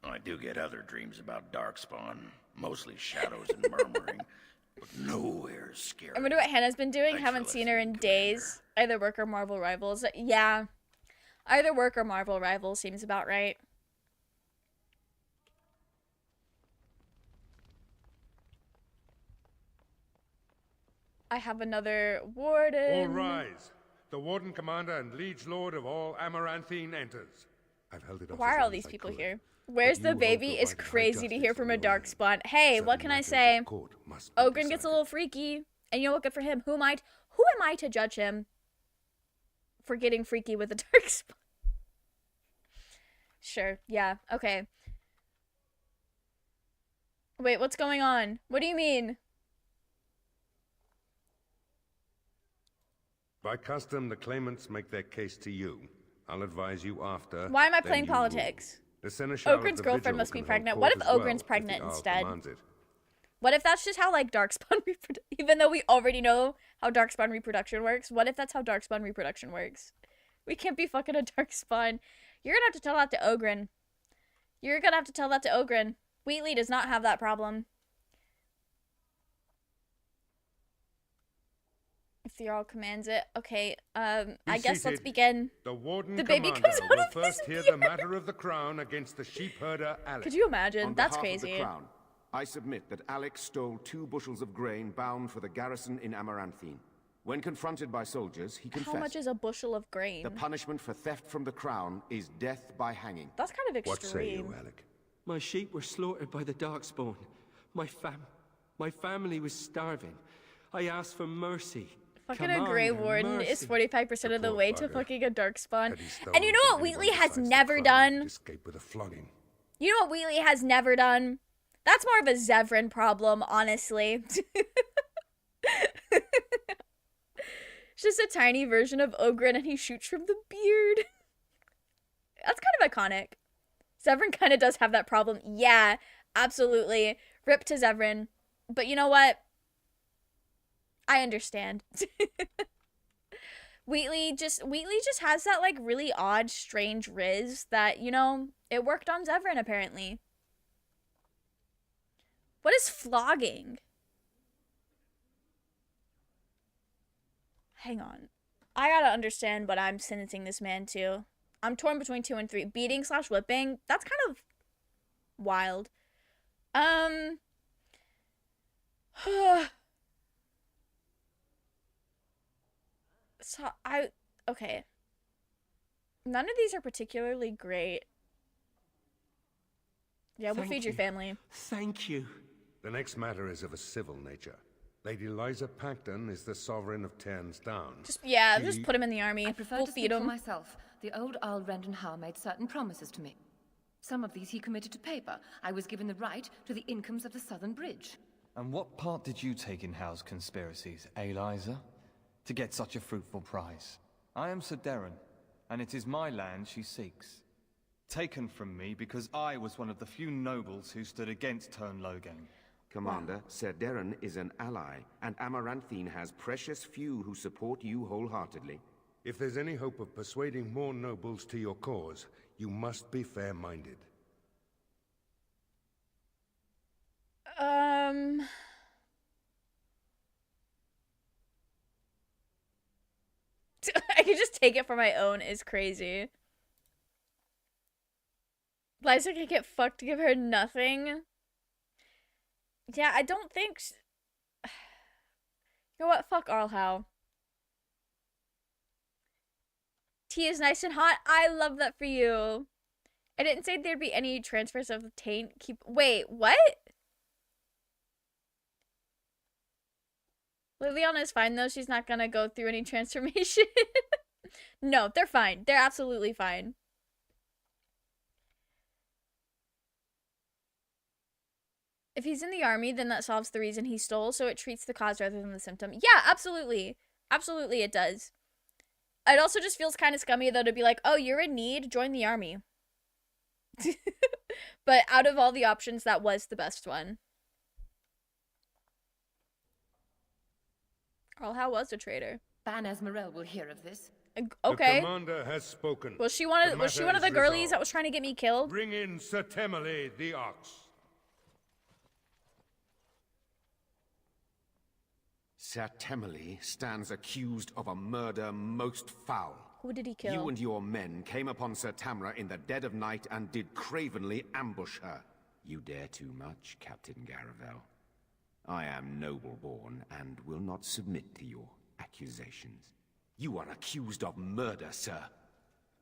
E: I do get other dreams about darkspawn, mostly shadows and murmuring. But nowhere scary.
A: I wonder what Hannah's been doing. Haven't seen her in days. Either work or Marvel Rivals. Yeah. Either work or Marvel Rivals seems about right. I have another warden.
V: All rise. The warden commander and liege lord of all Amaranthine enters. I've held it off.
A: Why are all these people here? Where's the baby is crazy to hear from a darkspawn. Hey, what can I say? Ogren gets a little freaky. And you know what? Good for him. Who am I to judge him for getting freaky with a darkspawn? Sure. Yeah. Okay. Wait, what's going on? What do you mean?
V: By custom, the claimants make their case to you. I'll advise you after.
A: Why am I playing politics? Ogren's girlfriend must be pregnant. What if Ogren's pregnant instead? What if that's just how, like, darkspawn even though we already know how darkspawn reproduction works, what if that's how darkspawn reproduction works? We can't be fucking a darkspawn. You're gonna have to tell that to Ogren. You're gonna have to tell that to Ogren. Wheatley does not have that problem. If the Jarl commands it. Okay, I guess let's begin.
V: The warden
A: the baby
V: commander
A: comes out
V: will
A: of
V: first
A: his
V: hear the matter of the crown against the sheep herder Alec.
A: Could you imagine?
W: On
A: That's
W: behalf
A: crazy.
W: Of the crown, I submit that Alex stole 2 bushels of grain bound for the garrison in Amaranthine. When confronted by soldiers, he confessed.
A: How much is a bushel of grain?
W: The punishment for theft from the crown is death by hanging.
A: That's kind of extreme.
V: What say you, Alec?
C: My sheep were slaughtered by the darkspawn. My family was starving. I asked for mercy.
A: Fucking a Grey Warden is 45% of the way to fucking a darkspawn. And you know what Wheatley has never done?
V: Escape with a flogging.
A: You know what Wheatley has never done? That's more of a Zevran problem, honestly. It's just a tiny version of Ogren and he shoots from the beard. That's kind of iconic. Zevran kind of does have that problem. Yeah, absolutely. Rip to Zevran. But you know what? I understand. Wheatley just has that, like, really odd, strange riz that, you know, it worked on Zevran, apparently. What is flogging? Hang on. I gotta understand what I'm sentencing this man to. I'm torn between 2 and 3. Beating / whipping? That's kind of wild. So okay. None of these are particularly great. Yeah, we'll feed your family.
C: Thank you.
V: The next matter is of a civil nature. Lady Liza Pacton is the sovereign of Terns Down.
A: Just put him in the army.
F: I prefer
A: We'll
F: to
A: feed
F: speak for
A: him.
F: myself. The old Earl Rendon Howe made certain promises to me. Some of these he committed to paper. I was given the right to the incomes of the Southern Bridge.
D: And what part did you take in Howe's conspiracies, Liza? To get such a fruitful prize? I am Sir Darren, and it is my land she seeks. Taken from me because I was one of the few nobles who stood against Tern Logan.
W: Commander, Sir Darren is an ally, and Amaranthine has precious few who support you wholeheartedly.
V: If there's any hope of persuading more nobles to your cause, you must be fair-minded.
A: I could just take it for my own is crazy. Liza could get fucked to give her nothing. Yeah, I don't think... You know what? Fuck Arl Howe. Tea is nice and hot. I love that for you. I didn't say there'd be any transfers of the taint. Wait, what? Liliana is fine, though. She's not gonna go through any transformation. No, they're fine. They're absolutely fine. If he's in the army, then that solves the reason he stole, so it treats the cause rather than the symptom. Yeah, absolutely. Absolutely it does. It also just feels kind of scummy, though, to be like, oh, you're in need? Join the army. But out of all the options, that was the best one. Carl Howe was a traitor.
F: Ban Esmerelle will hear of this.
A: Okay.
V: The commander has spoken.
A: Was she one of the girlies that was trying to get me killed?
V: Bring in Sir Temele the Ox.
W: Sir Temele stands accused of a murder most foul.
A: Who did he kill?
W: You and your men came upon Sir Tamra in the dead of night and did cravenly ambush her. You dare too much, Captain Garavel. I am noble-born and will not submit to your accusations. You are accused of murder, sir.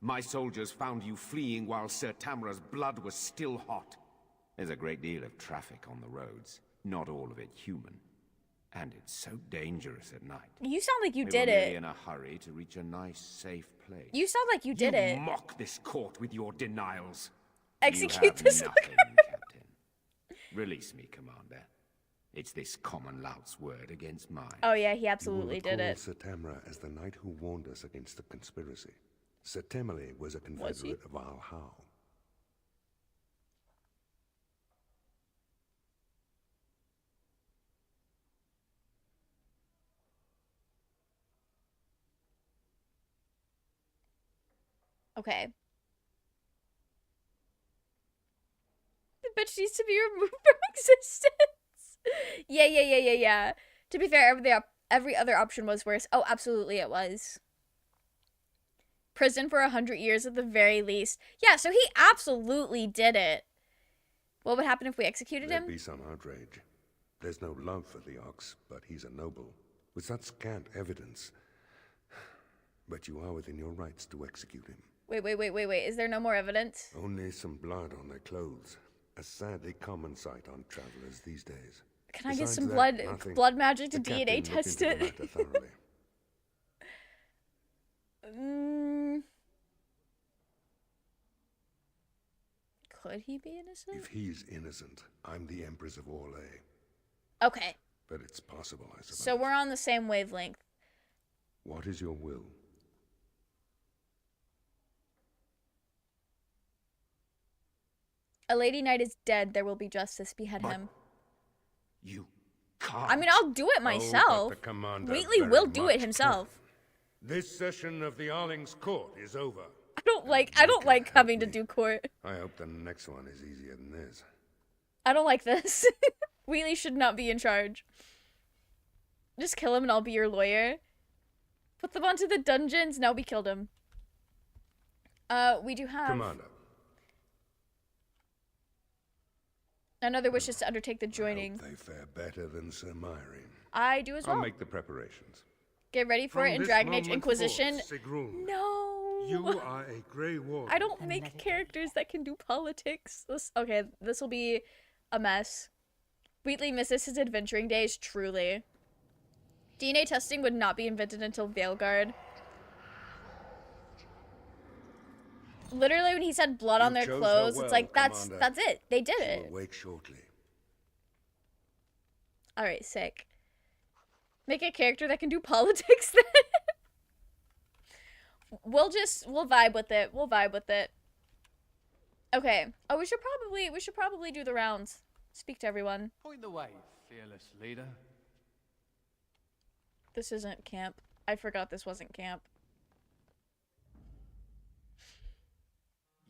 W: My soldiers found you fleeing while Sir Tamra's blood was still hot. There's a great deal of traffic on the roads, not all of it human. And it's so dangerous at night.
A: You sound like you
W: We
A: did
W: were merely
A: it.
W: in a hurry to reach a nice, safe place.
A: You sound like you did it.
W: You mock this court with your denials.
A: Execute
W: you have
A: this
W: nothing, Captain. Release me, Commander. It's this common lout's word against mine.
A: Oh yeah, he absolutely
V: You will
A: did
V: recall
A: it.
V: Sir Tamra as the knight who warned us against the conspiracy. Sir Temele was a confederate of Arl Howe.
A: Okay. The bitch needs to be removed from existence. Yeah. To be fair, every other option was worse. Oh, absolutely it was. Prison for 100 years at the very least. Yeah, so he absolutely did it. What would happen if we executed him?
V: There'd be some outrage. There's no love for the Ox, but he's a noble, with such scant evidence. But you are within your rights to execute him.
A: Wait. Is there no more evidence?
V: Only some blood on their clothes. A sadly common sight on travelers these days.
A: Can I get
V: Besides
A: some
V: that, nothing.
A: blood magic to
V: The
A: DNA
V: captain looked
A: test
V: into
A: it?
V: the matter thoroughly.
A: Could he be innocent?
V: If he's innocent, I'm the Empress of Orlais.
A: Okay.
V: But it's possible, I suppose.
A: So we're on the same wavelength.
V: What is your will?
A: A lady knight is dead. There will be justice. Behead him.
W: You can't.
A: I mean, I'll do it myself.
V: Oh, but the commander
A: Wheatley
V: very
A: will do it
V: much
A: himself.
V: This session of the Arling's court is over.
A: I don't like having to do court.
V: I hope the next one is easier than this.
A: I don't like this. Wheatley should not be in charge. Just kill him and I'll be your lawyer. Put them onto the dungeons. No, we killed him. We do have...
V: Commander.
A: Another wish is to undertake the
V: I
A: joining.
V: hope they fare better than Sir Myrin.
A: I do as well.
V: I'll make the preparations.
A: Get ready for it in Dragon Age Inquisition. No.
V: You are a Grey Warden.
A: I don't make characters that can do politics. This will be a mess. Wheatley misses his adventuring days, truly. DNA testing would not be invented until Veilguard. Literally, when he said blood on their clothes, it's like, that's it. They did it.
V: She'll wake shortly.
A: Alright, sick. Make a character that can do politics then. We'll vibe with it. We'll vibe with it. Okay. Oh, we should probably do the rounds. Speak to everyone.
I: Point the way, fearless leader.
A: This isn't camp. I forgot this wasn't camp.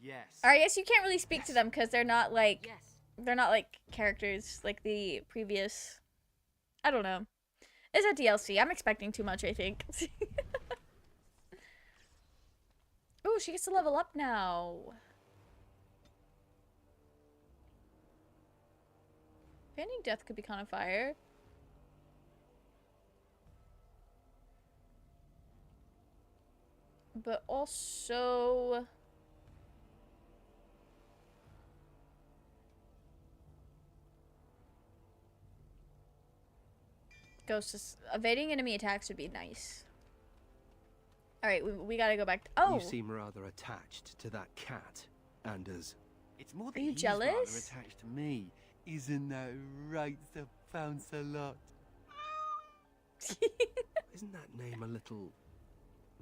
I: Yes.
A: Alright, yes, you can't really speak to them because they're not like characters like the previous. I don't know. It's a DLC. I'm expecting too much, I think. Ooh, she gets to level up now. Fanning Death could be kind of fire. But also... Ghost is... Evading enemy attacks would be nice. Alright, we gotta go back to... Oh!
B: You seem rather attached to that cat, Anders.
I: It's more
A: Are
I: that
A: you
I: he's
A: jealous?
I: rather attached to me. Isn't that right, Sir Pounce-a-Lot?
B: Isn't that name a little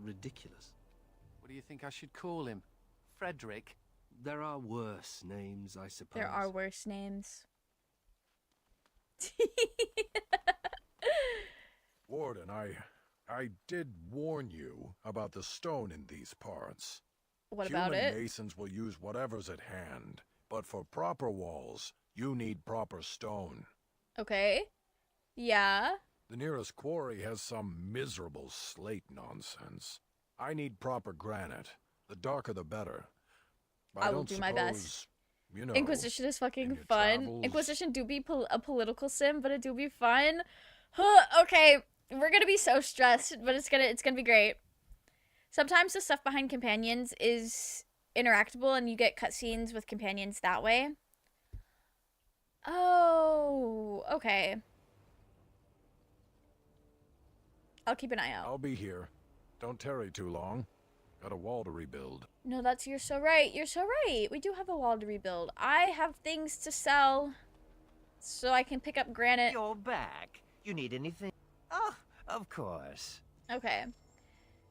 B: ridiculous?
I: What do you think I should call him? Frederick?
B: There are worse names, I suppose.
A: There are worse names.
S: Warden, I did warn you about the stone in these parts.
A: What about
S: Human
A: it?
S: masons will use whatever's at hand, but for proper walls, you need proper stone.
A: Okay. Yeah.
S: The nearest quarry has some miserable slate nonsense. I need proper granite. The darker the better.
A: I will do my best.
S: You know,
A: Inquisition is fucking
S: your
A: fun.
S: travels.
A: Inquisition do be a political sim, but it do be fun. Okay, we're gonna be so stressed, but it's gonna be great. Sometimes the stuff behind companions is interactable, and you get cutscenes with companions that way. Oh, okay. I'll keep an eye out.
S: I'll be here. Don't tarry too long. Got a wall to rebuild.
A: No, you're so right. You're so right. We do have a wall to rebuild. I have things to sell, so I can pick up granite.
Q: You're back. You need anything? Oh, of course.
A: Okay.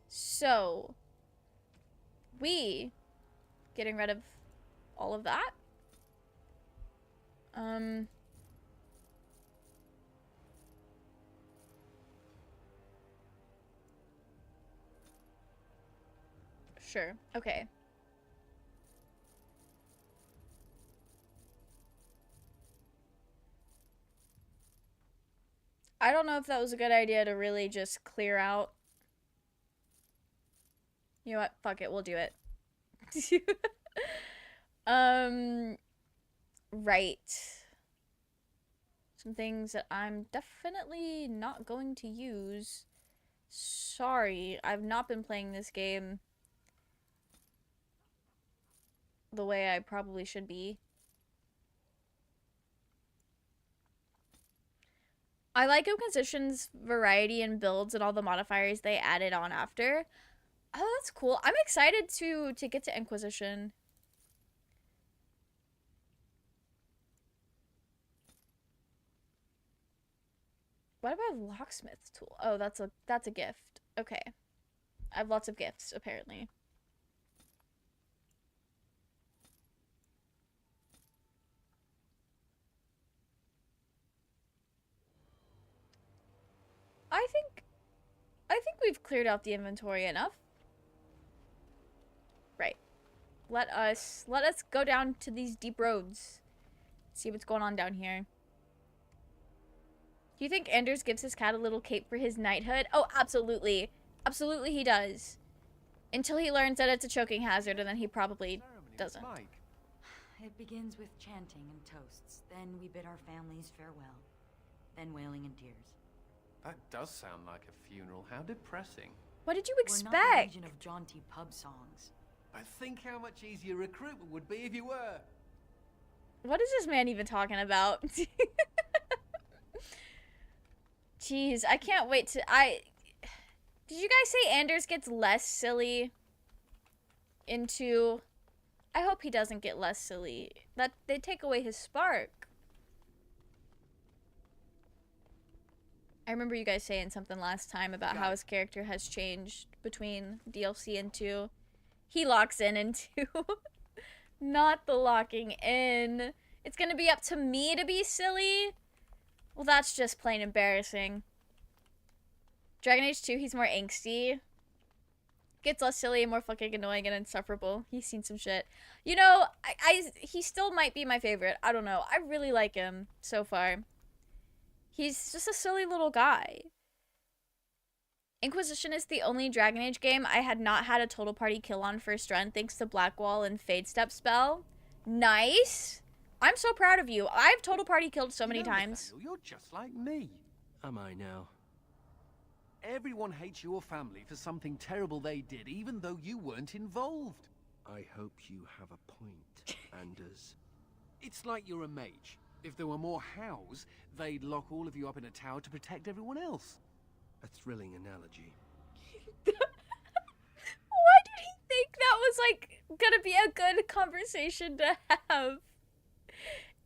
A: So, we getting rid of all of that. Sure. Okay. I don't know if that was a good idea to really just clear out. You know what? Fuck it. We'll do it. Right. Some things that I'm definitely not going to use. Sorry, I've not been playing this game the way I probably should be. I like Inquisition's variety and builds and all the modifiers they added on after. Oh, that's cool. I'm excited to get to Inquisition. What about locksmith's tool? Oh, that's a gift. Okay. I have lots of gifts, apparently. I think we've cleared out the inventory enough. Right. Let us go down to these deep roads. See what's going on down here. Do you think Anders gives his cat a little cape for his knighthood? Oh, absolutely. Absolutely he does. Until he learns that it's a choking hazard, and then he probably doesn't.
H: It begins with chanting and toasts. Then we bid our families farewell. Then wailing and tears.
I: That does sound like a funeral. How depressing.
A: What did you
H: We're not
A: expect?
H: the region of jaunty pub songs.
I: But think how much easier recruitment would be if you were.
A: What is this man even talking about? Jeez, I can't wait to... Did you guys say Anders gets less silly into... I hope he doesn't get less silly. That they take away his spark. I remember you guys saying something last time about how his character has changed between DLC and 2. He locks in 2. Not the locking in. It's gonna be up to me to be silly? Well, that's just plain embarrassing. Dragon Age 2, he's more angsty. Gets less silly and more fucking annoying and insufferable. He's seen some shit. You know, he still might be my favorite. I don't know. I really like him so far. He's just a silly little guy. Inquisition is the only Dragon Age game I had not had a total party kill on first run thanks to Blackwall and Fade Step spell. Nice! I'm so proud of you. I've total party killed so many times.
I: Nathaniel, you're just like me.
C: Am I now?
I: Everyone hates your family for something terrible they did, even though you weren't involved.
C: I hope you have a point, Anders.
I: It's like you're a mage. If there were more hows, they'd lock all of you up in a tower to protect everyone else.
C: A thrilling analogy.
A: Why did he think that was, like, gonna be a good conversation to have?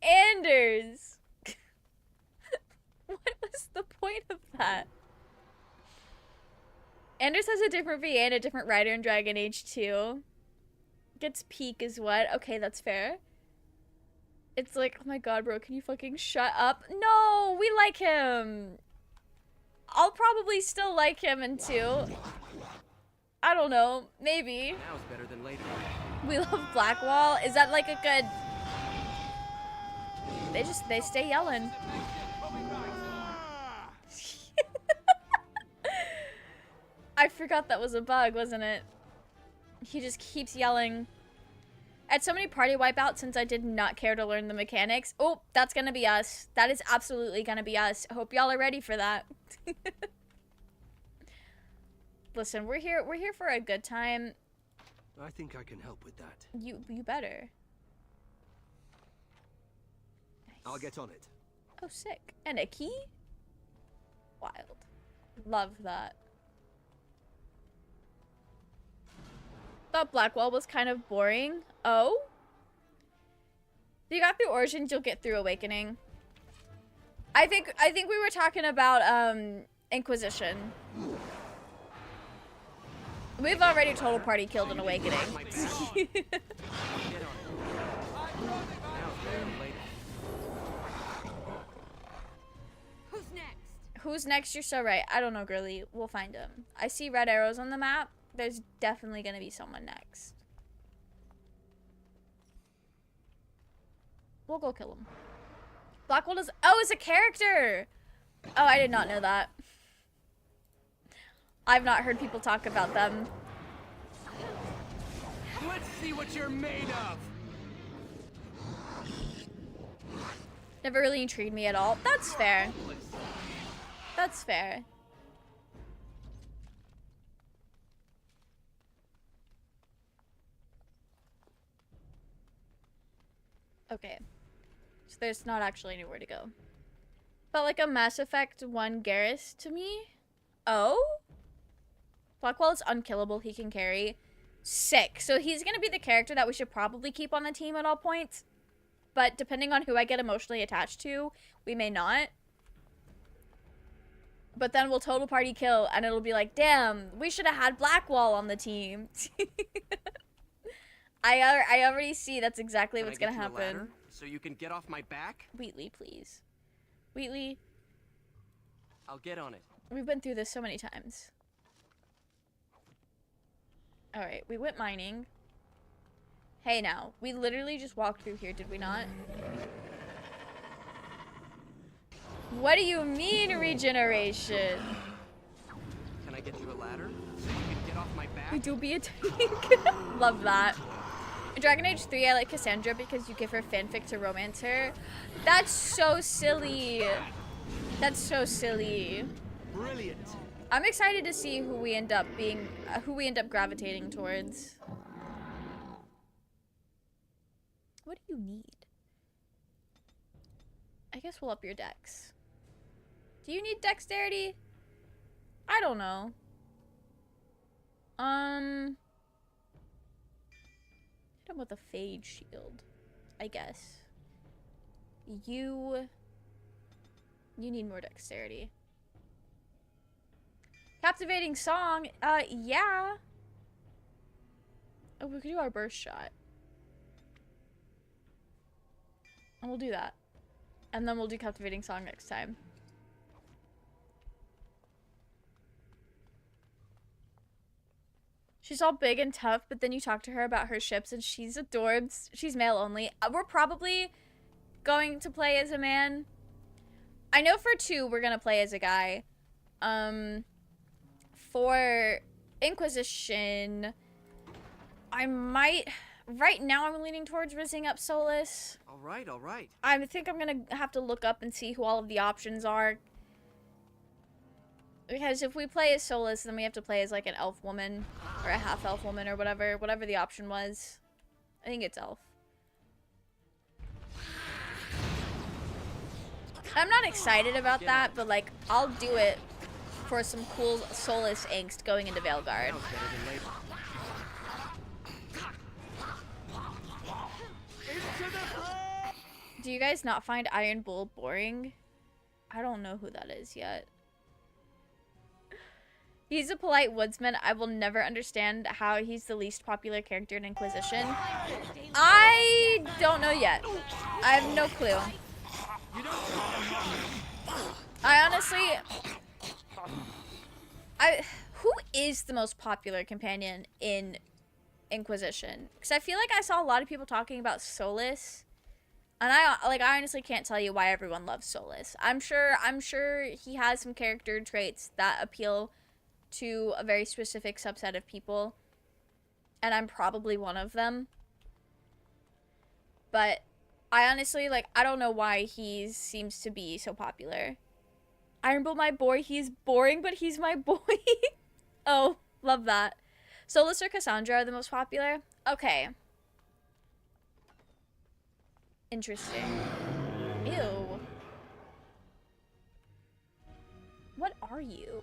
A: Anders! What was the point of that? Anders has a different VA and a different rider in Dragon Age 2. Gets peak is what? Okay, that's fair. It's like, oh my god, bro, can you fucking shut up? No, we like him. I'll probably still like him in 2. I don't know, maybe.
C: Now's better than later.
A: We love Blackwall. Is that like a good... They stay yelling. I forgot that was a bug, wasn't it? He just keeps yelling. I had so many party wipeouts since I did not care to learn the mechanics. Oh, that's gonna be us. That is absolutely gonna be us. I hope y'all are ready for that. Listen, we're here for a good time.
C: I think I can help with that.
A: You better. Nice.
C: I'll get on it.
A: Oh, sick. And a key? Wild. Love that. Thought Blackwall was kind of boring. Oh? If you got through Origins, you'll get through Awakening. I think we were talking about Inquisition. We've already total party killed an Awakening.
N: Who's next?
A: Who's next? You're so right. I don't know, girly. We'll find him. I see red arrows on the map. There's definitely gonna be someone next. We'll go kill him. Blackwall is... Oh, it's a character! Oh, I did not know that. I've not heard people talk about them.
I: Let's see what you're made of!
A: Never really intrigued me at all. That's fair. That's fair. Okay. So there's not actually anywhere to go. Felt like a Mass Effect 1 Garrus to me. Oh? Blackwall is unkillable. He can carry. Sick. So he's going to be the character that we should probably keep on the team at all points. But depending on who I get emotionally attached to, we may not. But then we'll total party kill, and it'll be like, damn, we should have had Blackwall on the team. I already see that's exactly what's gonna happen.
C: So you can get off my back?
A: Wheatley, please. Wheatley.
C: I'll get on it.
A: We've been through this so many times. Alright, we went mining. Hey now, we literally just walked through here, did we not? What do you mean, regeneration?
C: Can I get you a ladder? So you can get off my back?
A: We do be a tank. Love that. Dragon Age 3, I like Cassandra because you give her fanfic to romance her. That's so silly. That's so silly.
J: Brilliant.
A: I'm excited to see who we end up being, who we end up gravitating towards. What do you need? I guess we'll up your dex. Do you need dexterity? I don't know. Hit him with a phage shield, I guess. You need more dexterity. Captivating song, yeah. Oh, we could do our burst shot. And we'll do that. And then we'll do captivating song next time. She's all big and tough, but then you talk to her about her ships and she's adorbs. She's male only. We're probably going to play as a man. I know for 2 we're gonna play as a guy. For Inquisition, I might... Right now I'm leaning towards rizzing up Solus.
J: Alright, alright.
A: I think I'm gonna have to look up and see who all of the options are. Because if we play as Solus, then we have to play as like an elf woman. Or a half elf woman or whatever. Whatever the option was. I think it's elf. I'm not excited about that, but like, I'll do it for some cool Solus angst going into Veilguard. Do you guys not find Iron Bull boring? I don't know who that is yet. He's a polite woodsman. I will never understand how he's the least popular character in Inquisition. I don't know yet. I have no clue. I honestly... Who is the most popular companion in Inquisition? Because I feel like I saw a lot of people talking about Solus. And I honestly can't tell you why everyone loves Solus. I'm sure he has some character traits that appeal to a very specific subset of people. And I'm probably one of them. But I honestly, like, I don't know why he seems to be so popular. Iron Bull, my boy, he's boring, but he's my boy. Oh, love that. Solus or Cassandra are the most popular? Okay. Interesting. Ew. What are you?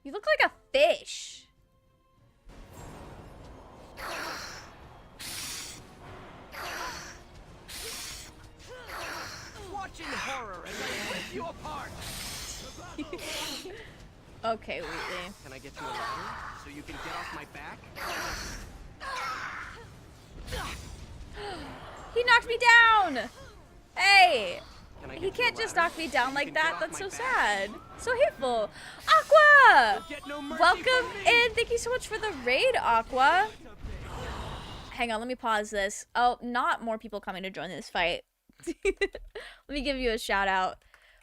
A: You look like a fish.
J: Watching horror as I rip you apart.
A: Okay, Wheatley.
J: Can I get you a ladder so you can get off my back?
A: He knocked me down! Hey! He can't just knock me down like that. That's so sad. So hateful. Aqua! Welcome in. Thank you so much for the raid, Aqua. Hang on, let me pause this. Oh, not more people coming to join this fight. Let me give you a shout out.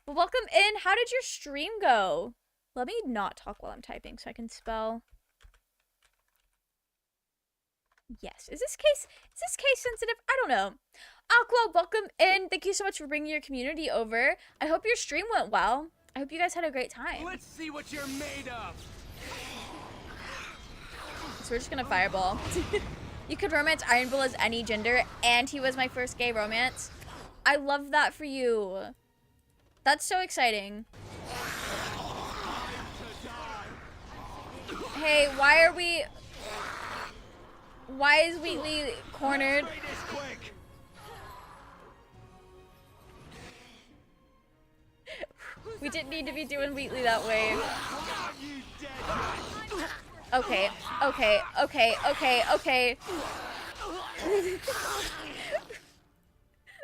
A: But welcome in. How did your stream go? Let me not talk while I'm typing so I can spell. Yes. Is this case sensitive? I don't know. Aqua, welcome in. Thank you so much for bringing your community over. I hope your stream went well. I hope you guys had a great time.
J: Let's see what you're made of.
A: So we're just gonna fireball. You could romance Iron Bull as any gender, and he was my first gay romance. I love that for you. That's so exciting. Hey, why is Wheatley cornered? We didn't need to be doing Wheatley that way. Okay.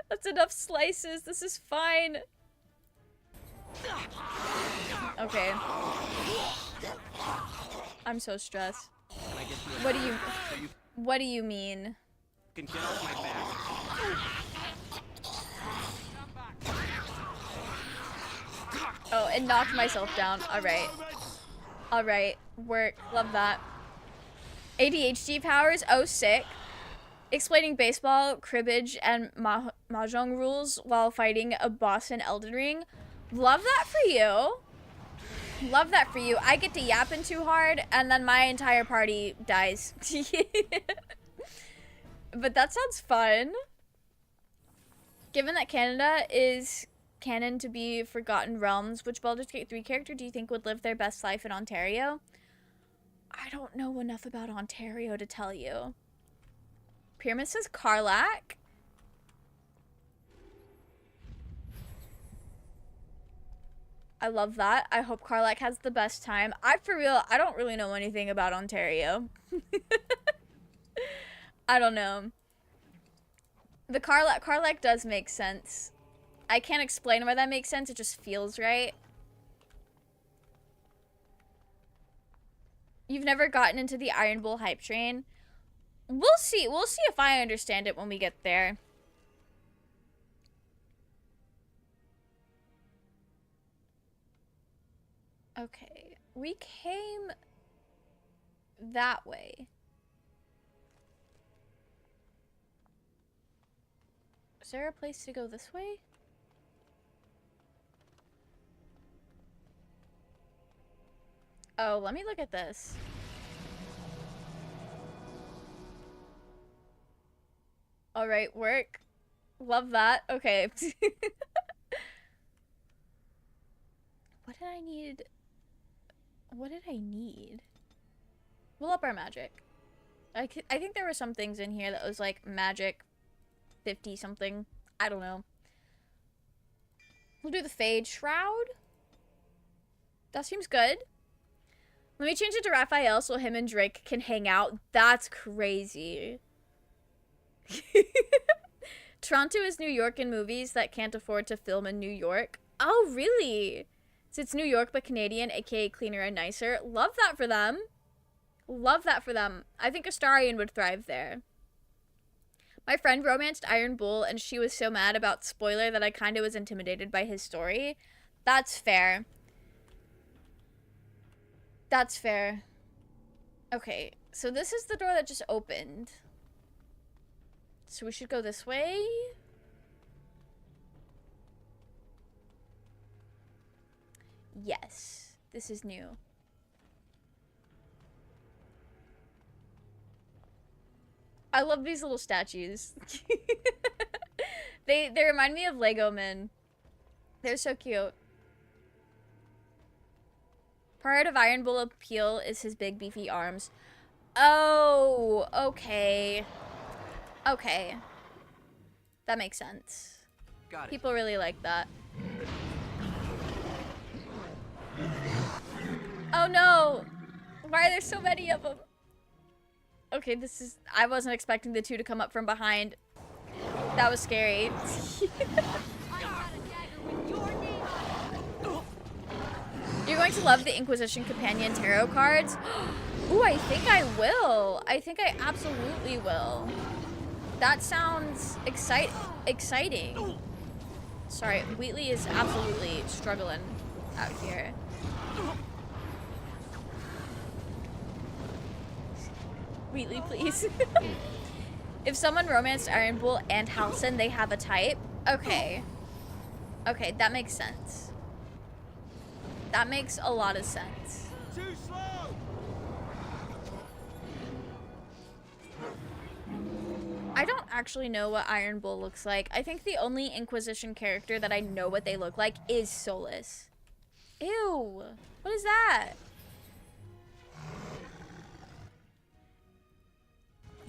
A: That's enough slices. This is fine. Okay. I'm so stressed. What do you mean?
J: Can get off my back.
A: Oh, and knocked myself down. Alright. Work. Love that. ADHD powers. Oh, sick. Explaining baseball, cribbage, and mahjong rules while fighting a boss in Elden Ring. Love that for you. Love that for you. I get to yapping too hard, and then my entire party dies. But that sounds fun. Given that Canada is canon to be Forgotten Realms, which Baldur's Gate 3 character do you think would live their best life in Ontario? I don't know enough about Ontario to tell you. Pyramid says Karlak. I love that. I hope Karlak has the best time. I don't really know anything about Ontario. I don't know. The Karlak does make sense. I can't explain why that makes sense. It just feels right. You've never gotten into the Iron Bull hype train? We'll see. We'll see if I understand it when we get there. Okay, we came that way. Is there a place to go this way? Oh, let me look at this. All right, work. Love that. Okay. What did I need? What did I need? We'll up our magic. I think there were some things in here that was like magic 50 something. I don't know. We'll do the Fade Shroud. That seems good. Let me change it to Raphael so him and Drake can hang out. That's crazy. Toronto is New York in movies that can't afford to film in New York. Oh, really? So it's New York but Canadian, aka cleaner and nicer. Love that for them. Love that for them. I think Astarion would thrive there. My friend romanced Iron Bull and she was so mad about spoiler that I kind of was intimidated by his story. That's fair. That's fair. Okay, so this is the door that just opened. So we should go this way. Yes, this is new. I love these little statues. They remind me of Lego men. They're so cute. Part of Iron Bull appeal is his big beefy arms. Oh, okay. Okay. That makes sense.
G: Got it.
A: People really like that. Oh no! Why are there so many of them? Okay, this is... I wasn't expecting the two to come up from behind. That was scary. You're going to love the Inquisition Companion Tarot cards. Ooh, I think I will. I think I absolutely will. That sounds exciting. Sorry, Wheatley is absolutely struggling out here. Wheatley, please. If someone romanced Iron Bull and Halcyon, they have a type. Okay. Okay, that makes sense. That makes a lot of sense.
G: Too slow.
A: I don't actually know what Iron Bull looks like. I think the only Inquisition character that I know what they look like is Solus. Ew. What is that?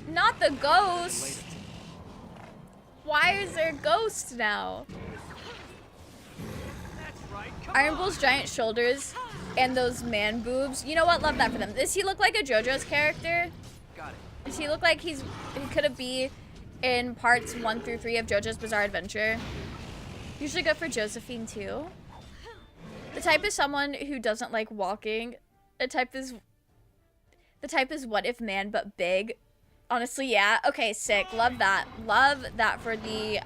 A: Not the ghost. Why is there a ghost now? Iron Bull's giant shoulders and those man boobs. You know what? Love that for them. Does he look like a JoJo's character?
G: Got it.
A: Does he look like he could be in parts 1 through 3 of JoJo's Bizarre Adventure? Usually good for Josephine too. The type is someone who doesn't like walking. The type is what if man but big. Honestly, yeah. Okay, sick. Love that. Love that for the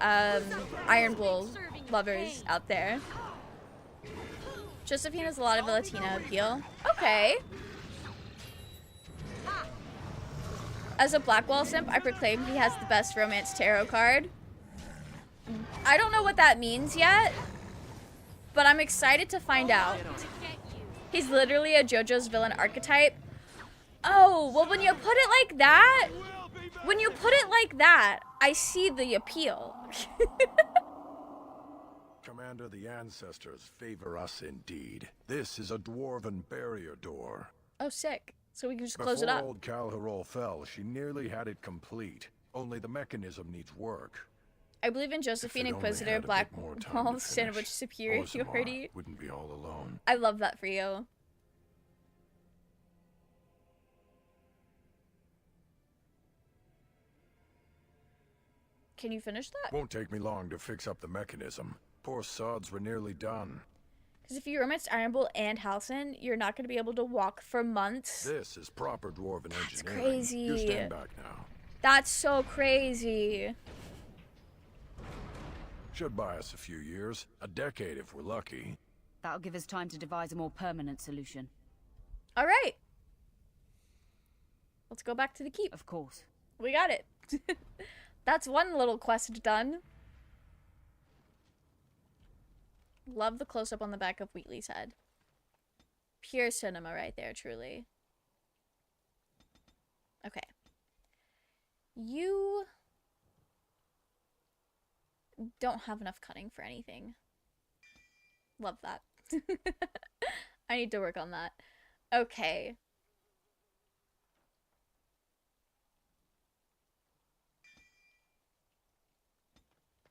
A: Iron Bull lovers out there. Josephine has a lot of Latina appeal. Okay. As a Blackwall simp, I proclaim he has the best romance tarot card. I don't know what that means yet, but I'm excited to find out. He's literally a JoJo's villain archetype. Oh, well, when you put it like that, I see the appeal.
S: Commander, the ancestors favor us indeed. This is a dwarven barrier door.
A: Oh, sick. So we can just close it
S: Before
A: up.
S: old Calharol fell, she nearly had it complete. Only the mechanism needs work.
A: I believe in Josephine Inquisitor, Blackwall sandwich superiority.
S: Wouldn't be all alone.
A: I love that for you. Can you finish that?
S: Won't take me long to fix up the mechanism. Poor sods were nearly done.
A: Because if you romanced Iron Bull and Halcyon, you're not going to be able to walk for months.
S: This is proper dwarven engineering.
A: That's crazy.
S: You stand back now.
A: That's so crazy.
S: Should buy us a few years. A decade if we're lucky.
T: That'll give us time to devise a more permanent solution.
A: All right. Let's go back to the keep.
T: Of course.
A: We got it. That's one little quest done. Love the close-up on the back of Wheatley's head. Pure cinema right there, truly. Okay. You don't have enough cutting for anything. Love that. I need to work on that. Okay.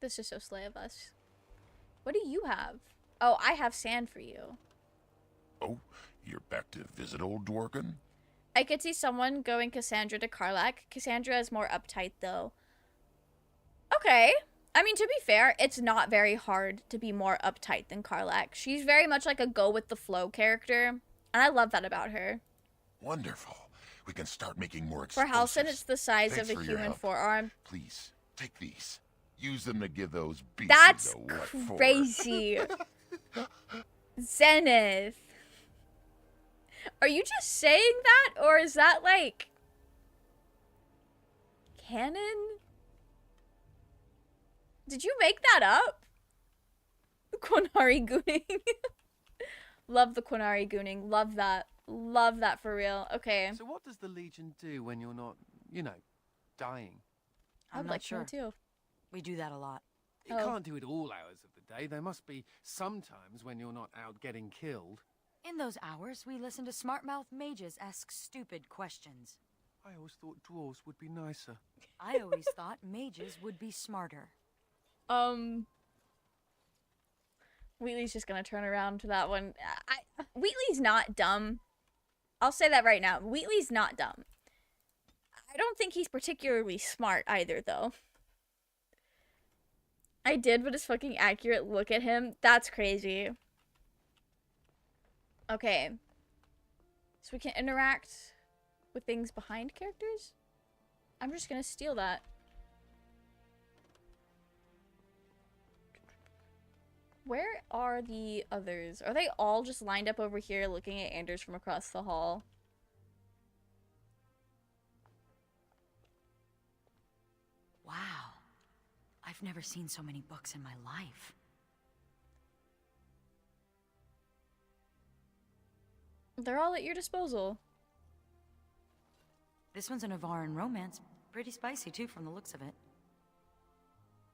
A: This is so slay of us. What do you have? Oh, I have sand for you.
R: Oh, you're back to visit old Dworkin?
A: I could see someone going Cassandra to Karlach. Cassandra is more uptight, though. Okay. I mean, to be fair, it's not very hard to be more uptight than Karlach. She's very much like a go-with-the-flow character, and I love that about her.
R: Wonderful. We can start making more
A: For
R: explosives.
A: Halcyon, it's the size
R: Thanks
A: of a
R: for your
A: human
R: help.
A: forearm.
R: Please, take these. Use them to give those beasts
A: That's
R: a what for.
A: crazy. Zenith. Are you just saying that, or is that, like, canon? Did you make that up? Quinari gooning. Love the Quinari gooning. Love that. Love that for real. Okay.
C: So what does the Legion do when you're not, you know, dying?
A: I'd like to know too.
H: We do that a lot.
C: You can't do it all hours of the day. There must be some times when you're not out getting killed.
H: In those hours, we listen to smart-mouth mages ask stupid questions.
C: I always thought dwarves would be nicer.
H: I always thought mages would be smarter.
A: Wheatley's just gonna turn around to that one. Wheatley's not dumb. I'll say that right now. Wheatley's not dumb. I don't think he's particularly smart either, though. I did, but it's fucking accurate. Look at him. That's crazy. Okay. So we can interact with things behind characters? I'm just gonna steal that. Where are the others? Are they all just lined up over here looking at Anders from across the hall?
H: Wow. I've never seen so many books in my life.
A: They're all at your disposal.
H: This one's a Navaran romance. Pretty spicy, too, from the looks of it.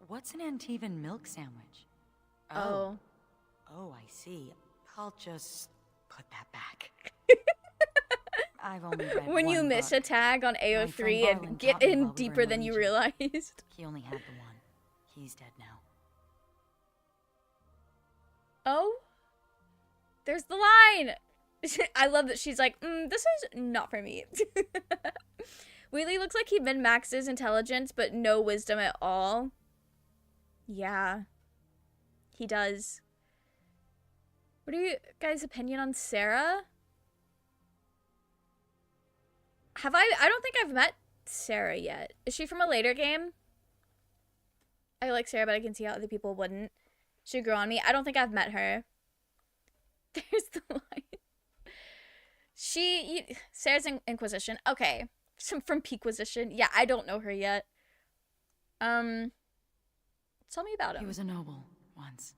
H: What's an Antivan milk sandwich?
A: Oh.
H: Oh, I see. I'll just put that back. I've only read
A: When you
H: one
A: miss
H: book.
A: a tag on
H: My friend
A: AO3
H: Garland
A: and get
H: taught me
A: in
H: while we were
A: deeper
H: in the
A: than you
H: Legion.
A: realized.
H: He only had the one. He's dead now.
A: Oh? There's the line! I love that she's like, this is not for me. Wheatley looks like he min-maxed his intelligence, but no wisdom at all. Yeah. He does. What are you guys' opinion on Sarah? I don't think I've met Sarah yet. Is she from a later game? I like Sarah, but I can see how other people wouldn't. She grew on me. I don't think I've met her. There's the line. Sarah's Inquisition. Okay. Some from Pequisition. Yeah, I don't know her yet. Tell me about him.
H: He was a noble, once.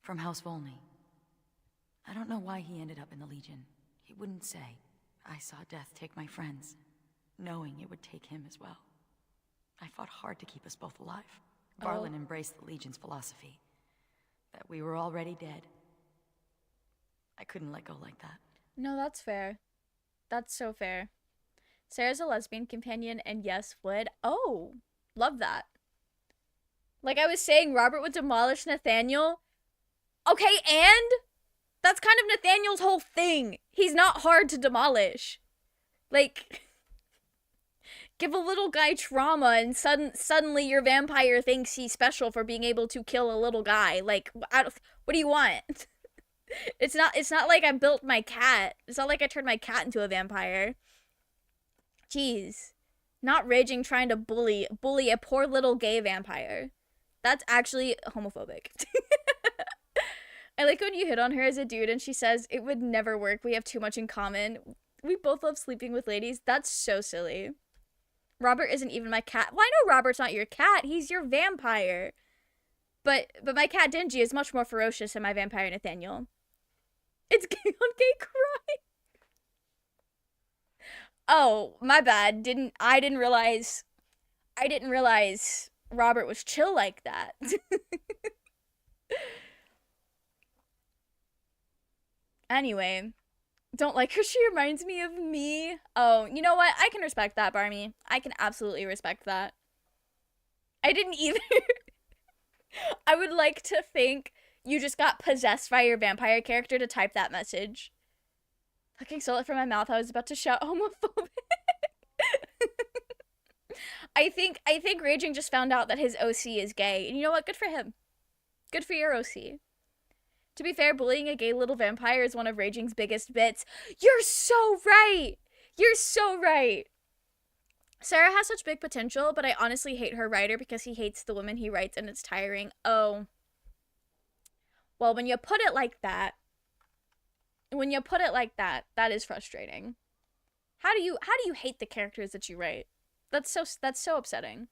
H: From House Volney. I don't know why he ended up in the Legion. He wouldn't say. I saw death take my friends, knowing it would take him as well. I fought hard to keep us both alive. Varlin embraced the Legion's philosophy. That we were already dead. I couldn't let go like that.
A: No, that's fair. That's so fair. Sarah's a lesbian companion, and yes, would. Oh, love that. Like I was saying, Robert would demolish Nathaniel. Okay, and that's kind of Nathaniel's whole thing. He's not hard to demolish. Like, give a little guy trauma and suddenly your vampire thinks he's special for being able to kill a little guy. Like, what do you want? It's not like I built my cat. It's not like I turned my cat into a vampire. Jeez. Not raging trying to bully a poor little gay vampire. That's actually homophobic. I like when you hit on her as a dude and she says, it would never work. We have too much in common. We both love sleeping with ladies. That's so silly. Robert isn't even my cat. Well, I know Robert's not your cat. He's your vampire. But my cat Dingy is much more ferocious than my vampire Nathaniel. It's gay on gay crime. Oh, my bad. I didn't realize Robert was chill like that. Anyway, don't like her. She reminds me of me. Oh, you know what? I can respect that, Barmy. I can absolutely respect that. I didn't either. I would like to think you just got possessed by your vampire character to type that message. Fucking stole it from my mouth. I was about to shout homophobic. I think Raging just found out that his OC is gay. And you know what? Good for him. Good for your OC. To be fair, bullying a gay little vampire is one of Raging's biggest bits. You're so right! You're so right! Sarah has such big potential, but I honestly hate her writer because he hates the women he writes and it's tiring. Oh. Well, when you put it like that, that is frustrating. How do you hate the characters that you write? That's so upsetting.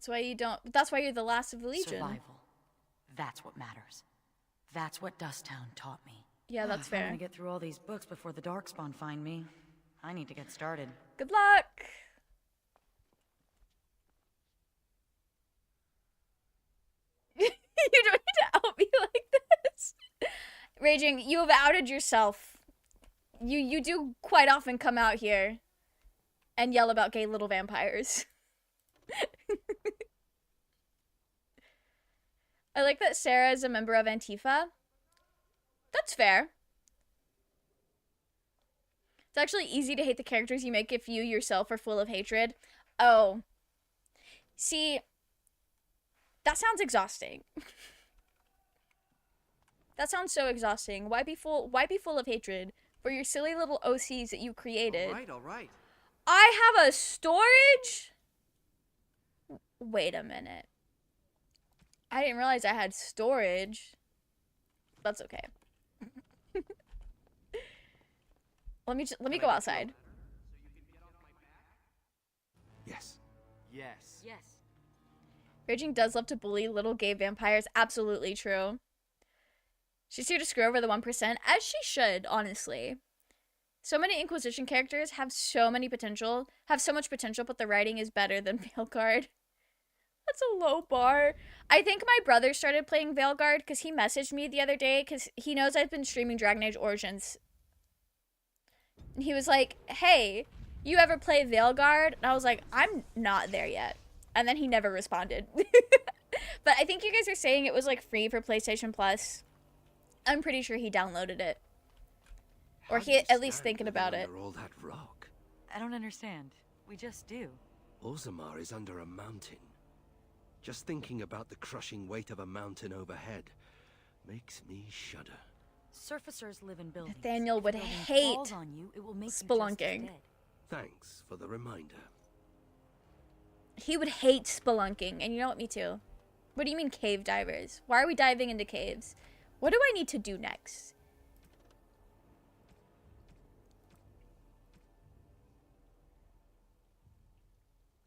A: That's why you're the last of the Legion.
H: Survival. That's what matters. That's what Dusttown taught me.
A: Yeah, that's fair.
H: I'm gonna get through all these books before the Darkspawn find me. I need to get started.
A: Good luck! You don't need to out me like this. Raging, you have outed yourself. You do quite often come out here and yell about gay little vampires. I like that Sarah is a member of Antifa. That's fair. It's actually easy to hate the characters you make if you yourself are full of hatred. Oh. See, that sounds exhausting. That sounds so exhausting. Why be full of hatred for your silly little OCs that you created?
Q: All right.
A: I have a storage? Wait a minute. I didn't realize I had storage. That's okay. Let me go outside.
C: Yes.
Q: Yes.
H: Yes.
A: Raging does love to bully little gay vampires. Absolutely true. She's here to screw over the 1%, as she should, honestly. So many Inquisition characters have so much potential, but the writing is better than Veilguard. That's a low bar. I think my brother started playing Veilguard because he messaged me the other day because he knows I've been streaming Dragon Age Origins. And he was like, hey, you ever play Veilguard? And I was like, I'm not there yet. And then he never responded. But I think you guys are saying it was like free for PlayStation Plus. I'm pretty sure he downloaded it. Or he at least thinking about it.
B: Under all that rock.
H: I don't understand. We just do.
B: Orzammar is under a mountain. Just thinking about the crushing weight of a mountain overhead makes me shudder.
H: Surfacers live in buildings.
A: Nathaniel would
H: If a building
A: hate
H: falls on you, it will make you just
A: spelunking.
H: as dead.
B: Thanks for the reminder.
A: He would hate spelunking, and you know what? Me too. What do you mean cave divers? Why are we diving into caves? What do I need to do next?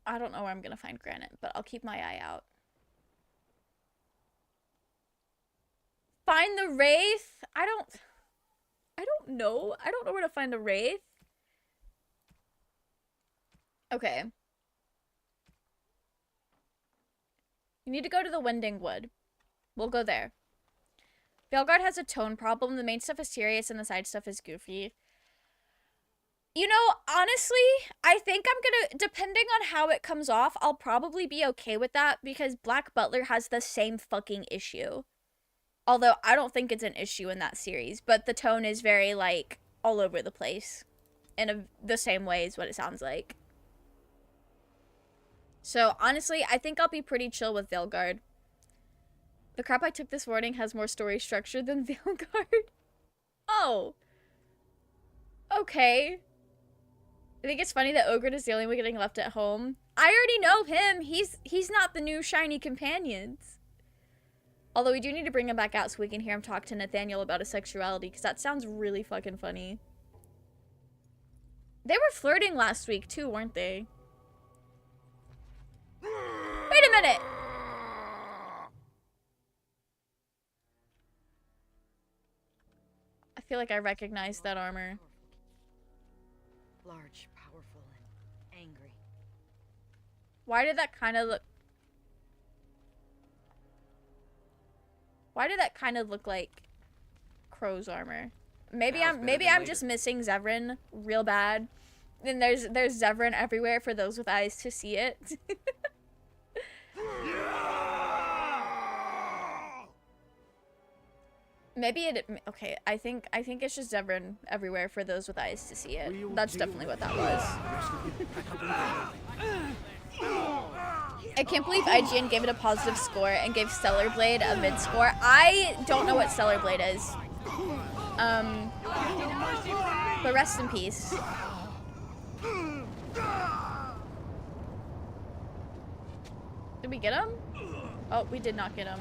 A: I don't know where I'm gonna find granite, but I'll keep my eye out. Find the Wraith? I don't know. I don't know where to find the Wraith. Okay. You need to go to the Winding Wood. We'll go there. Belgard has a tone problem. The main stuff is serious and the side stuff is goofy. You know, honestly, I think I'm gonna, depending on how it comes off, I'll probably be okay with that because Black Butler has the same fucking issue. Although, I don't think it's an issue in that series, but the tone is very, like, all over the place. In the same way is what it sounds like. So, honestly, I think I'll be pretty chill with Veilguard. The crap I took this morning has more story structure than Veilguard. Oh. Okay. I think it's funny that Ogre is the only one getting left at home. I already know him. He's not the new shiny companions. Although we do need to bring him back out so we can hear him talk to Nathaniel about his sexuality, because that sounds really fucking funny. They were flirting last week too, weren't they? Wait a minute! I feel like I recognize that armor.
H: Large, powerful, and angry.
A: Why did that kind of look... Why did that kind of look like Crow's armor? Maybe I'm just missing Zevran real bad. And there's Zevran everywhere for those with eyes to see it. Maybe it... Okay, I think it's just Zevran everywhere for those with eyes to see it. That's definitely what that was. I can't believe IGN gave it a positive score and gave Stellar Blade a mid score. I don't know what Stellar Blade is. But rest in peace. Did we get him? Oh, we did not get him.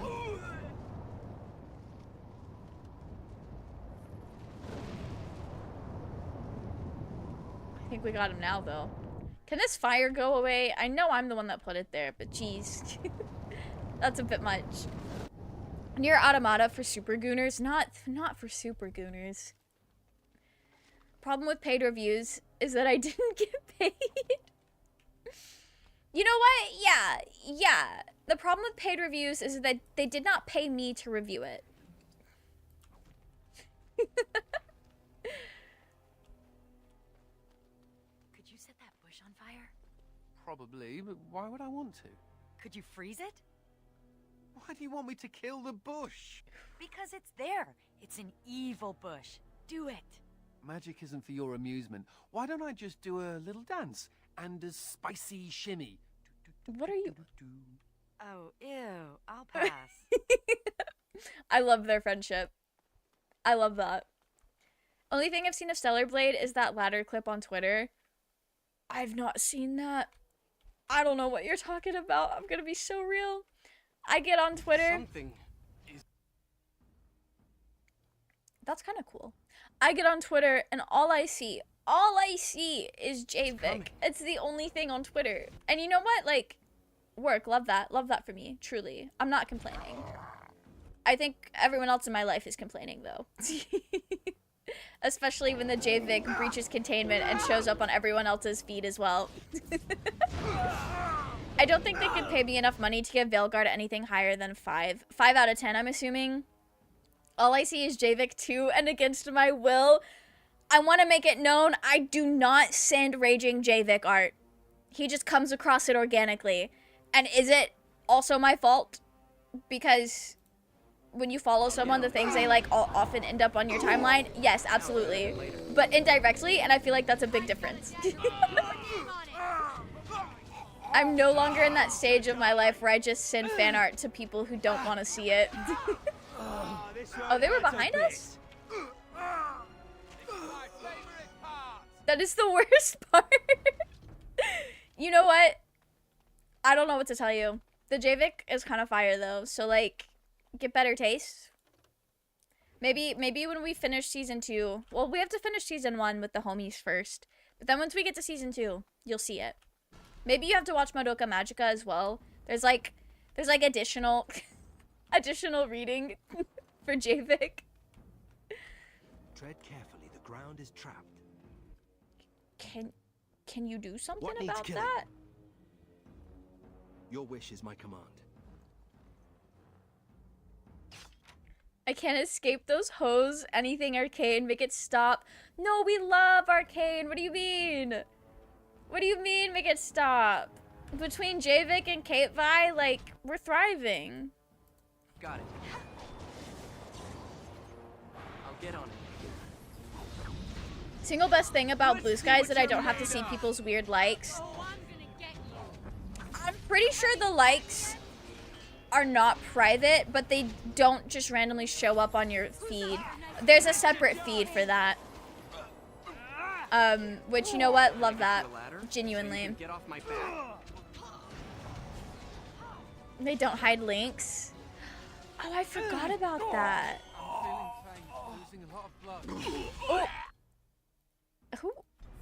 A: I think we got him now, though. Can this fire go away? I know I'm the one that put it there, but geez. That's a bit much. Near Automata for Super Gooners? Not for Super Gooners. Problem with paid reviews is that I didn't get paid. You know what? Yeah. The problem with paid reviews is that they did not pay me to review it.
I: Probably, but why would I want to?
O: Could you freeze it?
I: Why do you want me to kill the bush?
O: Because it's there. It's an evil bush. Do it.
I: Magic isn't for your amusement. Why don't I just do a little dance and a spicy shimmy?
A: What are you...
O: Oh, ew. I'll pass.
A: I love their friendship. I love that. Only thing I've seen of Stellar Blade is that ladder clip on Twitter. I've not seen that. I don't know what you're talking about. I'm gonna be so real. I get on Twitter.
I: Something is...
A: That's kind of cool. I get on Twitter and all I see is JVic. It's the only thing on Twitter. And you know what? Like, work. Love that. Love that for me. Truly. I'm not complaining. I think everyone else in my life is complaining, though. Especially when the JVic breaches containment and shows up on everyone else's feed as well. I don't think they could pay me enough money to give Veilguard anything higher than 5. 5 out of 10, I'm assuming. All I see is JVic 2, and against my will, I want to make it known I do not send Raging JVic art. He just comes across it organically. And is it also my fault? Because... when you follow someone, the things they like often end up on your timeline. Yes, absolutely. But indirectly, and I feel like that's a big difference. I'm no longer in that stage of my life where I just send fan art to people who don't want to see it. Oh, they were behind us? That is the worst part. You know what? I don't know what to tell you. The JVic is kind of fire though, so like... get better taste. Maybe when we finish season 2. Well, we have to finish season 1 with the homies first. But then once we get to season 2, you'll see it. Maybe you have to watch Madoka Magica as well. There's like additional additional reading for Javik.
B: Tread carefully. The ground is trapped.
A: Can you do something
B: What needs
A: about
B: killing?
A: that?
B: Your wish is my command.
A: I can't escape those hoes. Anything Arcane, make it stop. No, we love Arcane. What do you mean? What do you mean, make it stop? Between Javik and Kate Vi, like, we're thriving.
C: Got it. I'll get on it.
A: Single best thing about Blue Sky is that I don't have to see people's weird likes. I'm pretty sure the likes are not private, but they don't just randomly show up on your feed. There's a separate feed for that. Which, you know what? Love that. Genuinely.
C: Get off my back.
A: They don't hide links. Oh, I forgot about that. Oh. Who?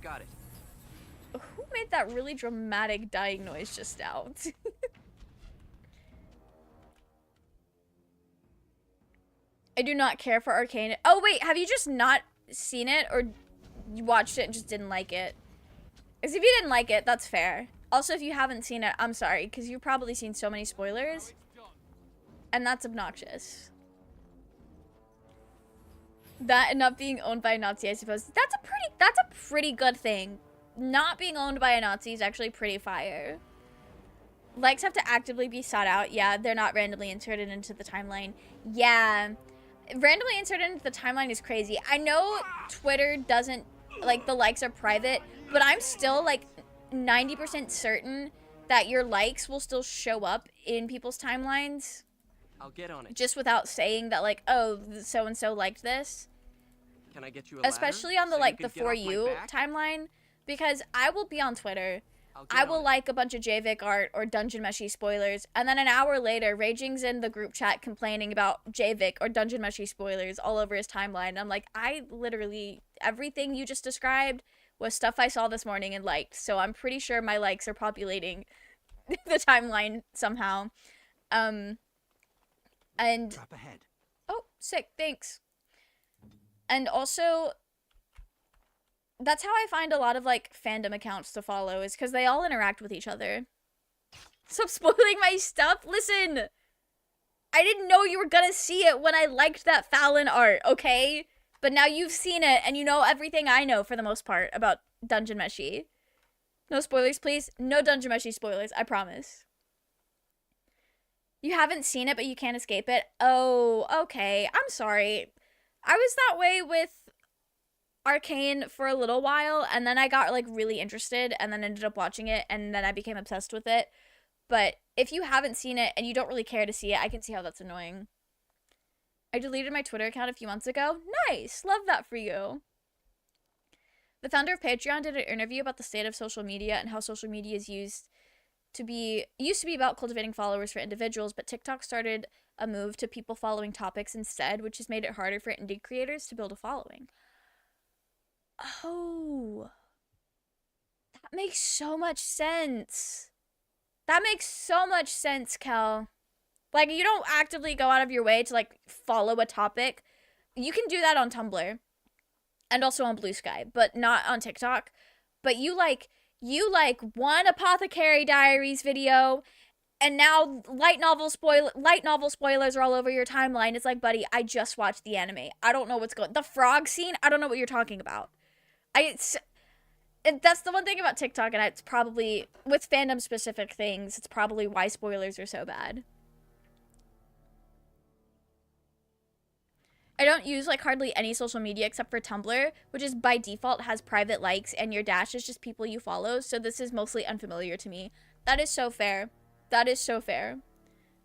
C: Got it.
A: Who made that really dramatic dying noise just now? I do not care for Arcane. Oh wait, have you just not seen it, or you watched it and just didn't like it? Because if you didn't like it, that's fair. Also, if you haven't seen it, I'm sorry, because you've probably seen so many spoilers. And that's obnoxious. That and not being owned by a Nazi, I suppose. That's a pretty good thing. Not being owned by a Nazi is actually pretty fire. Likes have to actively be sought out. Yeah, they're not randomly inserted into the timeline. Yeah. Randomly inserted into the timeline is crazy. I know Twitter doesn't, like, the likes are private, but I'm still, like, 90% certain that your likes will still show up in people's timelines.
C: I'll get on it.
A: Just without saying that, like, oh, so-and-so liked this.
C: Can I get you a ladder?
A: Especially on the,
C: so
A: like,
C: you
A: the
C: can get
A: For
C: off my
A: You
C: back?
A: timeline. Because I will be on Twitter.
C: I'll
A: I
C: get
A: will
C: on it.
A: like a bunch of Javik art or Dungeon Meshy spoilers, and then an hour later, Raging's in the group chat complaining about Javik or Dungeon Meshy spoilers all over his timeline. I'm like, I literally, everything you just described was stuff I saw this morning and liked, so I'm pretty sure my likes are populating the timeline somehow. And
B: Trap ahead.
A: oh, sick, thanks. And also, that's how I find a lot of, like, fandom accounts to follow, is because they all interact with each other. Stop spoiling my stuff. Listen, I didn't know you were gonna see it when I liked that Fallon art, okay? But now you've seen it, and you know everything I know, for the most part, about Dungeon Meshy. No spoilers, please. No Dungeon Meshy spoilers, I promise. You haven't seen it, but you can't escape it? Oh, okay. I'm sorry. I was that way with Arcane for a little while, and then I got, like, really interested, and then ended up watching it, and then I became obsessed with it. But if you haven't seen it, and you don't really care to see it, I can see how that's annoying. I deleted my Twitter account a few months ago. Nice! Love that for you. The founder of Patreon did an interview about the state of social media and how social media is used to be about cultivating followers for individuals, but TikTok started a move to people following topics instead, which has made it harder for indie creators to build a following. Oh, that makes so much sense. That makes so much sense, Kel. Like, you don't actively go out of your way to, like, follow a topic. You can do that on Tumblr and also on Blue Sky, but not on TikTok. But you like one Apothecary Diaries video, and now light novel spoilers are all over your timeline. It's like, buddy, I just watched the anime. I don't know what's going. The frog scene, I don't know what you're talking about. That's the one thing about TikTok, and it's probably, with fandom specific things, it's probably why spoilers are so bad. I don't use, like, hardly any social media except for Tumblr, which is by default has private likes, and your dash is just people you follow, so this is mostly unfamiliar to me. That is so fair. That is so fair.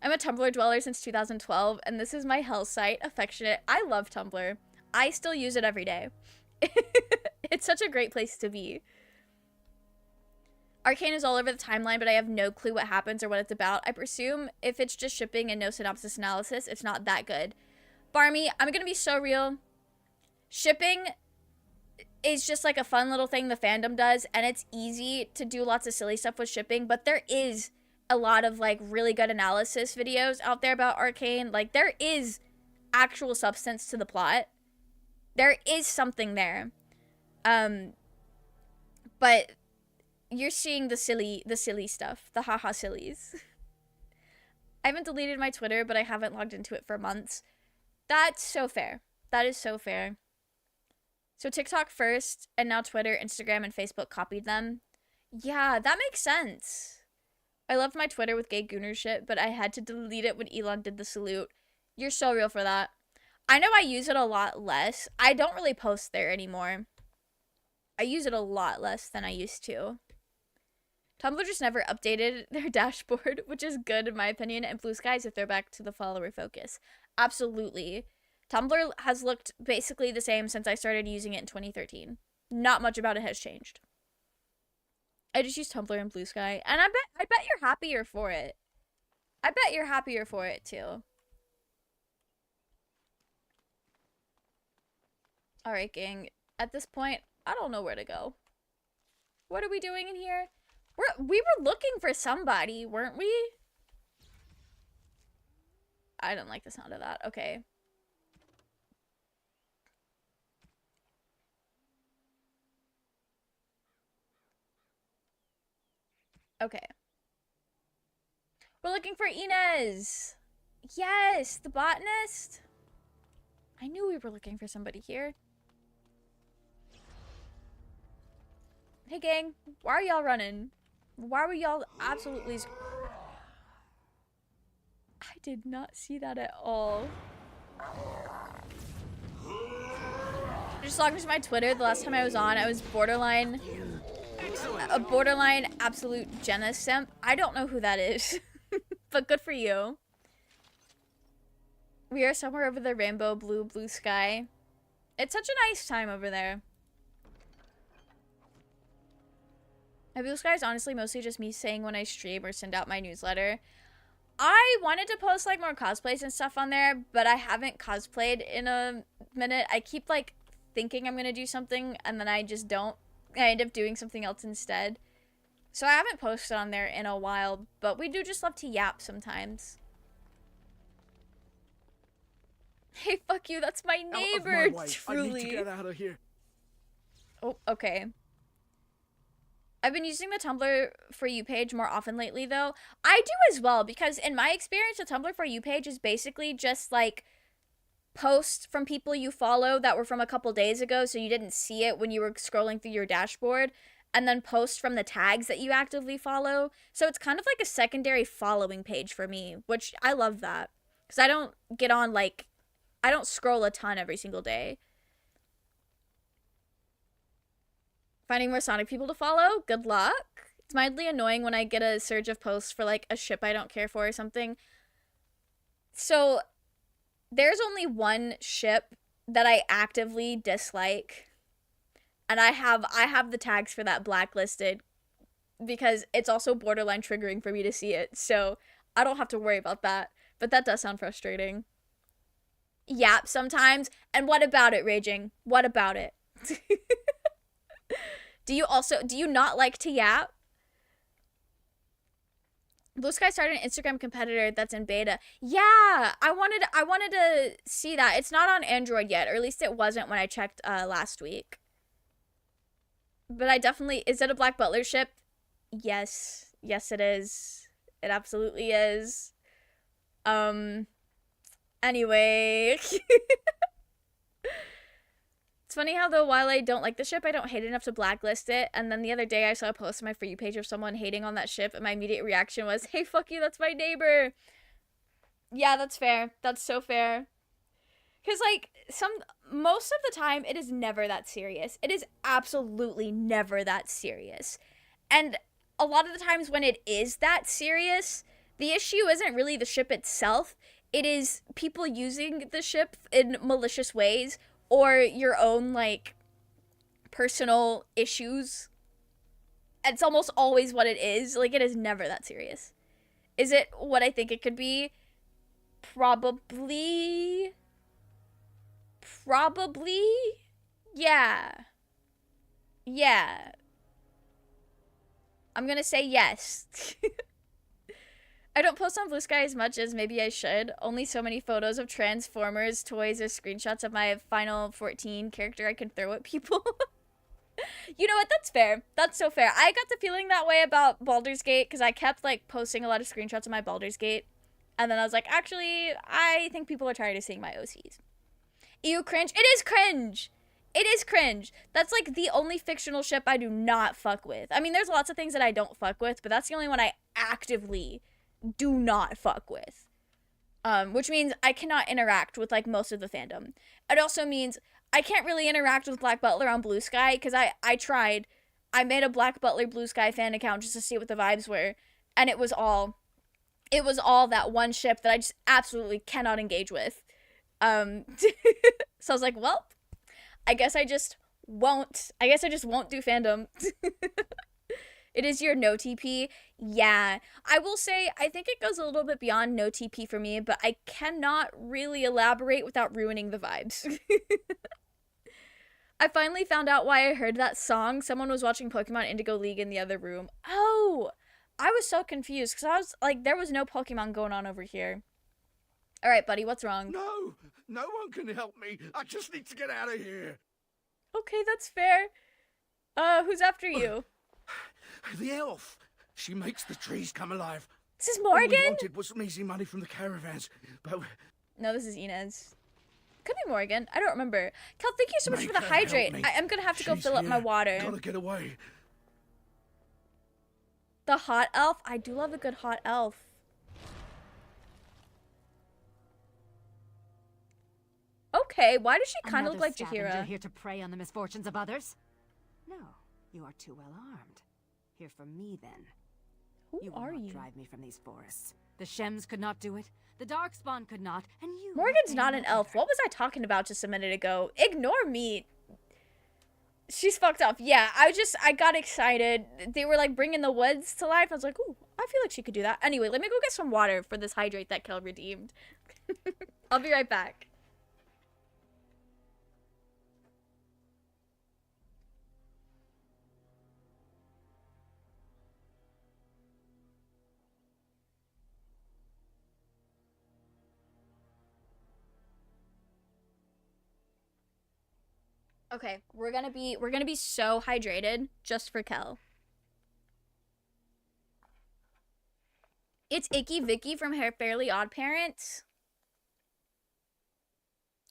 A: I'm a Tumblr dweller since 2012, and this is my hell site, affectionate. I love Tumblr. I still use it every day. It's such a great place to be. Arcane is all over the timeline, but I have no clue what happens or what it's about. I presume if it's just shipping and no synopsis analysis, it's not that good. Barmy, I'm gonna be so real. Shipping is just like a fun little thing the fandom does, and it's easy to do lots of silly stuff with shipping, but there is a lot of like really good analysis videos out there about Arcane. Like there is actual substance to the plot. There is something there. But you're seeing the silly stuff, the haha sillies. I haven't deleted my Twitter, but I haven't logged into it for months. That's so fair. That is so fair. So TikTok first, and now Twitter, Instagram, and Facebook copied them. Yeah, that makes sense. I loved my Twitter with gay gooner shit, but I had to delete it when Elon did the salute. You're so real for that. I know I use it a lot less. I don't really post there anymore. I use it a lot less than I used to. Tumblr just never updated their dashboard, which is good in my opinion, and Blue Skies if they're back to the follower focus. Absolutely. Tumblr has looked basically the same since I started using it in 2013. Not much about it has changed. I just use Tumblr and Blue Sky, and I bet you're happier for it. I bet you're happier for it too. Alright, gang. At this point, I don't know where to go. What are we doing in here? We were looking for somebody, weren't we? I don't like the sound of that. Okay. Okay. We're looking for Inez. Yes, the botanist. I knew we were looking for somebody here. Hey gang, why are y'all running? Why were y'all absolutely... I did not see that at all. I just logged into my Twitter. The last time I was on, I was borderline... a borderline absolute Jenna simp. I don't know who that is. But good for you. We are somewhere over the rainbow blue sky. It's such a nice time over there. My blue sky is honestly mostly just me saying when I stream or send out my newsletter. I wanted to post like more cosplays and stuff on there, but I haven't cosplayed in a minute. I keep like thinking I'm gonna do something and then I just don't. I end up doing something else instead. So I haven't posted on there in a while, but we do just love to yap sometimes. Hey, fuck you, that's my neighbor, truly.
G: I need to get out of here.
A: Oh, okay. I've been using the Tumblr For You page more often lately, though. I do as well, because in my experience, the Tumblr For You page is basically just, like, posts from people you follow that were from a couple days ago, so you didn't see it when you were scrolling through your dashboard, and then posts from the tags that you actively follow. So it's kind of like a secondary following page for me, which I love that. Because I don't get on, like, I don't scroll a ton every single day. Finding more Sonic people to follow? Good luck. It's mildly annoying when I get a surge of posts for, like, a ship I don't care for or something. So, there's only one ship that I actively dislike. And I have the tags for that blacklisted. Because it's also borderline triggering for me to see it. So, I don't have to worry about that. But that does sound frustrating. Yap sometimes. And what about it, Raging? What about it? Do you not like to yap? Blue Sky started an Instagram competitor that's in beta. Yeah, I wanted to see that. It's not on Android yet, or at least it wasn't when I checked last week. But I definitely... Is it a Black Butler ship? Yes. Yes, it is. It absolutely is. Anyway... It's funny how, though, while I don't like the ship, I don't hate it enough to blacklist it. And then the other day, I saw a post on my For You page of someone hating on that ship, and my immediate reaction was, hey, fuck you, that's my neighbor. Yeah, that's fair. That's so fair. Because, like, most of the time, it is never that serious. It is absolutely never that serious. And a lot of the times when it is that serious, the issue isn't really the ship itself. It is people using the ship in malicious ways, or your own, like, personal issues. It's almost always what it is. Like, it is never that serious. Is it what I think it could be? Probably. Yeah. Yeah. I'm gonna say yes. I don't post on Blue Sky as much as maybe I should. Only so many photos of Transformers, toys, or screenshots of my Final 14 character I can throw at people. You know what? That's fair. That's so fair. I got the feeling that way about Baldur's Gate because I kept like posting a lot of screenshots of my Baldur's Gate. And then I was like, actually, I think people are tired of seeing my OCs. Ew, cringe. It is cringe. It is cringe. That's like the only fictional ship I do not fuck with. I mean, there's lots of things that I don't fuck with, but that's the only one I actively do not fuck with. Which means I cannot interact with like most of the fandom. It also means I can't really interact with Black Butler on Blue Sky because I tried. I made a Black Butler Blue Sky fan account just to see what the vibes were, and it was all that one ship that I just absolutely cannot engage with. So I was like, well, I guess I just won't do fandom. It is your no TP. Yeah, I will say, I think it goes a little bit beyond no TP for me, but I cannot really elaborate without ruining the vibes. I finally found out why I heard that song. Someone was watching Pokemon Indigo League in the other room. Oh, I was so confused because I was like, there was no Pokemon going on over here. All right, buddy, what's wrong?
J: No, no one can help me. I just need to get out of here.
A: Okay, that's fair. Who's after you?
J: The elf. She makes the trees come alive.
A: This is
J: All we
A: Morgan?
J: wanted was some easy money from the caravans, but
A: No, this is Inez. Could be Morgan. I don't remember. Kel, thank you so much for the hydrate. I'm gonna have to go fill up my water.
J: Gotta get away.
A: The hot elf? I do love a good hot elf. Okay, why does she kind of look like
U: scavenger
A: Jahira?
U: here to prey on the misfortunes of others? No, you are too well armed. Hear from me, then.
A: Who
U: will
A: are
U: not
A: you?
U: drive me from these forests. The Shems could not do it. The Darkspawn could not, and you.
A: Morgan's not an elf. What was I talking about just a minute ago? Ignore me. She's fucked up. Yeah, I got excited. They were like bringing the woods to life. I was like, ooh, I feel like she could do that. Anyway, let me go get some water for this hydrate that Kel redeemed. I'll be right back. Okay, we're gonna be so hydrated just for Kel. It's Icky Vicky from Fairly Odd Parents.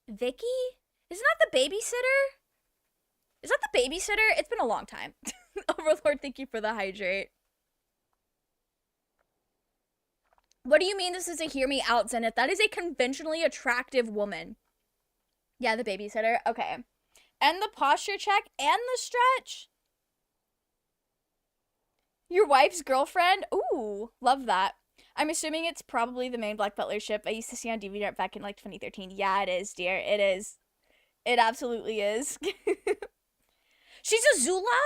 A: Vicky? Isn't that the babysitter? Is that the babysitter? It's been a long time. Overlord, thank you for the hydrate. What do you mean this is a hear me out, Zenith? That is a conventionally attractive woman. Yeah, the babysitter. Okay. And the posture check and the stretch. Your wife's girlfriend? Ooh, love that. I'm assuming it's probably the main Black Butler ship I used to see on DVD back in like 2013. Yeah, it is, dear. It is. It absolutely is. She's a Zula?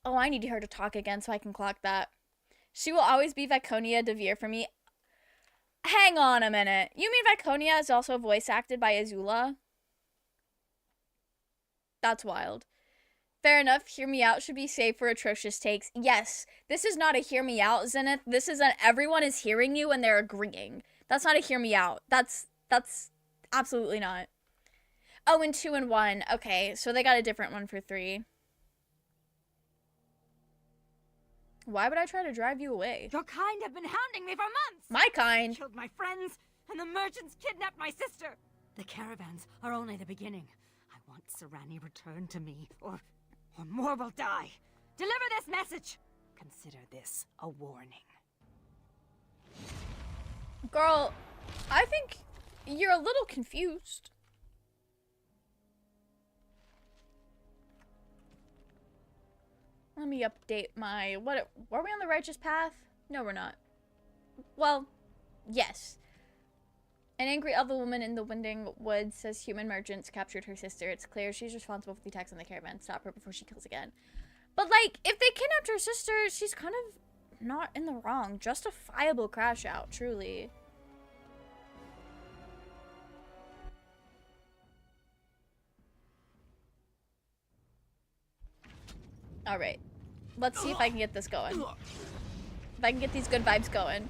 A: Oh, I need her to talk again so I can clock that. She will always be Viconia DeVere for me. Hang on a minute. You mean Viconia is also voice acted by Azula? That's wild. Fair enough. Hear me out should be saved for atrocious takes. Yes, this is not a hear me out, Zenith. This is an everyone is hearing you and they're agreeing. That's not a hear me out. That's absolutely not. Oh, and 2 and 1. Okay, so they got a different one for 3. Why would I try to drive you away?
U: Your kind have been hounding me for months.
A: My kind?
U: Killed my friends, and the merchants kidnapped my sister. The caravans are only the beginning. I want Serani returned to me, or more will die. Deliver this message. Consider this a warning.
A: Girl, I think you're a little confused. Let me update my... What? Were we on the righteous path? No, we're not. Well, yes. An angry other woman in the Winding Woods says human merchants captured her sister. It's clear she's responsible for the attacks on the caravan. Stop her before she kills again. But, like, if they kidnapped her sister, she's kind of not in the wrong. Justifiable crash out, truly. All right. Let's see if I can get this going. If I can get these good vibes going.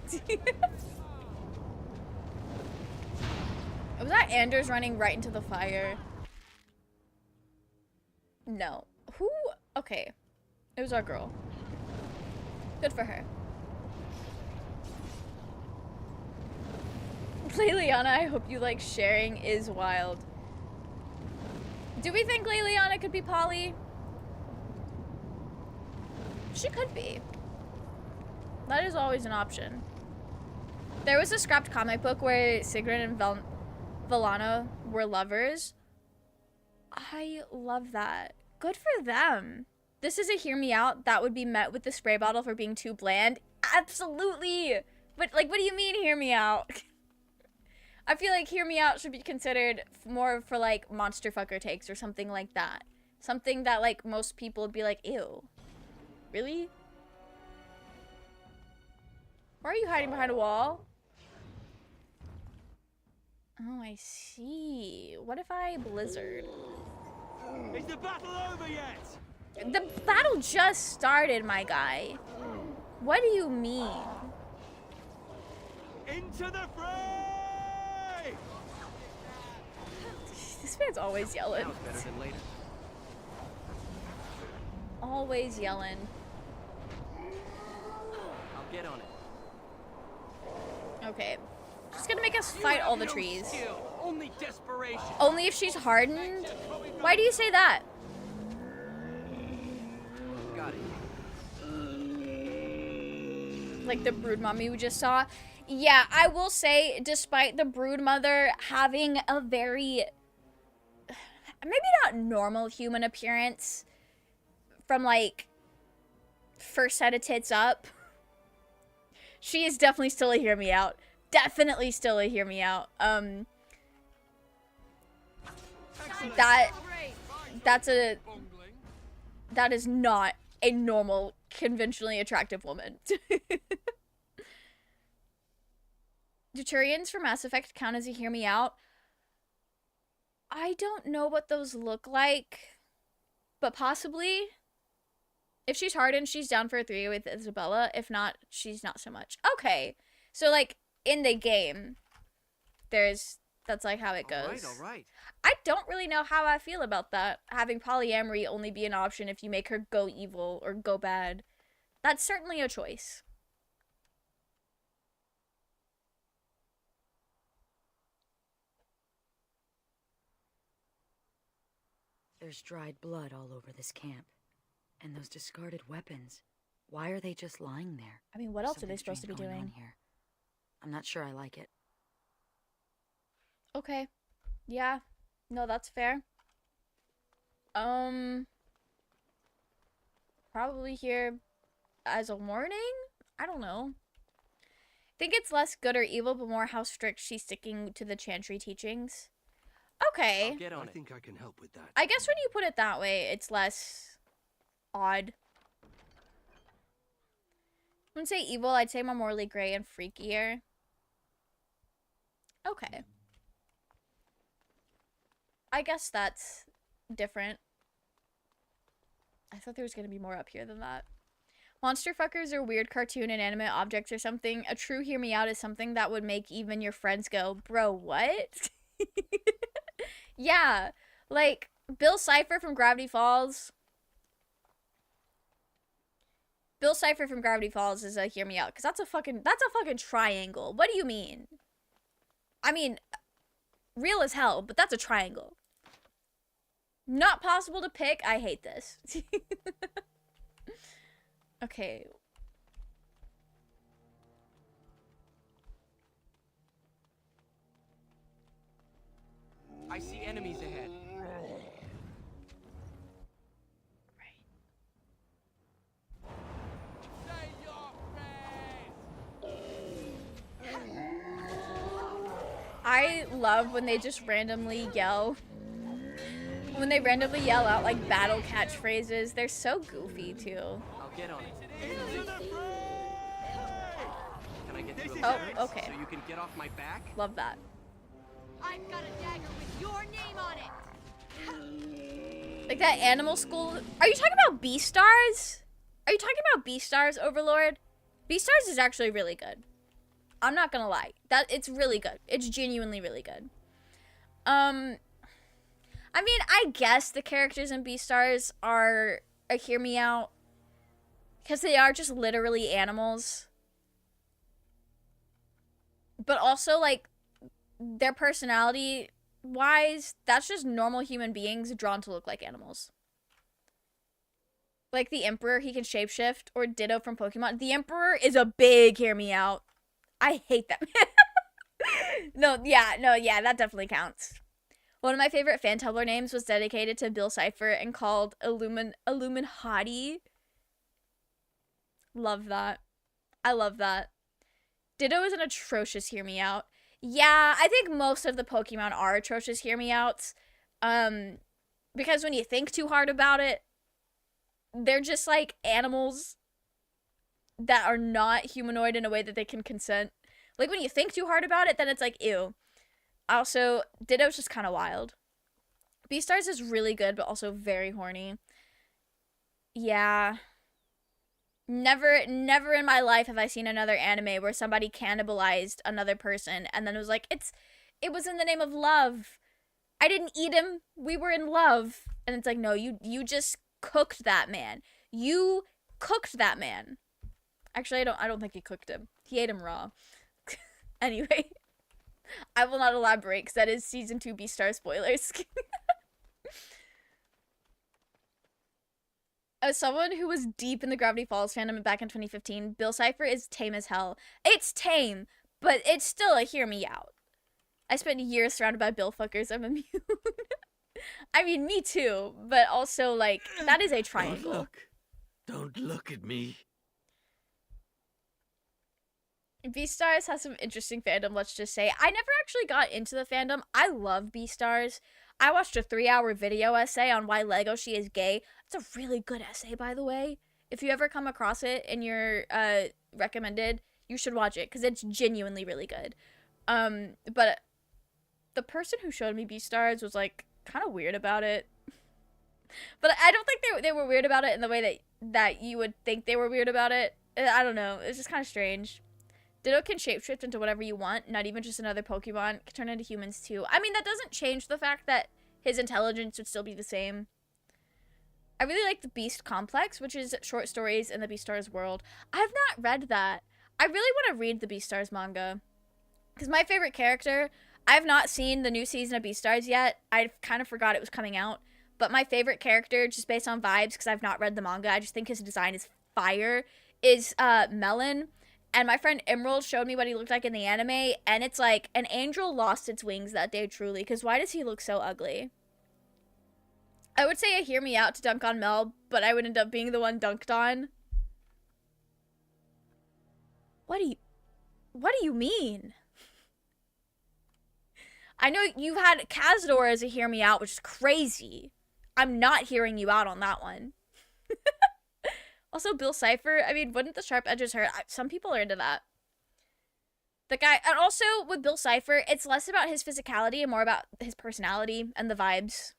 A: Was that Anders running right into the fire? No. Who? Okay. It was our girl. Good for her. Liliana, I hope you like sharing is wild. Do we think Liliana could be Polly? She could be. That is always an option. There was a scrapped comic book where Sigrid and Valana were lovers. I love that. Good for them. This is a hear me out that would be met with the spray bottle for being too bland. Absolutely. But like, what do you mean hear me out? I feel like hear me out should be considered more for like monster fucker takes or something like that. Something that like most people would be like, ew. Really? Why are you hiding behind a wall? Oh, I see. What if I blizzard?
P: Is the battle over yet?
A: The battle just started, my guy. What do you mean?
P: Into the fray!
A: This man's always yelling.
C: That was better than later.
A: Always yelling.
C: I'll get on it.
A: Okay. She's gonna make us fight all the trees.
C: Skill, only desperation.
A: Only if she's hardened? Why do you say that?
C: Got it.
A: Like the brood mommy we just saw. Yeah, I will say, despite the brood mother having a very, maybe not normal human appearance from like first set of tits up, she is definitely still a hear me out. Definitely still a hear me out. That is not a normal, conventionally attractive woman. Do Turians for Mass Effect count as a hear me out? I don't know what those look like, but possibly. If she's hardened, she's down for a 3 with Isabella. If not, she's not so much. Okay. So, like, in the game, that's like how it goes.
C: All right.
A: I don't really know how I feel about that. Having polyamory only be an option if you make her go evil or go bad. That's certainly a choice.
H: There's dried blood all over this camp. And those discarded weapons. Why are they just lying there?
A: I mean, what else are they
H: Something
A: supposed to be
H: strange going
A: doing?
H: on here. I'm not sure I like it.
A: Okay. Yeah. No, that's fair. Probably here as a warning? I don't know. I think it's less good or evil, but more how strict she's sticking to the Chantry teachings. Okay.
C: I'll get on
B: I think I can help with that.
A: I guess when you put it that way, it's less odd. I wouldn't say evil, I'd say more morally gray and freakier. Okay. I guess that's different. I thought there was going to be more up here than that. Monster fuckers are weird cartoon and animate objects or something. A true hear me out is something that would make even your friends go, bro, what? Yeah, like Bill Cipher from Gravity Falls. Bill Cipher from Gravity Falls is a hear me out, because that's a fucking triangle. What do you mean? I mean, real as hell, but that's a triangle. Not possible to pick. I hate this. Okay.
C: I see enemies ahead.
A: I love when they just randomly yell. When they randomly yell out like battle catchphrases. They're so goofy too.
C: I'll get on it. Can I get you a
A: Oh,
C: ladder
A: okay.
C: so you can get off my back?
A: Love that.
N: I've got a dagger with your name on it.
A: Like that animal school. Are you talking about Beastars? Are you talking about Beastars, Overlord? Beastars is actually really good. I'm not gonna lie. It's really good. It's genuinely really good. I mean, I guess the characters in Beastars are a hear me out. Because they are just literally animals. But also, like, their personality-wise, that's just normal human beings drawn to look like animals. Like the Emperor, he can shapeshift, or Ditto from Pokemon. The Emperor is a big hear me out. I hate that man. No, that definitely counts. One of my favorite fan Tumblr names was dedicated to Bill Cipher and called Illuminati. Love that. I love that. Ditto is an atrocious hear me out. Yeah, I think most of the Pokemon are atrocious hear me outs. Because when you think too hard about it, they're just like animals that are not humanoid in a way that they can consent. Like when you think too hard about it, then it's like, ew. Also, Ditto's just kind of wild. Beastars is really good, but also very horny. Yeah. Never in my life have I seen another anime where somebody cannibalized another person and then it was like, it was in the name of love. I didn't eat him. We were in love. And it's like, no, you just cooked that man. You cooked that man. Actually, I don't think he cooked him. He ate him raw. Anyway, I will not elaborate because that is season 2 Beastar spoilers. As someone who was deep in the Gravity Falls fandom back in 2015, Bill Cipher is tame as hell. It's tame, but it's still a hear me out. I spent years surrounded by Bill fuckers. I'm immune. I mean, me too, but also, like, that is a triangle.
E: Don't look at me.
A: Beastars has some interesting fandom, let's just say. I never actually got into the fandom. I love Beastars. I watched a 3-hour video essay on why Legoshi is gay. It's a really good essay, by the way. If you ever come across it and you're recommended, you should watch it, because it's genuinely really good. But the person who showed me Beastars was, like, kind of weird about it. But I don't think they were weird about it in the way that you would think they were weird about it. I don't know. It's just kind of strange. Ditto can shapeshift into whatever you want, not even just another Pokemon. Can turn into humans too. I mean, that doesn't change the fact that his intelligence would still be the same. I really like the Beast Complex, which is short stories in the Beastars world. I've not read that. I really want to read the Beastars manga. Because my favorite character, I have not seen the new season of Beastars yet. I kind of forgot it was coming out. But my favorite character, just based on vibes, because I've not read the manga, I just think his design is fire, is Melon. And my friend Emerald showed me what he looked like in the anime, and it's like an angel lost its wings that day, truly, because why does he look so ugly? I would say a hear me out to dunk on Mel, but I would end up being the one dunked on. What do you mean? I know you've had Cazador as a hear me out, which is crazy. I'm not hearing you out on that one. Also, Bill Cipher, I mean, wouldn't the sharp edges hurt? Some people are into that. The guy, and also with Bill Cipher, it's less about his physicality and more about his personality and the vibes.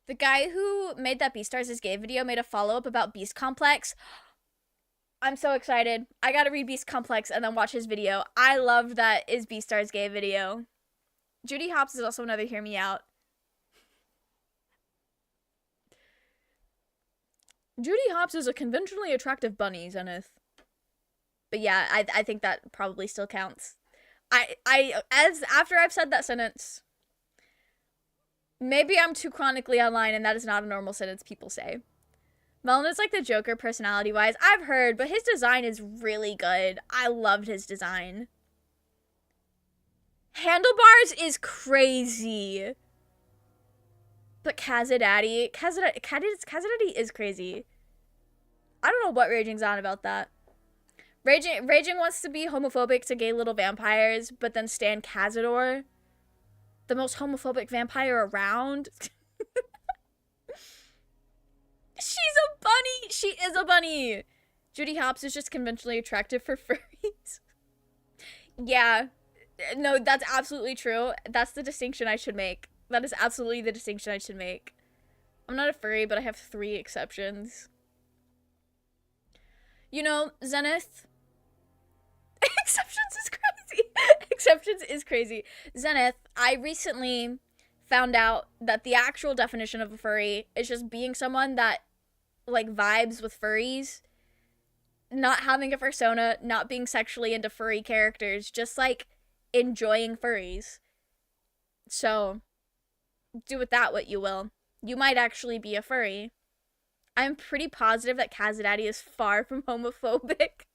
A: The guy who made that Beastars is Gay video made a follow-up about Beast Complex. I'm so excited. I gotta read Beast Complex and then watch his video. I love that is Beastars Gay video. Judy Hopps is also another hear me out. Judy Hopps is a conventionally attractive bunny, Zenith. But yeah, I think that probably still counts. After I've said that sentence, maybe I'm too chronically online and that is not a normal sentence people say. Melon is like the Joker personality-wise. I've heard, but his design is really good. I loved his design. Handlebars is crazy. But Kazadaddy is crazy. I don't know what Raging's on about that. Raging wants to be homophobic to gay little vampires, but then stan Cazador, the most homophobic vampire around. She's a bunny! She is a bunny! Judy Hopps is just conventionally attractive for furries. Yeah. No, that's absolutely true. That's the distinction I should make. That is absolutely the distinction I should make. I'm not a furry, but I have 3 exceptions. You know, Zenith. Exceptions is crazy. Exceptions is crazy. Zenith, I recently found out that the actual definition of a furry is just being someone that, like, vibes with furries. Not having a persona, not being sexually into furry characters, just, like, enjoying furries. So, do with that what you will. You might actually be a furry. I'm pretty positive that Kazadaddy is far from homophobic.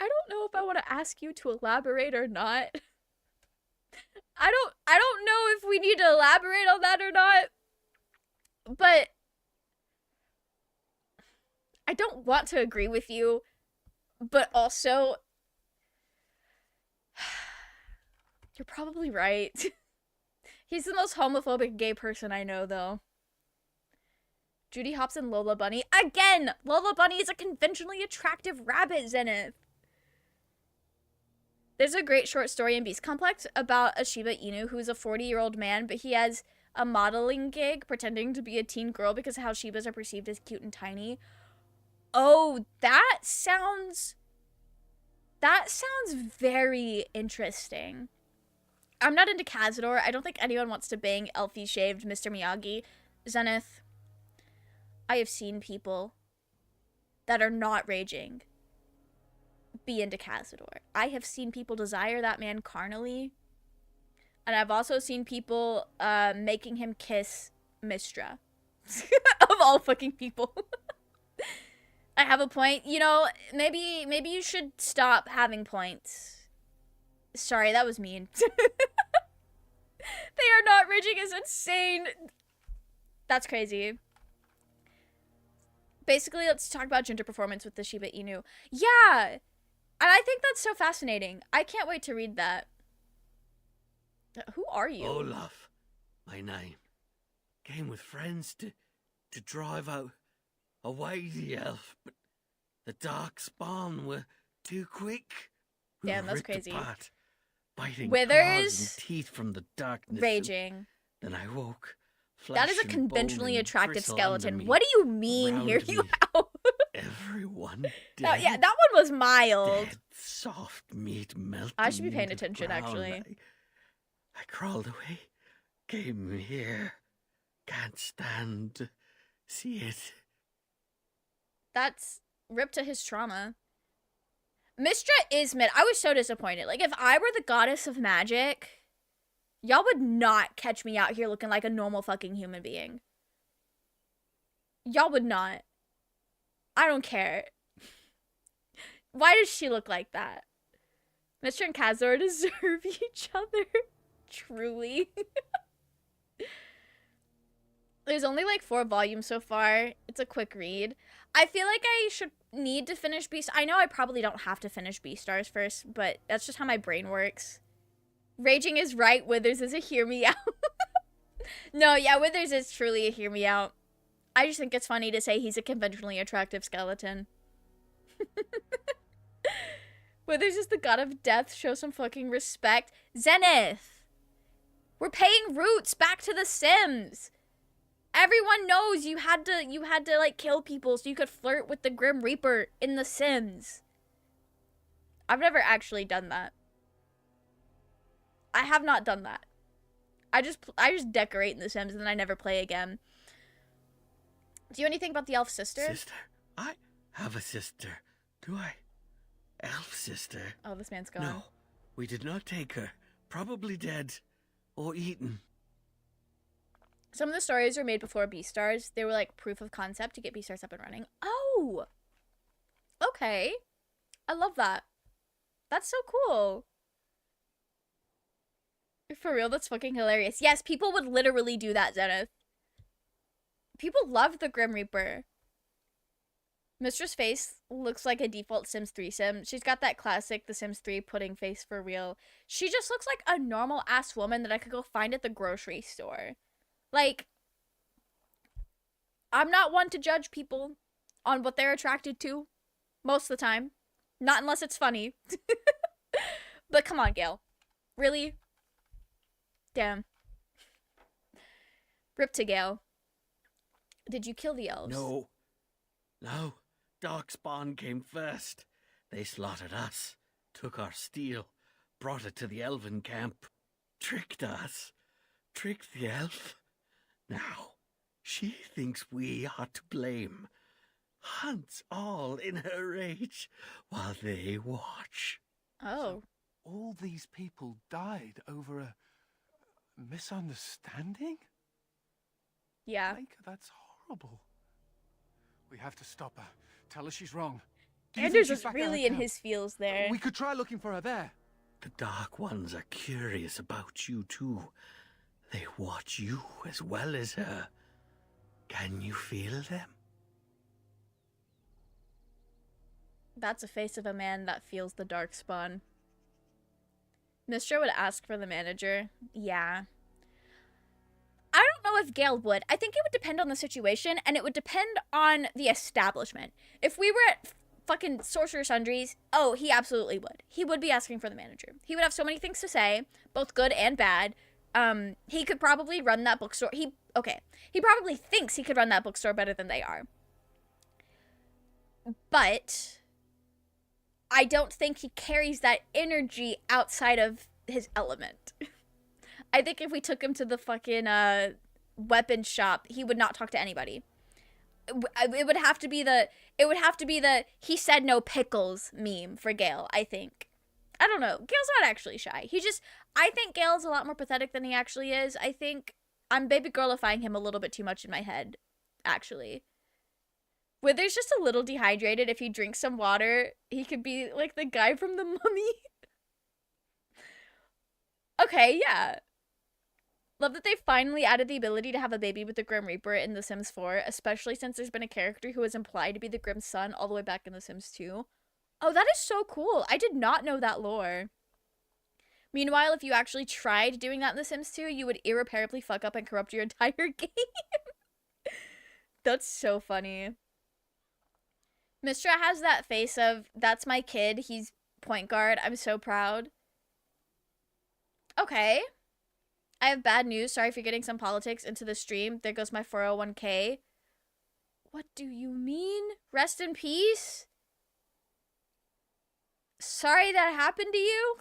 A: I don't know if I want to ask you to elaborate or not. I don't know if we need to elaborate on that or not. But I don't want to agree with you, but also you're probably right. He's the most homophobic gay person I know, though. Judy Hopps and Lola Bunny. Again! Lola Bunny is a conventionally attractive rabbit, Zenith. There's a great short story in Beast Complex about a Shiba Inu who's a 40-year-old man, but he has a modeling gig pretending to be a teen girl because of how Shibas are perceived as cute and tiny. Oh, that sounds very interesting. I'm not into Cazador. I don't think anyone wants to bang elfie shaved Mr. Miyagi. Zenith, I have seen people that are not raging be into Cazador. I have seen people desire that man carnally. And I've also seen people making him kiss Mistra. Of all fucking people. I have a point. You know, maybe you should stop having points. Sorry, that was mean. They are not raging is insane. That's crazy. Basically, let's talk about gender performance with the Shiba Inu. Yeah! And I think that's so fascinating. I can't wait to read that. Who are you?
G: Olaf, my name. Came with friends to drive out a whitey elf, but the dark spawn were too quick. We
A: Damn,
G: were
A: that's
G: ripped
A: crazy.
G: apart, biting
A: Withers,
G: claws and teeth from the darkness.
A: raging.
G: Then I woke.
A: That is a
G: flesh and
A: conventionally
G: bone and
A: attractive
G: bristle
A: skeleton.
G: under me,
A: What do you mean? Hear
G: around
A: you
G: me.
A: out.
G: Everyone dead.
A: No, yeah, that one was mild.
G: Dead, soft meat melting.
A: I should be paying
G: into the
A: attention,
G: ground.
A: actually.
G: I crawled away, came here. Can't stand to see it.
A: That's ripped to his trauma. Mistra is mid. I was so disappointed. Like, if I were the goddess of magic, y'all would not catch me out here looking like a normal fucking human being. Y'all would not. I don't care. Why does she look like that? Mr. and Kazor deserve each other. Truly. There's only like 4 volumes so far. It's a quick read. I feel like I should need to finish Beast. I know I probably don't have to finish Beastars first, but that's just how my brain works. Raging is right. Withers is a hear me out. No, yeah, Withers is truly a hear me out. I just think it's funny to say he's a conventionally attractive skeleton. Withers is the god of death. Show some fucking respect. Zenith! We're paying roots back to the Sims. Everyone knows you had to like kill people so you could flirt with the Grim Reaper in The Sims. I've never actually done that. I have not done that. I just decorate in The Sims and then I never play again. Do you know anything about the elf sister?
G: Sister? I have a sister. Do I? Elf sister?
A: Oh, this man's gone.
G: No, we did not take her. Probably dead. Or eaten.
A: Some of the stories were made before Beastars. They were like proof of concept to get Beastars up and running. Oh! Okay. I love that. That's so cool. For real, that's fucking hilarious. Yes, people would literally do that, Zenith. People love the Grim Reaper. Mistress Face looks like a default Sims 3 sim. She's got that classic The Sims 3 pudding face for real. She just looks like a normal-ass woman that I could go find at the grocery store. Like, I'm not one to judge people on what they're attracted to most of the time. Not unless it's funny. But come on, Gail. Really? Damn. Rip to Gale. Did you kill the elves?
G: No. No. Darkspawn came first. They slaughtered us, took our steel, brought it to the elven camp, tricked us, tricked the elf. Now, she thinks we are to blame. Hunts all in her rage while they watch.
A: Oh.
I: So all these people died over a misunderstanding?
A: Yeah.
I: Baker, that's horrible. We have to stop her. Tell her she's wrong. Do you think
A: Anders
I: she's
A: is
I: back at her
A: really in
I: camp?
A: his feels there.
I: We could try looking for her there.
G: The Dark Ones are curious about you too. They watch you as well as her. Can you feel them?
A: That's a face of a man that feels the darkspawn. Mistra would ask for the manager. Yeah. I don't know if Gale would. I think it would depend on the situation, and it would depend on the establishment. If we were at fucking Sorcerer Sundries, oh, he absolutely would. He would be asking for the manager. He would have so many things to say, both good and bad. He could probably run that bookstore. He probably thinks he could run that bookstore better than they are. But I don't think he carries that energy outside of his element. I think if we took him to the fucking weapon shop, he would not talk to anybody. It would have to be the he said no pickles meme for Gale, I think. I don't know. Gale's not actually shy. I think Gale's a lot more pathetic than he actually is. I think I'm baby girlifying him a little bit too much in my head, actually. Wither's just a little dehydrated. If he drinks some water, he could be like the guy from The Mummy. Okay, yeah. Love that they finally added the ability to have a baby with the Grim Reaper in The Sims 4, especially since there's been a character who is implied to be the Grim son all the way back in The Sims 2. Oh, that is so cool. I did not know that lore. Meanwhile, if you actually tried doing that in The Sims 2, you would irreparably fuck up and corrupt your entire game. That's so funny. Mistra has that face of, that's my kid, he's point guard, I'm so proud. Okay. I have bad news. Sorry for getting some politics into the stream. There goes my 401k. What do you mean? Rest in peace? Sorry that happened to you?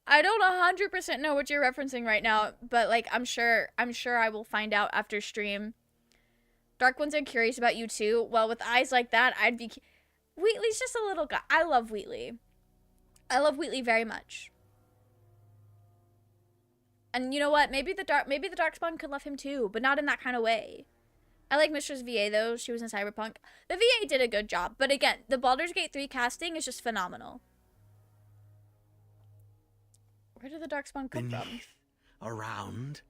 A: I don't 100% know what you're referencing right now, but like I'm sure I will find out after stream. Dark Ones are curious about you too. Well, with eyes like that, I'd be Wheatley's just a little guy. I love Wheatley. I love Wheatley very much. And you know what? Maybe the Darkspawn could love him too, but not in that kind of way. I like Mistress VA though. She was in Cyberpunk. The VA did a good job, but again, the Baldur's Gate 3 casting is just phenomenal. Where did the Darkspawn come from?
G: Around,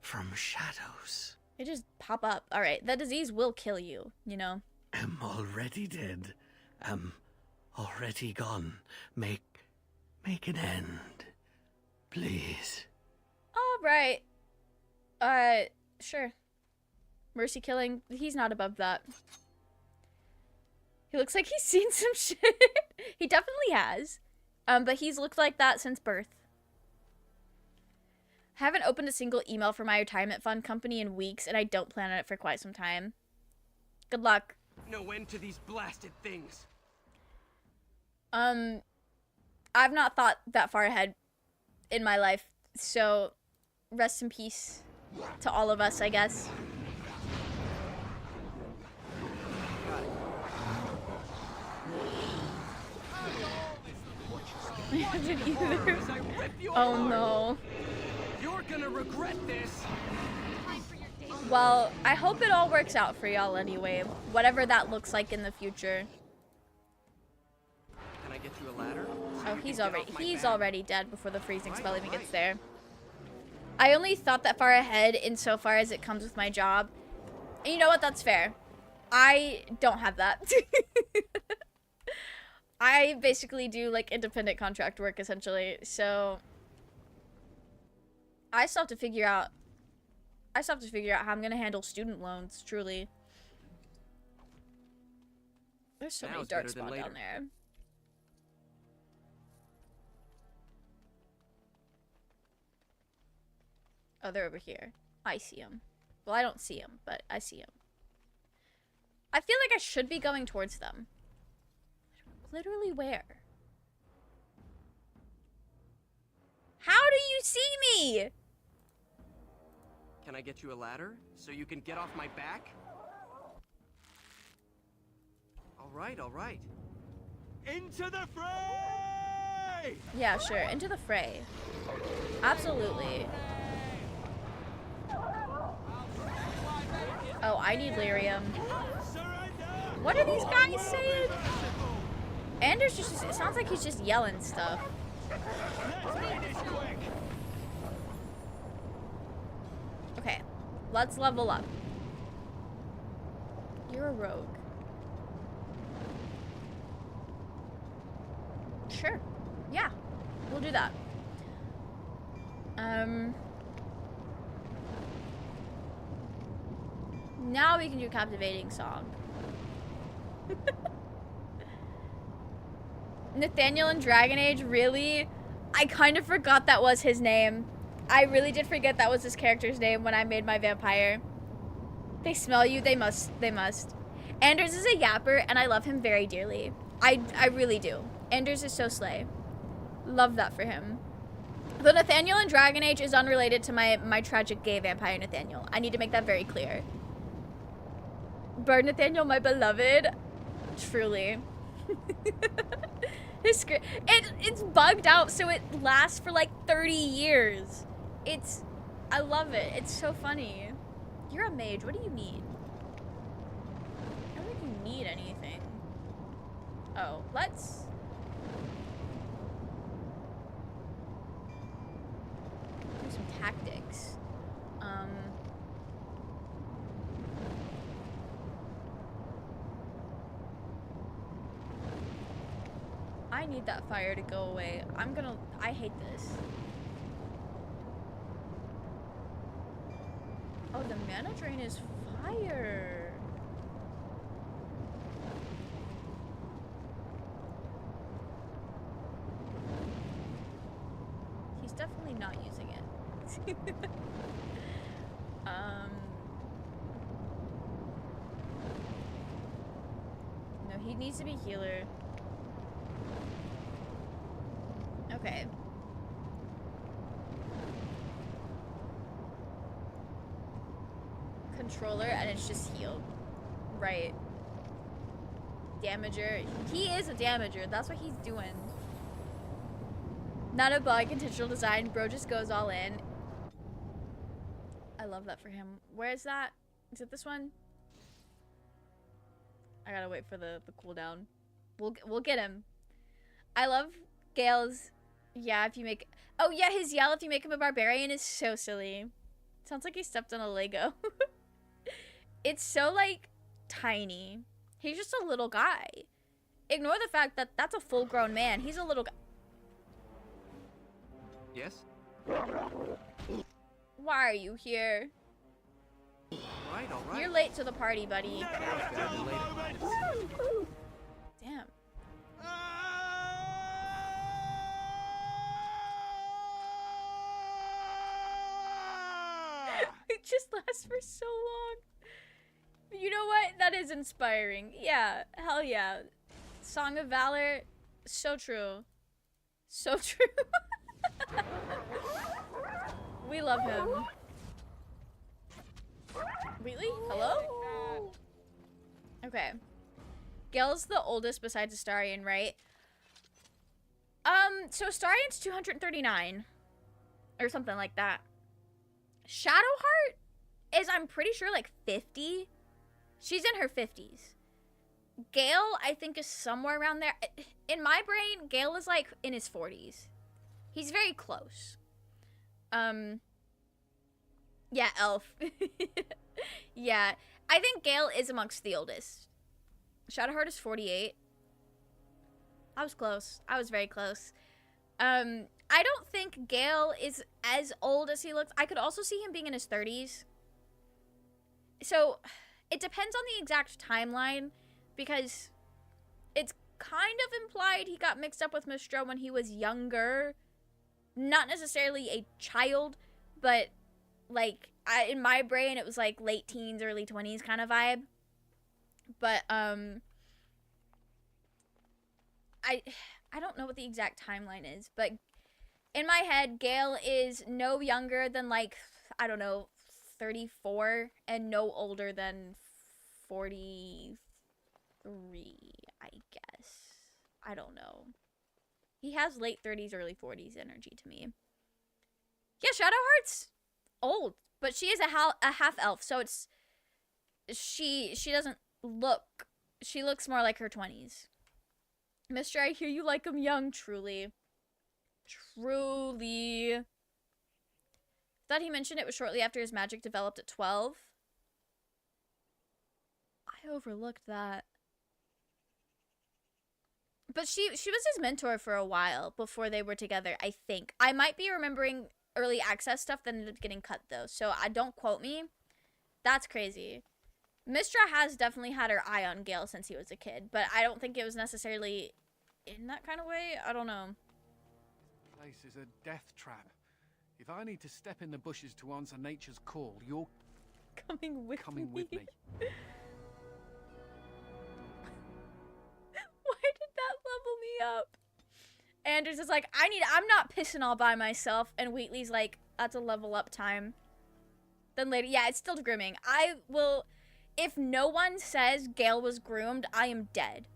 G: from shadows.
A: They just pop up. All right, the disease will kill you, you know.
G: Am already dead. Am already gone. Make an end, please.
A: All right. Sure. Mercy killing, he's not above that. He looks like he's seen some shit. He definitely has. But he's looked like that since birth. I haven't opened a single email for my retirement fund company in weeks, and I don't plan on it for quite some time. Good luck.
C: No end to these blasted things.
A: I've not thought that far ahead in my life, so rest in peace to all of us, I guess. I haven't either. Oh no.
C: You're gonna regret this.
A: Well, I hope it all works out for y'all anyway, whatever that looks like in the future.
C: Can I get you a ladder?
A: Oh, he's already dead before the freezing spell even gets there. I only thought that far ahead insofar as it comes with my job. And you know what? That's fair. I don't have that. I basically do like independent contract work essentially, so I still have to figure out how I'm gonna handle student loans, truly. There's so many darkspawn down there. Oh, they're over here. I see him. Well, I don't see him, but I see him. I feel like I should be going towards them. Literally where? How do you see me?
K: Can I get you a ladder so you can get off my back? All right. Into the fray!
A: Yeah, sure. Into the fray. Absolutely. Oh, I need lyrium. What are these guys saying? Anders just, it sounds like he's just yelling stuff. Okay, let's level up. You're a rogue. Sure. Yeah, we'll do that. Now we can do captivating song. Nathaniel in Dragon Age, really? I kind of forgot that was his name. I really did forget that was his character's name when I made my vampire. They smell you, they must. Anders is a yapper, and I love him very dearly. I really do. Anders is so slay. Love that for him. The Nathaniel in Dragon Age is unrelated to my tragic gay vampire Nathaniel. I need to make that very clear. Bird Nathaniel, my beloved. Truly. His script, it's bugged out so it lasts for like 30 years. I love it. It's so funny. You're a mage. What do you need? I don't think you need anything. Oh, let's... do some tactics. I need that fire to go away. I hate this. Oh, the mana drain is fire. He's definitely not using it. No, he needs to be healer. Okay. Controller, and it's just healed. Right. Damager. He is a damager. That's what he's doing. Not a bug, intentional design. Bro just goes all in. I love that for him. Where is that? Is it this one? I gotta wait for the cooldown. We'll get him. I love Gale's... Yeah, if you make... Oh, yeah, his yell if you make him a barbarian is so silly. Sounds like he stepped on a Lego. It's so, like, tiny. He's just a little guy. Ignore the fact that that's a full-grown man. He's a little guy.
K: Yes?
A: Why are you here?
K: All right.
A: You're late to the party, buddy. Damn. It just lasts for so long. You know what? That is inspiring. Yeah, hell yeah. Song of Valor, so true. So true. We love him. Really? Hello? Okay. Gale's the oldest besides Astarion, right? So Astarion's 239. Or something like that. Shadowheart is, I'm pretty sure, like 50. She's in her 50s. Gale, I think, is somewhere around there. In my brain, Gale is like in his 40s. He's very close. Yeah, elf. Yeah, I think Gale is amongst the oldest. Shadowheart is 48. I was close. I was very close. I don't think Gale is as old as he looks. I could also see him being in his 30s. So, it depends on the exact timeline, because it's kind of implied he got mixed up with Mistro when he was younger. Not necessarily a child, but like, in my brain, it was like late teens, early 20s kind of vibe. But, I don't know what the exact timeline is, but in my head, Gale is no younger than, like, I don't know, 34, and no older than 43, I guess. I don't know. He has late 30s, early 40s energy to me. Yeah, Shadowheart's old, but she is a half elf, so it's she doesn't look. She looks more like her 20s. Mister, I hear you like him young, truly. Truly. Thought he mentioned it was shortly after his magic developed at 12. I overlooked that. But she was his mentor for a while before they were together, I think. I might be remembering early access stuff that ended up getting cut, though. So don't quote me. That's crazy. Mistra has definitely had her eye on Gale since he was a kid. But I don't think it was necessarily in that kind of way. I don't know.
I: This place is a death trap. If I need to step in the bushes to answer nature's call, you're
A: coming with me. Why did that level me up? Anders is like, I'm not pissing all by myself. And Wheatley's like, that's a level up time. Then later, yeah, it's still grooming. I will, if no one says Gale was groomed, I am dead.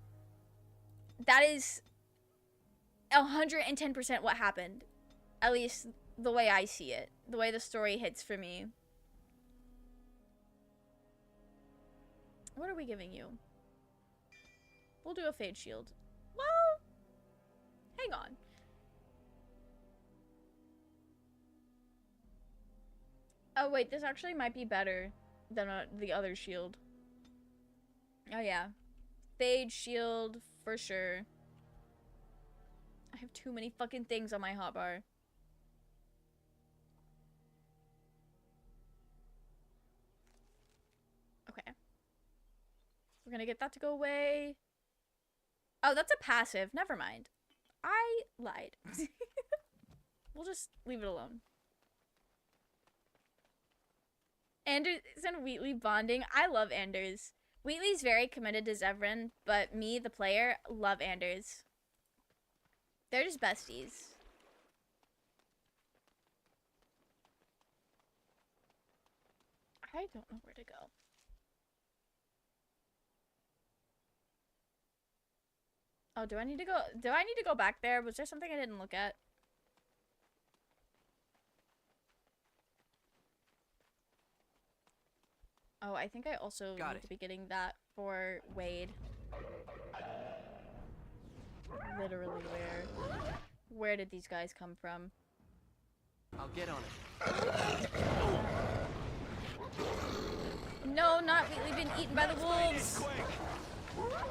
A: That is 110% what happened. At least the way I see it. The way the story hits for me. What are we giving you? We'll do a Fade Shield. Well, hang on. Oh, wait, this actually might be better than the other shield. Oh, yeah. Fade Shield, for sure. I have too many fucking things on my hotbar. Okay. We're gonna get that to go away. Oh, that's a passive. Never mind. I lied. We'll just leave it alone. Anders and Wheatley bonding. I love Anders. Wheatley's very committed to Zevran, but me, the player, love Anders. They're just besties. I don't know where to go. Oh, do I need to go back there? Was there something I didn't look at? Oh, I think I also need to be getting that for Wade. Literally where? Where did these guys come from?
K: I'll get on it.
A: No, not Wheatley been eaten by the wolves.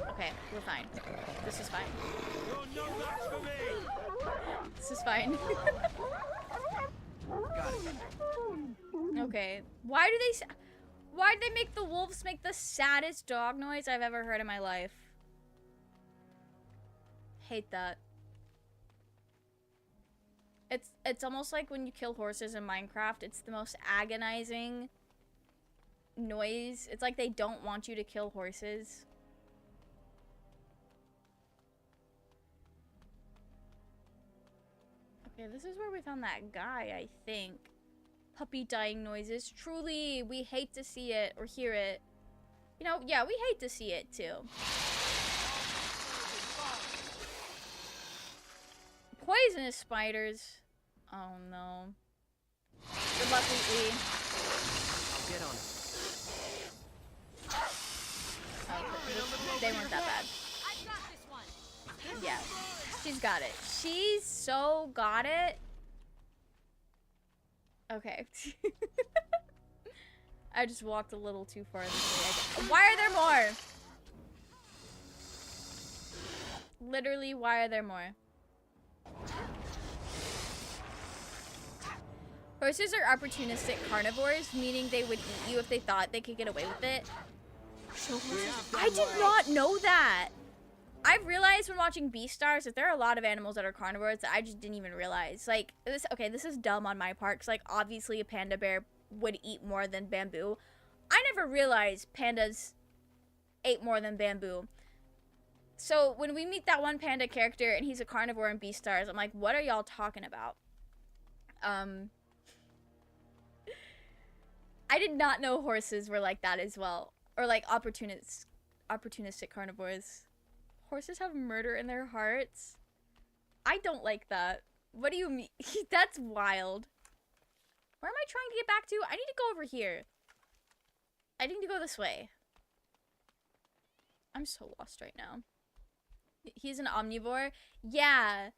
A: Okay, we're fine. This is fine. This is fine. Okay. Why do they make the wolves make the saddest dog noise I've ever heard in my life? Hate that. It's almost like when you kill horses in Minecraft. It's the most agonizing noise. It's like they don't want you to kill horses. Okay, this is where we found that guy, I think. Puppy dying noises. Truly, we hate to see it or hear it. You know, yeah, we hate to see it too. Poisonous spiders. Oh no. Good luck, Wheatley.
K: I'll get on it.
A: Oh, they weren't that bad. Yeah, she's got it. She's so got it. Okay. I just walked a little too far this way. Why are there more? Literally, why are there more? Horses are opportunistic carnivores, meaning they would eat you if they thought they could get away with it. I did not know that. I've realized when watching Beastars that there are a lot of animals that are carnivores that I just didn't even realize. Like, this is dumb on my part, because, like, obviously a panda bear would eat more than bamboo. I never realized pandas ate more than bamboo. So when we meet that one panda character and he's a carnivore in Beastars, I'm like, what are y'all talking about? I did not know horses were like that as well. Or like opportunistic carnivores. Horses have murder in their hearts. I don't like that. What do you mean? That's wild. Where am I trying to get back to? I need to go over here. I need to go this way. I'm so lost right now. He's an omnivore? Yeah.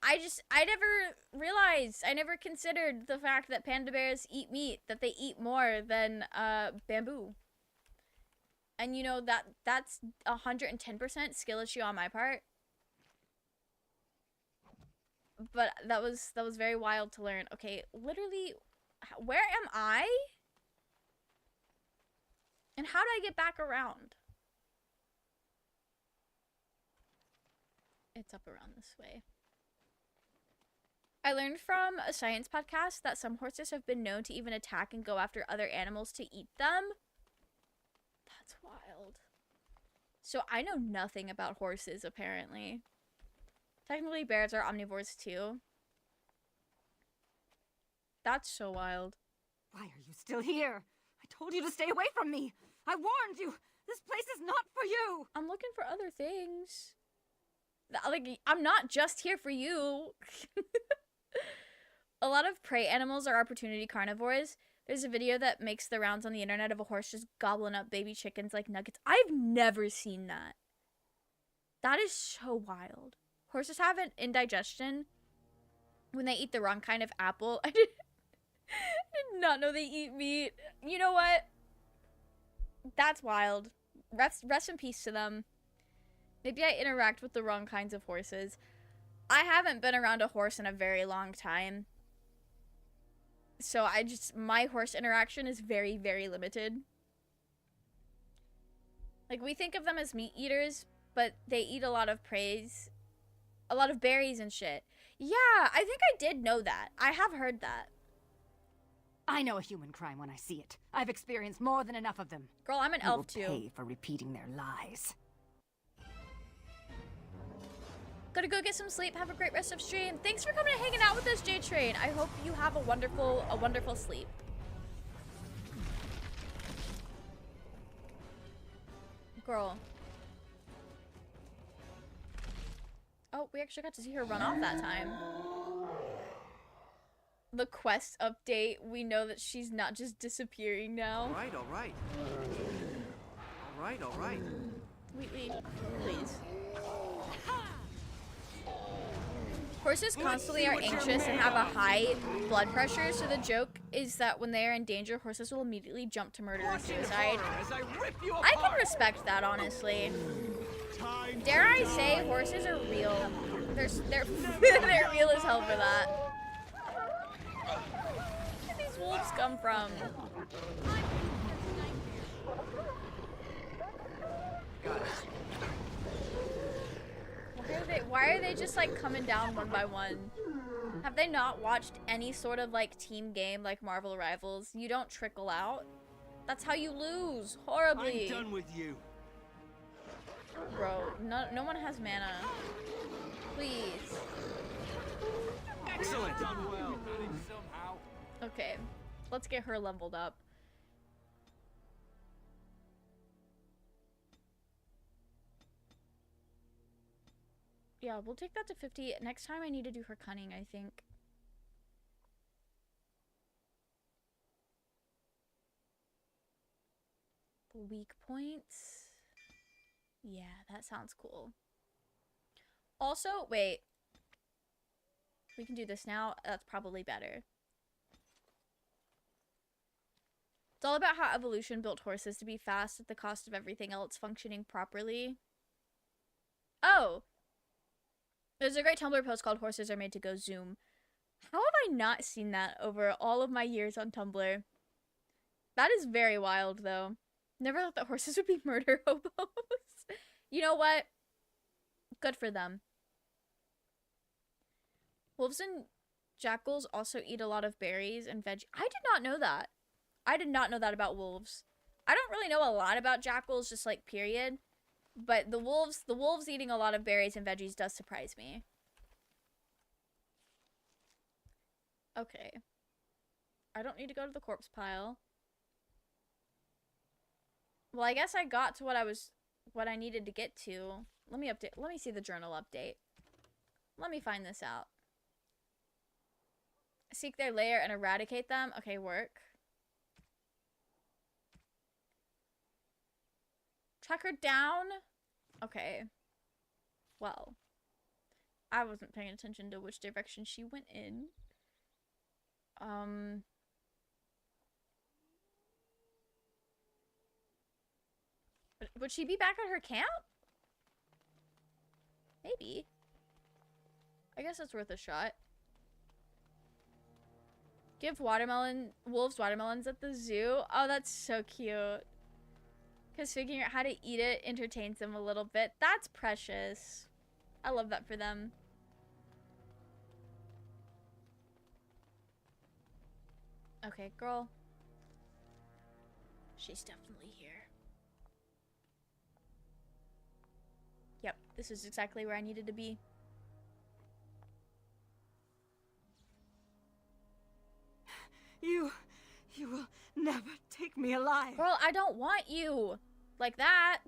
A: I never realized, I never considered the fact that panda bears eat meat, that they eat more than bamboo. And you know, that's 110% skill issue on my part. But that was very wild to learn. Okay, literally, where am I? And how do I get back around? It's up around this way. I learned from a science podcast that some horses have been known to even attack and go after other animals to eat them. That's wild. So I know nothing about horses, apparently. Technically, bears are omnivores too. That's so wild.
U: Why are you still here? I told you to stay away from me. I warned you. This place is not for you.
A: I'm looking for other things. Like, I'm not just here for you. A lot of prey animals are opportunity carnivores. There's a video that makes the rounds on the internet of a horse just gobbling up baby chickens like nuggets. I've never seen that. That is so wild. Horses have an indigestion when they eat the wrong kind of apple. I did not know they eat meat. You know what? That's wild. Rest in peace to them. Maybe I interact with the wrong kinds of horses. I haven't been around a horse in a very long time. So my horse interaction is very, very limited. Like, we think of them as meat eaters, but they eat a lot of praise, a lot of berries and shit. Yeah, I think I did know that. I have heard that.
U: I know a human crime when I see it. I've experienced more than enough of them.
A: Girl, I'm an elf too.
U: You will pay for repeating their lies.
A: Gotta go get some sleep. Have a great rest of stream. Thanks for coming and hanging out with us, J Train. I hope you have a wonderful sleep. Girl. Oh, we actually got to see her run off that time. The quest update, we know that she's not just disappearing now.
K: All right. All right.
A: Wait, please. Horses constantly are anxious and have a high blood pressure, so the joke is that when they are in danger, horses will immediately jump to murder or suicide. I can respect that, honestly. Dare I say, horses are real. They're real as hell for that. Where did these wolves come from? Why are they just like coming down one by one? Have they not watched any sort of like team game like Marvel Rivals? You don't trickle out. That's how you lose horribly.
C: I'm done with you.
A: Bro, no one has mana. Please.
C: Excellent. Done well.
A: Okay, let's get her leveled up. Yeah, we'll take that to 50. Next time I need to do her cunning, I think. Weak points. Yeah, that sounds cool. Also, wait. We can do this now. That's probably better. It's all about how evolution built horses to be fast at the cost of everything else functioning properly. Oh! There's a great Tumblr post called Horses Are Made to Go Zoom. How have I not seen that over all of my years on Tumblr? That is very wild, though. Never thought that horses would be murder hobos. You know what? Good for them. Wolves and jackals also eat a lot of berries and veg. I did not know that. I did not know that about wolves. I don't really know a lot about jackals, just like period. But the wolves eating a lot of berries and veggies does surprise me. Okay. I don't need to go to the corpse pile. Well, I guess I got to what I needed to get to. Let me see the journal update. Let me find this out. Seek their lair and eradicate them. Okay, work. Track her down? Okay. Well. I wasn't paying attention to which direction she went in. Would she be back at her camp? Maybe. I guess it's worth a shot. Give wolves watermelons at the zoo. Oh, that's so cute. Because figuring out how to eat it entertains them a little bit. That's precious. I love that for them. Okay, girl. She's definitely here. Yep, this is exactly where I needed to be.
U: You will never take me alive.
A: Girl, I don't want you. Like that.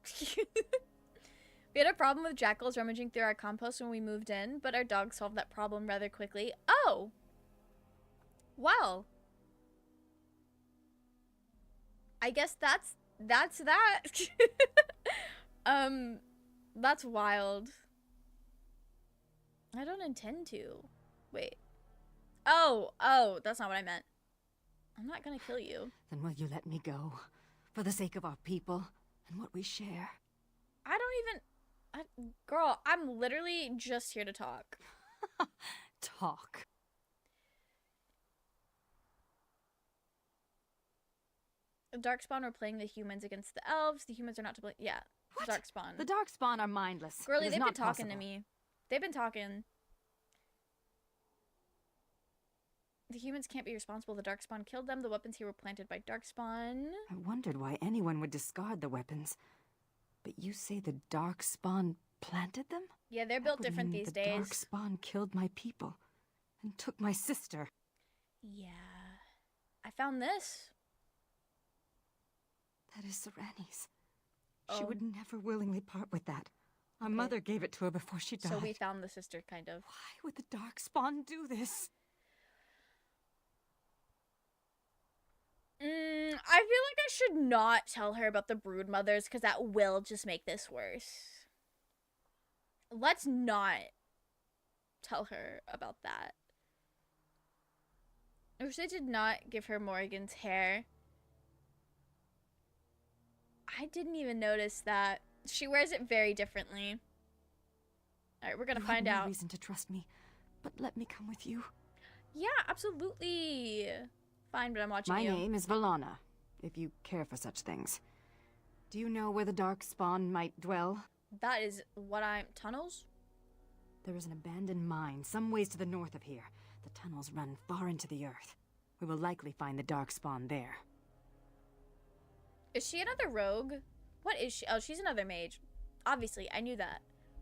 A: We had a problem with jackals rummaging through our compost when we moved in, but our dog solved that problem rather quickly. Oh! Well. I guess that's that. That's wild. I don't intend to. Wait. Oh, that's not what I meant. I'm not gonna kill you.
U: Then will you let me go? For the sake of our people and what we share?
A: Girl, I'm literally just here to talk.
U: Talk.
A: The Darkspawn were playing the humans against the elves. The humans are not to blame. Yeah,
U: what?
A: Darkspawn.
U: The Darkspawn are mindless.
A: Girlie, they've been talking to me. They've been talking. The humans can't be responsible. The Darkspawn killed them. The weapons here were planted by Darkspawn.
U: I wondered why anyone would discard the weapons. But you say the Darkspawn planted them?
A: Yeah, they're built different these days.
U: The Darkspawn killed my people and took my sister.
A: Yeah. I found this.
U: That is Sereni's. She would never willingly part with that. Our mother gave it to her before she died.
A: So we found the sister, kind of.
U: Why would the Darkspawn do this?
A: I feel like I should not tell her about the brood mothers because that will just make this worse. Let's not tell her about that. I wish they did not give her Morrigan's hair. I didn't even notice that. She wears it very differently. Alright, we're gonna find out.
U: No reason to trust me, but let me come with you.
A: Yeah, absolutely. Fine, but I'm watching you.
U: My name is Valana, if you care for such things. Do you know where the Darkspawn might dwell?
A: That is what tunnels?
U: There is an abandoned mine some ways to the north of here. The tunnels run far into the earth. We will likely find the Darkspawn there.
A: Is she another rogue? What is she? Oh, she's another mage. Obviously, I knew that.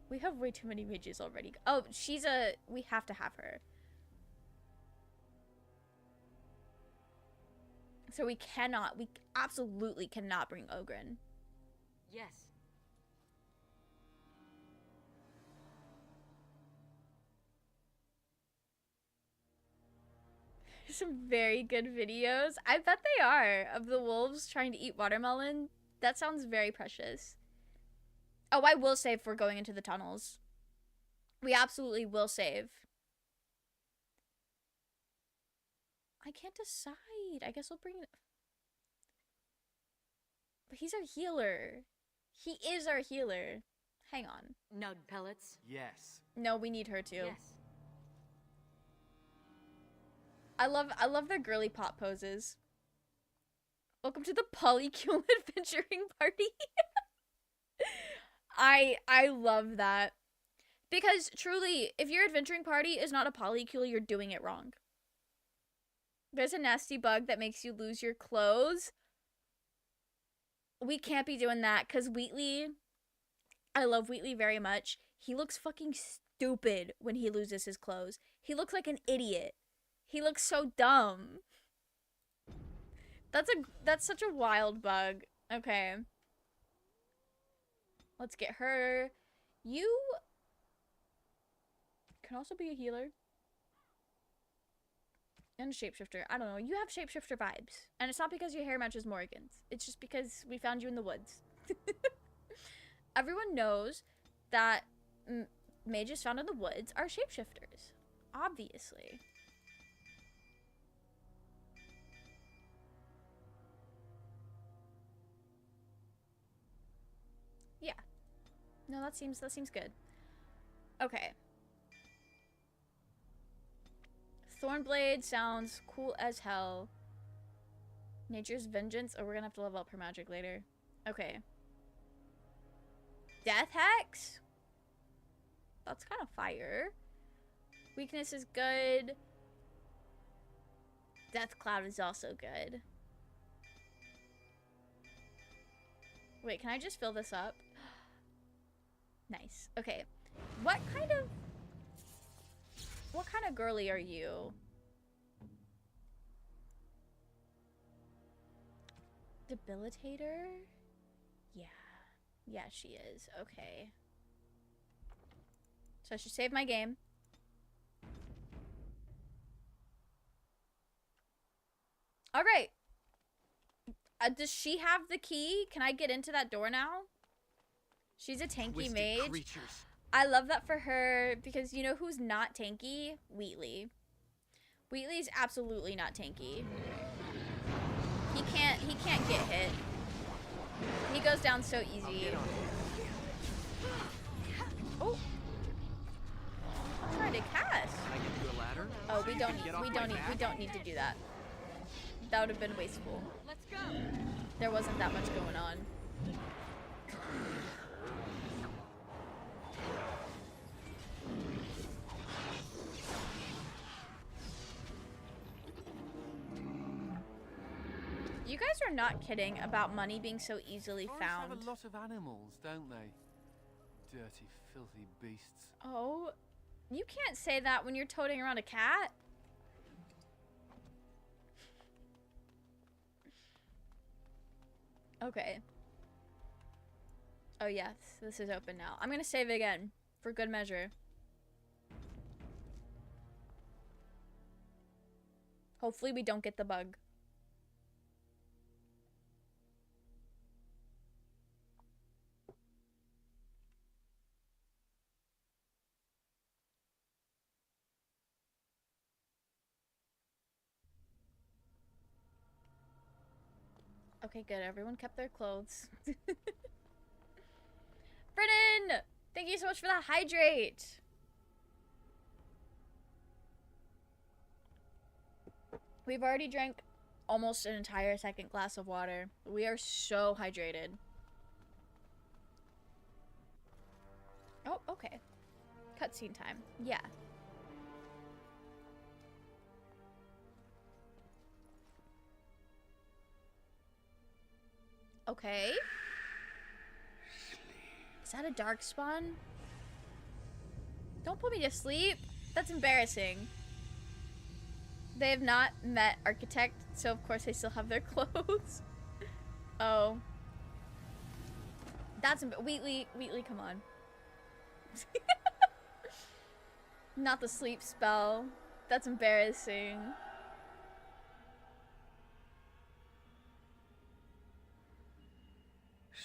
A: We have way too many mages already. Oh, we have to have her. So we absolutely cannot bring Ogren.
H: Yes.
A: Some very good videos. I bet they are, of the wolves trying to eat watermelon. That sounds very precious. Oh, I will save for going into the tunnels. We absolutely will save. I can't decide. I guess we'll bring... But he's our healer. He is our healer. Hang on.
H: Nug pellets?
I: Yes.
A: No, we need her too.
H: Yes.
A: I love their girly pop poses. Welcome to the polycule adventuring party. I love that. Because truly, if your adventuring party is not a polycule, you're doing it wrong. There's a nasty bug that makes you lose your clothes. We can't be doing that because Wheatley, I love Wheatley very much. He looks fucking stupid when he loses his clothes. He looks like an idiot. He looks so dumb. That's such a wild bug. Okay. Let's get her. You can also be a healer. And a shapeshifter. I don't know. You have shapeshifter vibes. And it's not because your hair matches Morgan's. It's just because we found you in the woods. Everyone knows that mages found in the woods are shapeshifters. Obviously. Yeah. No, that seems good. Okay. Thornblade sounds cool as hell. Nature's Vengeance. Oh, we're gonna have to level up her magic later. Okay. Death Hex? That's kind of fire. Weakness is good. Death Cloud is also good. Wait, can I just fill this up? Nice. Okay. What kind of girly are you? Debilitator? Yeah. Yeah, she is. Okay. So I should save my game. Alright. Does she have the key? Can I get into that door now? She's a tanky
K: Twisted
A: mage.
K: creatures.
A: I love that for her because you know who's not tanky? Wheatley. Wheatley's absolutely not tanky. He can't get hit. He goes down so easy. Oh. I'm trying to cast.
K: Can I get you a ladder?
A: Oh, we
K: So you
A: don't
K: can get off my back?
A: we don't need to do that. That would have been wasteful.
U: Let's go.
A: There wasn't that much going on. You guys are not kidding about money being so easily
I: Forests
A: found.
I: have a lot of animals, don't they? Dirty, filthy beasts.
A: Oh, you can't say that when you're toting around a cat. Okay. Oh yes, this is open now. I'm gonna save again, for good measure. Hopefully we don't get the bug. Okay, good. Everyone kept their clothes. Brennan! Thank you so much for that hydrate! We've already drank almost an entire second glass of water. We are so hydrated. Oh, okay. Cutscene time. Yeah. Okay. Is that a dark spawn? Don't put me to sleep. That's embarrassing. They have not met Architect, so of course they still have their clothes. Oh. That's Wheatley, come on. Not the sleep spell. That's embarrassing.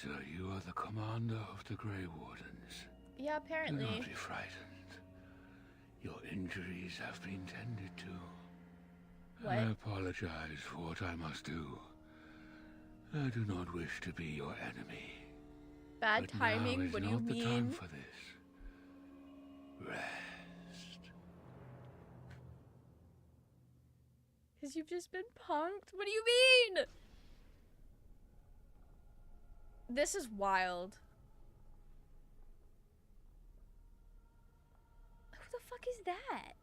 J: So you are the commander of the Grey Wardens.
A: Yeah, apparently.
J: Do not be frightened. Your injuries have been tended to.
A: What?
J: I apologize for what I must do. I do not wish to be your enemy.
A: Bad
J: But
A: timing?
J: now is
A: What do you
J: not the time
A: mean?
J: for this. Rest.
A: Because you've just been punked? What do you mean? This is wild. Who the fuck is that?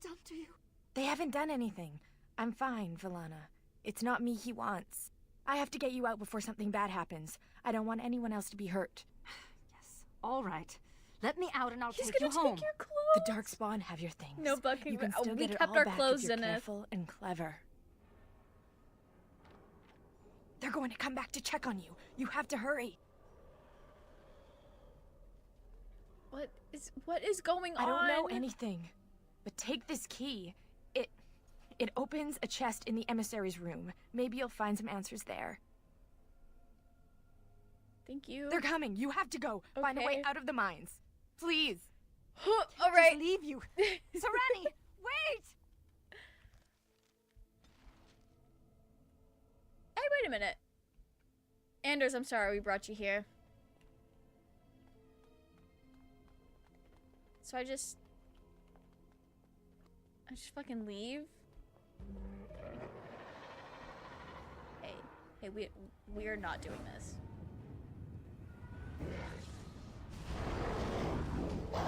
U: done to you?
D: They haven't done anything. I'm fine, Valana. It's not me he wants. I have to get you out before something bad happens. I don't want anyone else to be hurt.
U: Yes, all right. Let me out and I'll
A: He's
U: take you
A: gonna
U: home.
A: take your clothes.
D: The Darkspawn have your things.
A: No bucking.
D: You can still
A: We
D: get it
A: kept
D: all
A: our
D: back
A: clothes
D: if you're
A: in it.
D: careful and clever. They're going to come back to check on you. You have to hurry.
A: What is going on?
D: I don't know anything. But take this key. It opens a chest in the emissary's room. Maybe you'll find some answers there.
A: Thank you.
D: They're coming. You have to go. Find a way out of the mines. Please.
A: All right.
U: Just leave you. Serani, wait!
A: Hey, wait a minute. Anders, I'm sorry we brought you here. So I just fucking leave? Hey, we're not doing this.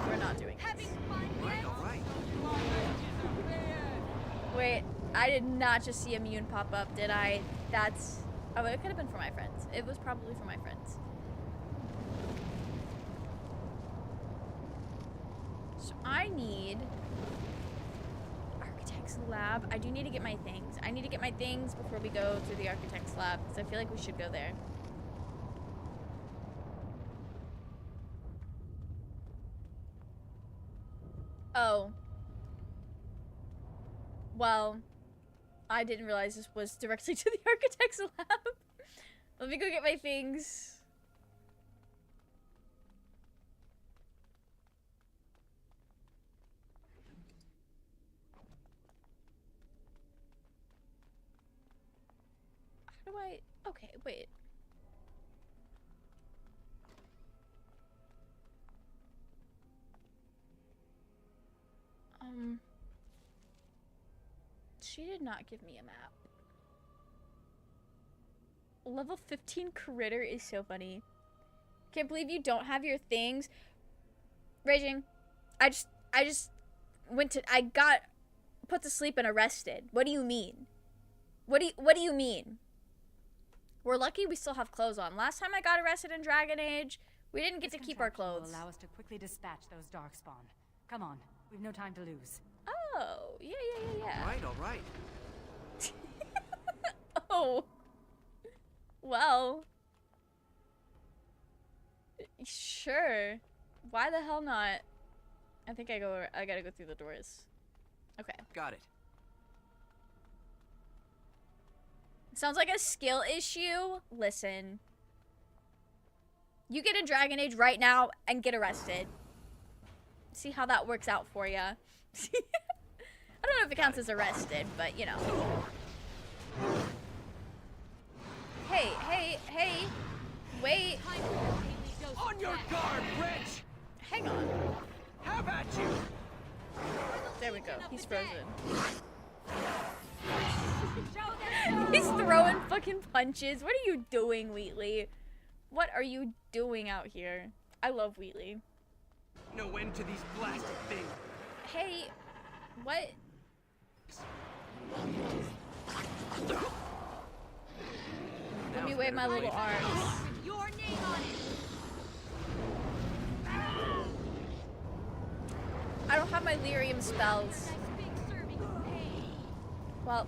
A: We're not doing this.
K: Right.
A: Wait, I did not just see Immune pop up, did I? Oh, it could have been for my friends. It was probably for my friends. So I need Architect's Lab. I do need to get my things. I need to get my things before we go through the Architect's Lab, because I feel like we should go there. Oh. Well, I didn't realize this was directly to the Architect's Lab. Let me go get my things. How do I... Okay, wait. She did not give me a map. Level 15 critter is so funny. Can't believe you don't have your things. Raging. I just went to... I got put to sleep and arrested. What do you mean? What do you mean? We're lucky we still have clothes on. Last time I got arrested in Dragon Age, we didn't get to keep our clothes.
U: Will allow us to quickly dispatch those Darkspawn. Come on, we've no time to lose.
A: Oh, yeah.
K: All right.
A: Oh. Well. Sure. Why the hell not? I think I gotta go through the doors. Okay.
K: Got it.
A: Sounds like a skill issue. Listen. You get in Dragon Age right now and get arrested. See how that works out for ya. I don't know if it counts as arrested, but you know. Hey. Wait.
K: On your guard, Rich!
A: Hang on.
K: How about you?
A: There we go. He's frozen. He's throwing fucking punches. What are you doing, Wheatley? What are you doing out here? I love Wheatley.
K: No end to these blasted things.
A: Hey, what? Let me wave my little arms.
U: Your name on it.
A: I don't have my lyrium spells. Well.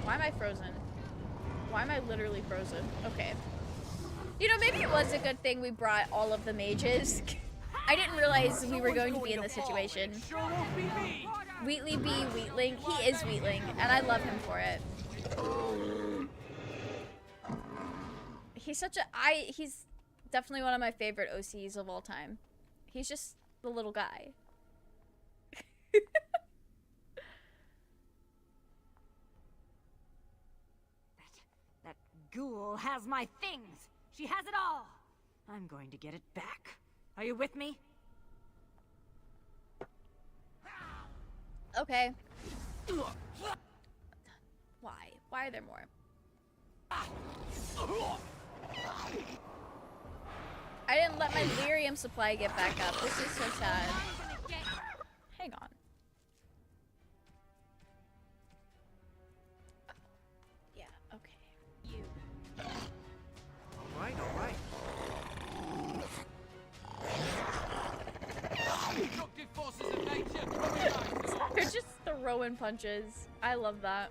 A: Why am I frozen? Why am I literally frozen? Okay. You know, maybe it was a good thing we brought all of the mages. I didn't realize we were going to be in this situation. Wheatley B. Wheatling. He is Wheatling, and I love him for it. He's such a... He's definitely one of my favorite OCs of all time. He's just the little guy.
U: That ghoul has my things. She has it all. I'm going to get it back. Are you with me?
A: Okay. Why? Why are there more? Lyrium supply get back up. This is so sad. Hang on. Yeah, okay. You.
K: Alright, alright. Destructive forces of nature coming out.
A: They're just throwing punches. I love that.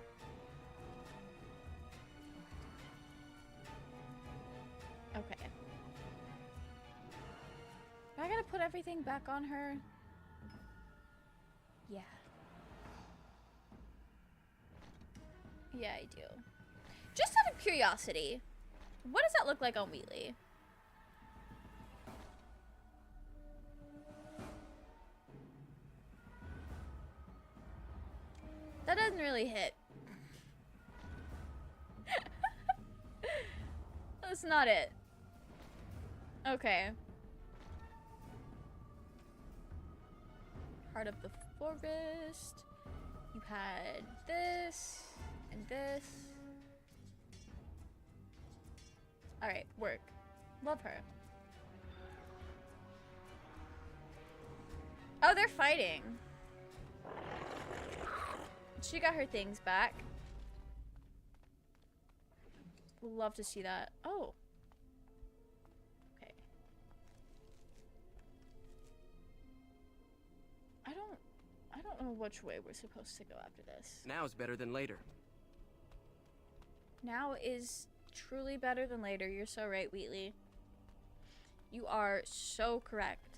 A: Okay. I gotta put everything back on her. Yeah. Yeah, I do. Just out of curiosity, what does that look like on Wheatley? That doesn't really hit. That's not it. Okay. Heart of the forest. You had this and this. Alright, work. Love her. Oh, they're fighting. She got her things back. Love to see that. Oh. Okay. I don't know which way we're supposed to go after this.
K: Now's better than later.
A: Now is truly better than later. You're so right, Wheatley. You are so correct.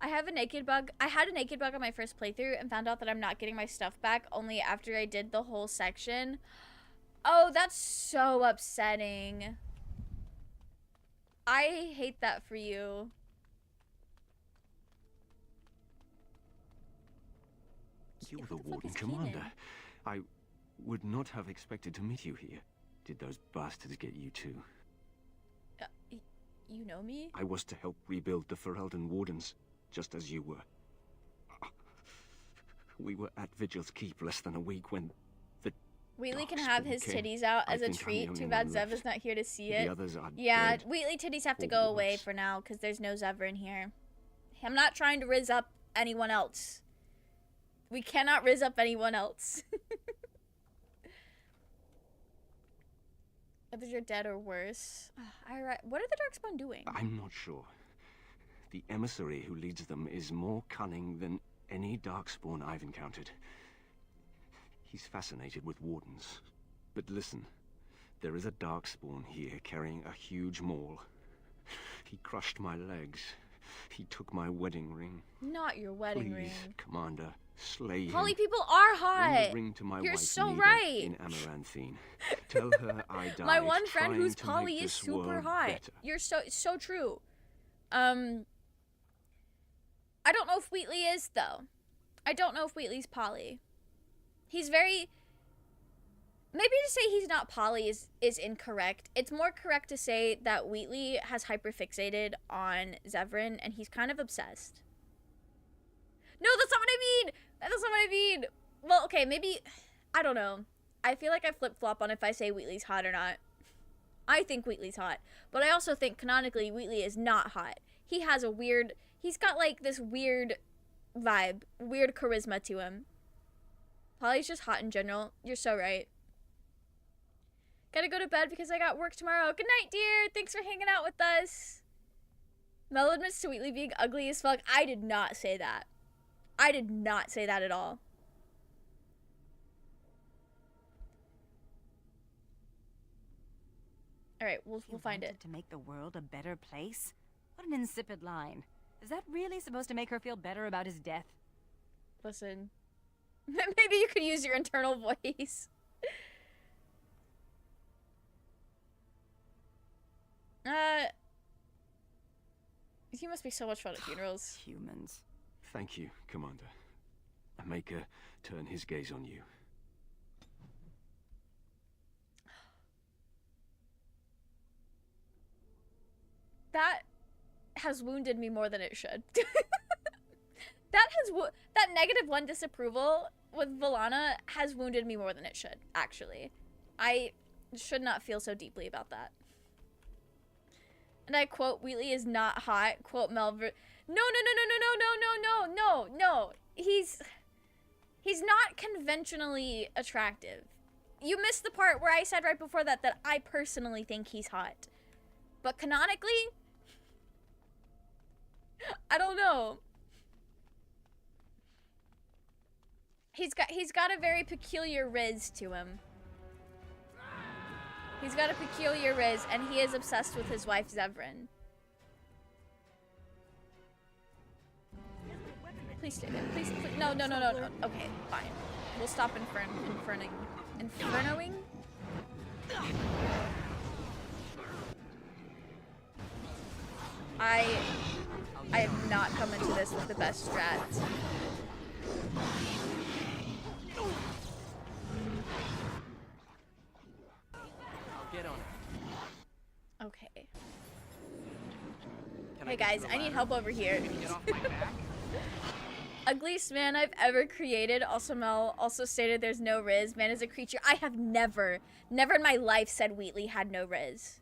A: I have a naked bug. I had a naked bug on my first playthrough and found out that I'm not getting my stuff back only after I did the whole section. Oh, that's so upsetting. I hate that for you.
C: You're the Warden Commander. I would not have expected to meet you here. Did those bastards get you too?
A: You know me?
C: I was to help rebuild the Ferelden Wardens, just as you were. We were at Vigil's Keep less than a week when the
A: Wheatley can have his titties out as a treat. Too bad Zev is not here to see it.
C: The others are
A: yeah,
C: dead.
A: Wheatley titties have to go away for now because there's no Zevra in here. I'm not trying to riz up anyone else. We cannot riz up anyone else. Others are dead or worse. What are the Darkspawn doing?
C: I'm not sure. The emissary who leads them is more cunning than any Darkspawn I've encountered. He's fascinated with Wardens. But listen, there is a Darkspawn here carrying a huge maul. He crushed my legs. He took my wedding ring.
A: Not your wedding ring.
C: Please, Commander, slay him.
A: Poly people are hot.
C: Bring the ring to my
A: You're
C: wife
A: so
C: Nida
A: right.
C: in Amaranthine. Tell her I died.
A: My one friend
C: trying
A: who's
C: to
A: poly
C: make
A: is
C: this
A: super
C: world
A: hot.
C: better.
A: You're so true. I don't know if Wheatley is though. I don't know if Wheatley's poly. He's very. Maybe to say he's not poly is incorrect. It's more correct to say that Wheatley has hyperfixated on Zevran and he's kind of obsessed. No, that's not what I mean! That's not what I mean! Well, okay, maybe... I don't know. I feel like I flip-flop on if I say Wheatley's hot or not. I think Wheatley's hot. But I also think, canonically, Wheatley is not hot. He has a weird... He's got, like, this weird vibe. Weird charisma to him. Polly's just hot in general. You're so right. Gotta go to bed because I got work tomorrow. Good night, dear! Thanks for hanging out with us. Mel admits to Wheatley being ugly as fuck. I did not say that. I did not say that at all. Alright, we'll find it.
U: To make the world a better place? What an insipid line. Is that really supposed to make her feel better about his death?
A: Listen. Maybe you could use your internal voice. You must be so much fun at funerals.
U: Humans.
C: Thank you, Commander. A maker turn his gaze on you.
A: That has wounded me more than it should. That -1 disapproval with Valana has wounded me more than it should, actually. I should not feel so deeply about that. And I quote, Wheatley is not hot. Quote Melvin. No. He's not conventionally attractive. You missed the part where I said right before that I personally think he's hot. But canonically, I don't know. He's got a very peculiar riz to him. He's got a peculiar riz, and he is obsessed with his wife, Zevran. Please stay there. Please. No. Okay, fine. We'll stop infernoing. I have not come into this with the best strats.
K: Get on it.
A: Okay. Hey guys, I need help over here.
K: Get off my back?
A: Ugliest man I've ever created. Also, Mel also stated there's no riz. Man is a creature. I have never in my life said Wheatley had no riz.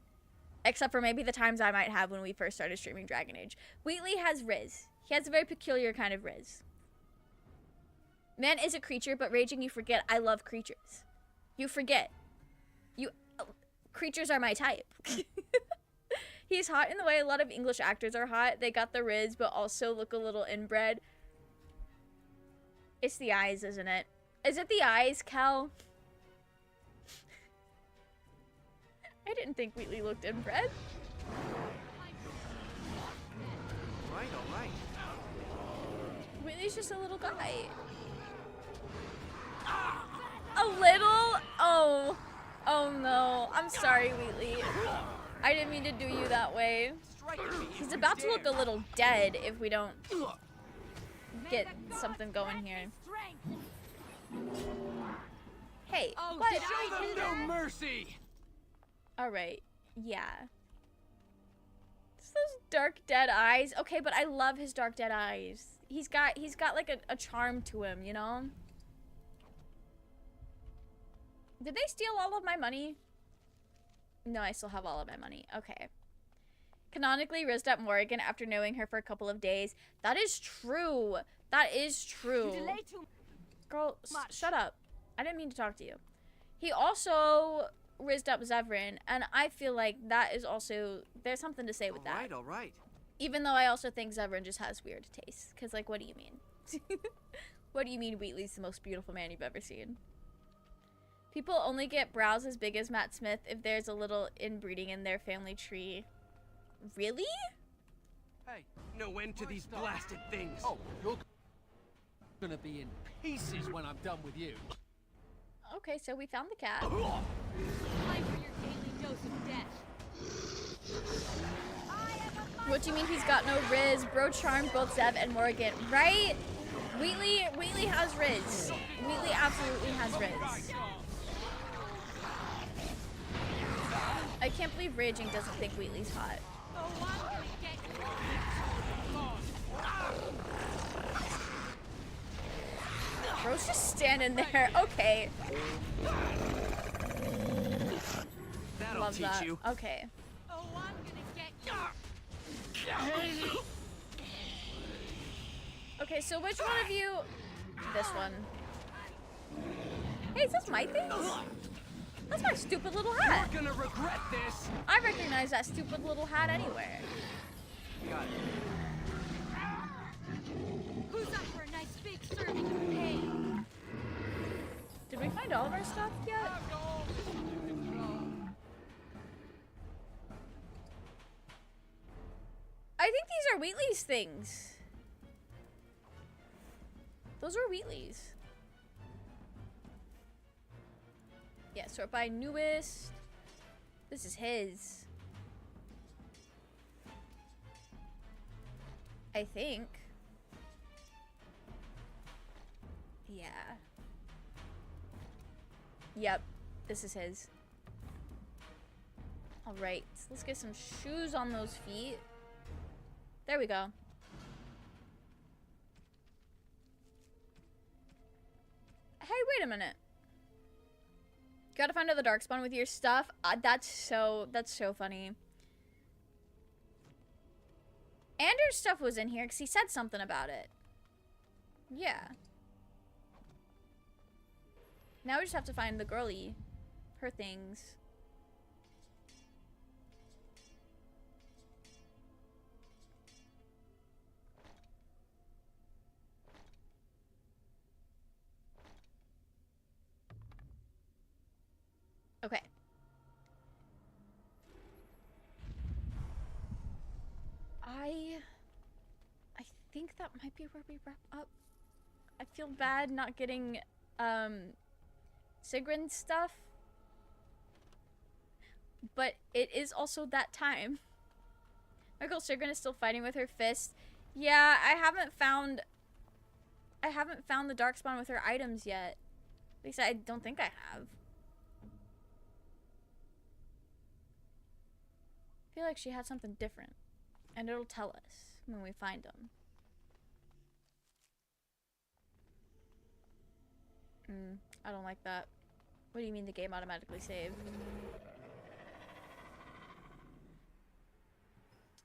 A: Except for maybe the times I might have when we first started streaming Dragon Age. Wheatley has riz. He has a very peculiar kind of riz. Man is a creature, but raging you forget I love creatures. You forget. Creatures are my type. He's hot in the way a lot of English actors are hot. They got the riz, but also look a little inbred. It's the eyes, isn't it? Is it the eyes, Cal? I didn't think Wheatley looked inbred.
K: All right.
A: Wheatley's just a little guy. A little? Oh no. I'm sorry, Wheatley. I didn't mean to do you that way. He's about to look a little dead if we don't get something going here. Hey, what?
K: Show them no mercy!
A: Alright, yeah. It's those dark dead eyes. Okay, but I love his dark dead eyes. He's got like a charm to him, you know? Did they steal all of my money? No, I still have all of my money. Okay. Canonically rizzed up Morrigan after knowing her for a couple of days. That is true. That is true.
U: You delay too
A: Girl,
U: much.
A: shut up. I didn't mean to talk to you. He also rizzed up Zevran, and I feel like that is also... There's something to say with that.
K: All right.
A: Even though I also think Zevran just has weird tastes. Because, like, what do you mean? What do you mean Wheatley's the most beautiful man you've ever seen? People only get brows as big as Matt Smith if there's a little inbreeding in their family tree. Really?
K: Hey, no end to these blasted things.
I: Oh, you're gonna be in pieces when I'm done with you.
A: Okay, so we found the cat.
N: Time for your daily dose of death.
A: What do you mean he's got no riz? Bro charmed both Zev and Morrigan, right? Wheatley has riz. Wheatley absolutely has riz. I can't believe Raging doesn't think Wheatley's hot. Bro's just standing there. Okay.
K: That'll
A: Love
K: teach
A: that.
K: you.
A: Okay.
N: Oh, I'm gonna get you.
A: Okay, so which one of you... This one. Hey, is this my thing? That's my stupid little hat.
K: You're gonna regret this.
A: I recognize that stupid little hat anywhere.
K: Got it.
N: Who's up for a nice big serving of pain?
A: Did we find all of our stuff yet? I think these are Wheatley's things. Those are Wheatley's. Yeah, sort by newest. This is his. I think. Yeah. Yep, this is his. Alright, let's get some shoes on those feet. There we go. Hey, wait a minute. Gotta find out the Darkspawn with your stuff. That's so funny. Anders' stuff was in here because he said something about it. Yeah. Now we just have to find the girly. Her things. Okay. I think that might be where we wrap up. I feel bad not getting Sigrun's stuff. But it is also that time. My girl Sigrun is still fighting with her fist. Yeah, I haven't found the Darkspawn with her items yet. At least I don't think I have. I feel like she had something different. And it'll tell us when we find them. I don't like that. What do you mean the game automatically saved?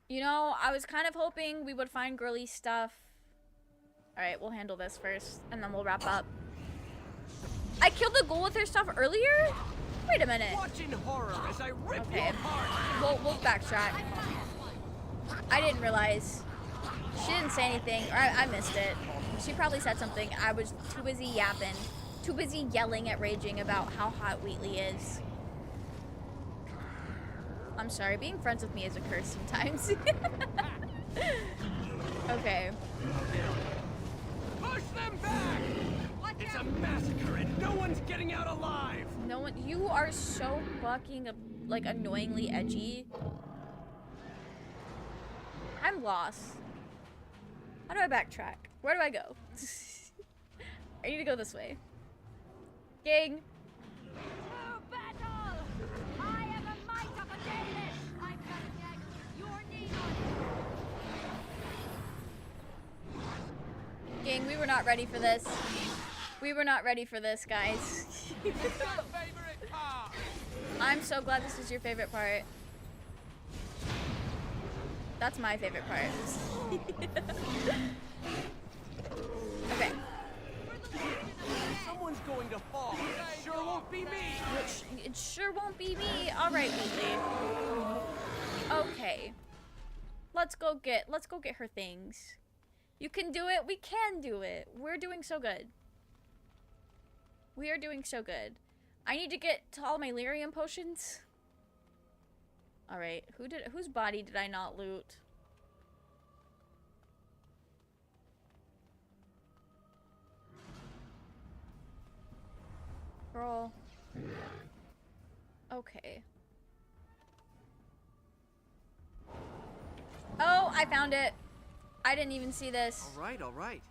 A: You know, I was kind of hoping we would find girly stuff. Alright, we'll handle this first, and then we'll wrap up. I killed the ghoul with her stuff earlier? Wait a minute.
K: Watching horror as I rip your heart.
A: We'll backtrack. I didn't realize. She didn't say anything, or I missed it. She probably said something. I was too busy yapping. Too busy yelling at Raging about how hot Wheatley is. I'm sorry, being friends with me is a curse sometimes. Okay.
K: Push them back! It's a massacre and no one's getting out alive!
A: No one. You are so fucking, like, annoyingly edgy. I'm lost. How do I backtrack? Where do I go? I need to go this way. Gang. Gang, we were not ready for this. We were not ready for this, guys. I'm so glad this is your favorite part. That's my favorite part. Okay.
K: Someone's going to fall. It sure won't be me.
A: It sure won't be me. All right, Wheatley. Okay. Let's go get her things. You can do it. We can do it. We're doing so good. We are doing so good. I need to get to all my lyrium potions. All right. Whose body did I not loot? Girl. Okay. Oh, I found it. I didn't even see this.
K: All right, all right.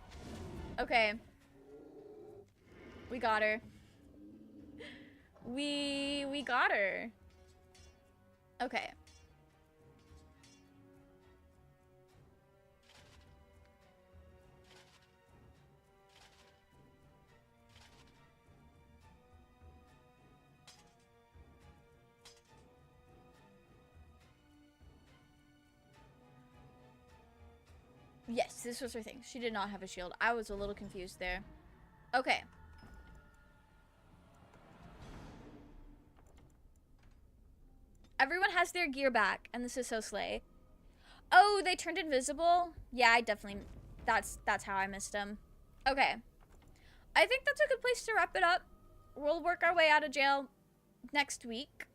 A: Okay. We got her. We got her. Okay. Yes, this was her thing. She did not have a shield. I was a little confused there. Okay. Everyone has their gear back, and this is so slay. Oh, they turned invisible? Yeah, I definitely... That's how I missed them. Okay. I think that's a good place to wrap it up. We'll work our way out of jail next week.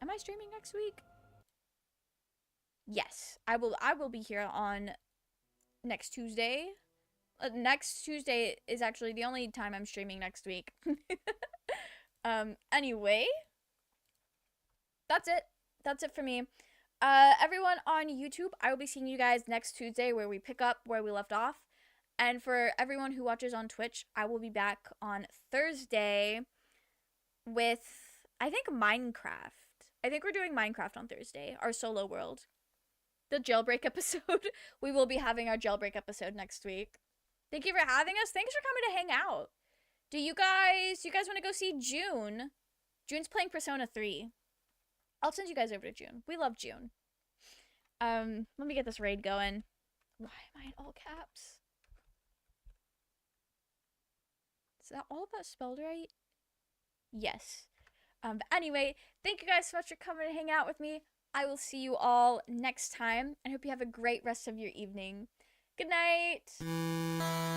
A: Am I streaming next week? Yes, I will be here on next Tuesday. Next Tuesday is actually the only time I'm streaming next week. Anyway, that's it. That's it for me. Everyone on YouTube, I will be seeing you guys next Tuesday where we pick up where we left off. And for everyone who watches on Twitch, I will be back on Thursday with, I think, Minecraft. I think we're doing Minecraft on Thursday, our solo world. The jailbreak episode. We will be having our jailbreak episode next week. Thank you for having us. Thanks for coming to hang out. Do you guys want to go see June? June's playing Persona 3. I'll send you guys over to June. We love June. Let me get this raid going. Why am I in all caps? Is that all about spelled right? Yes. But anyway, thank you guys so much for coming to hang out with me. I will see you all next time, and hope you have a great rest of your evening. Good night!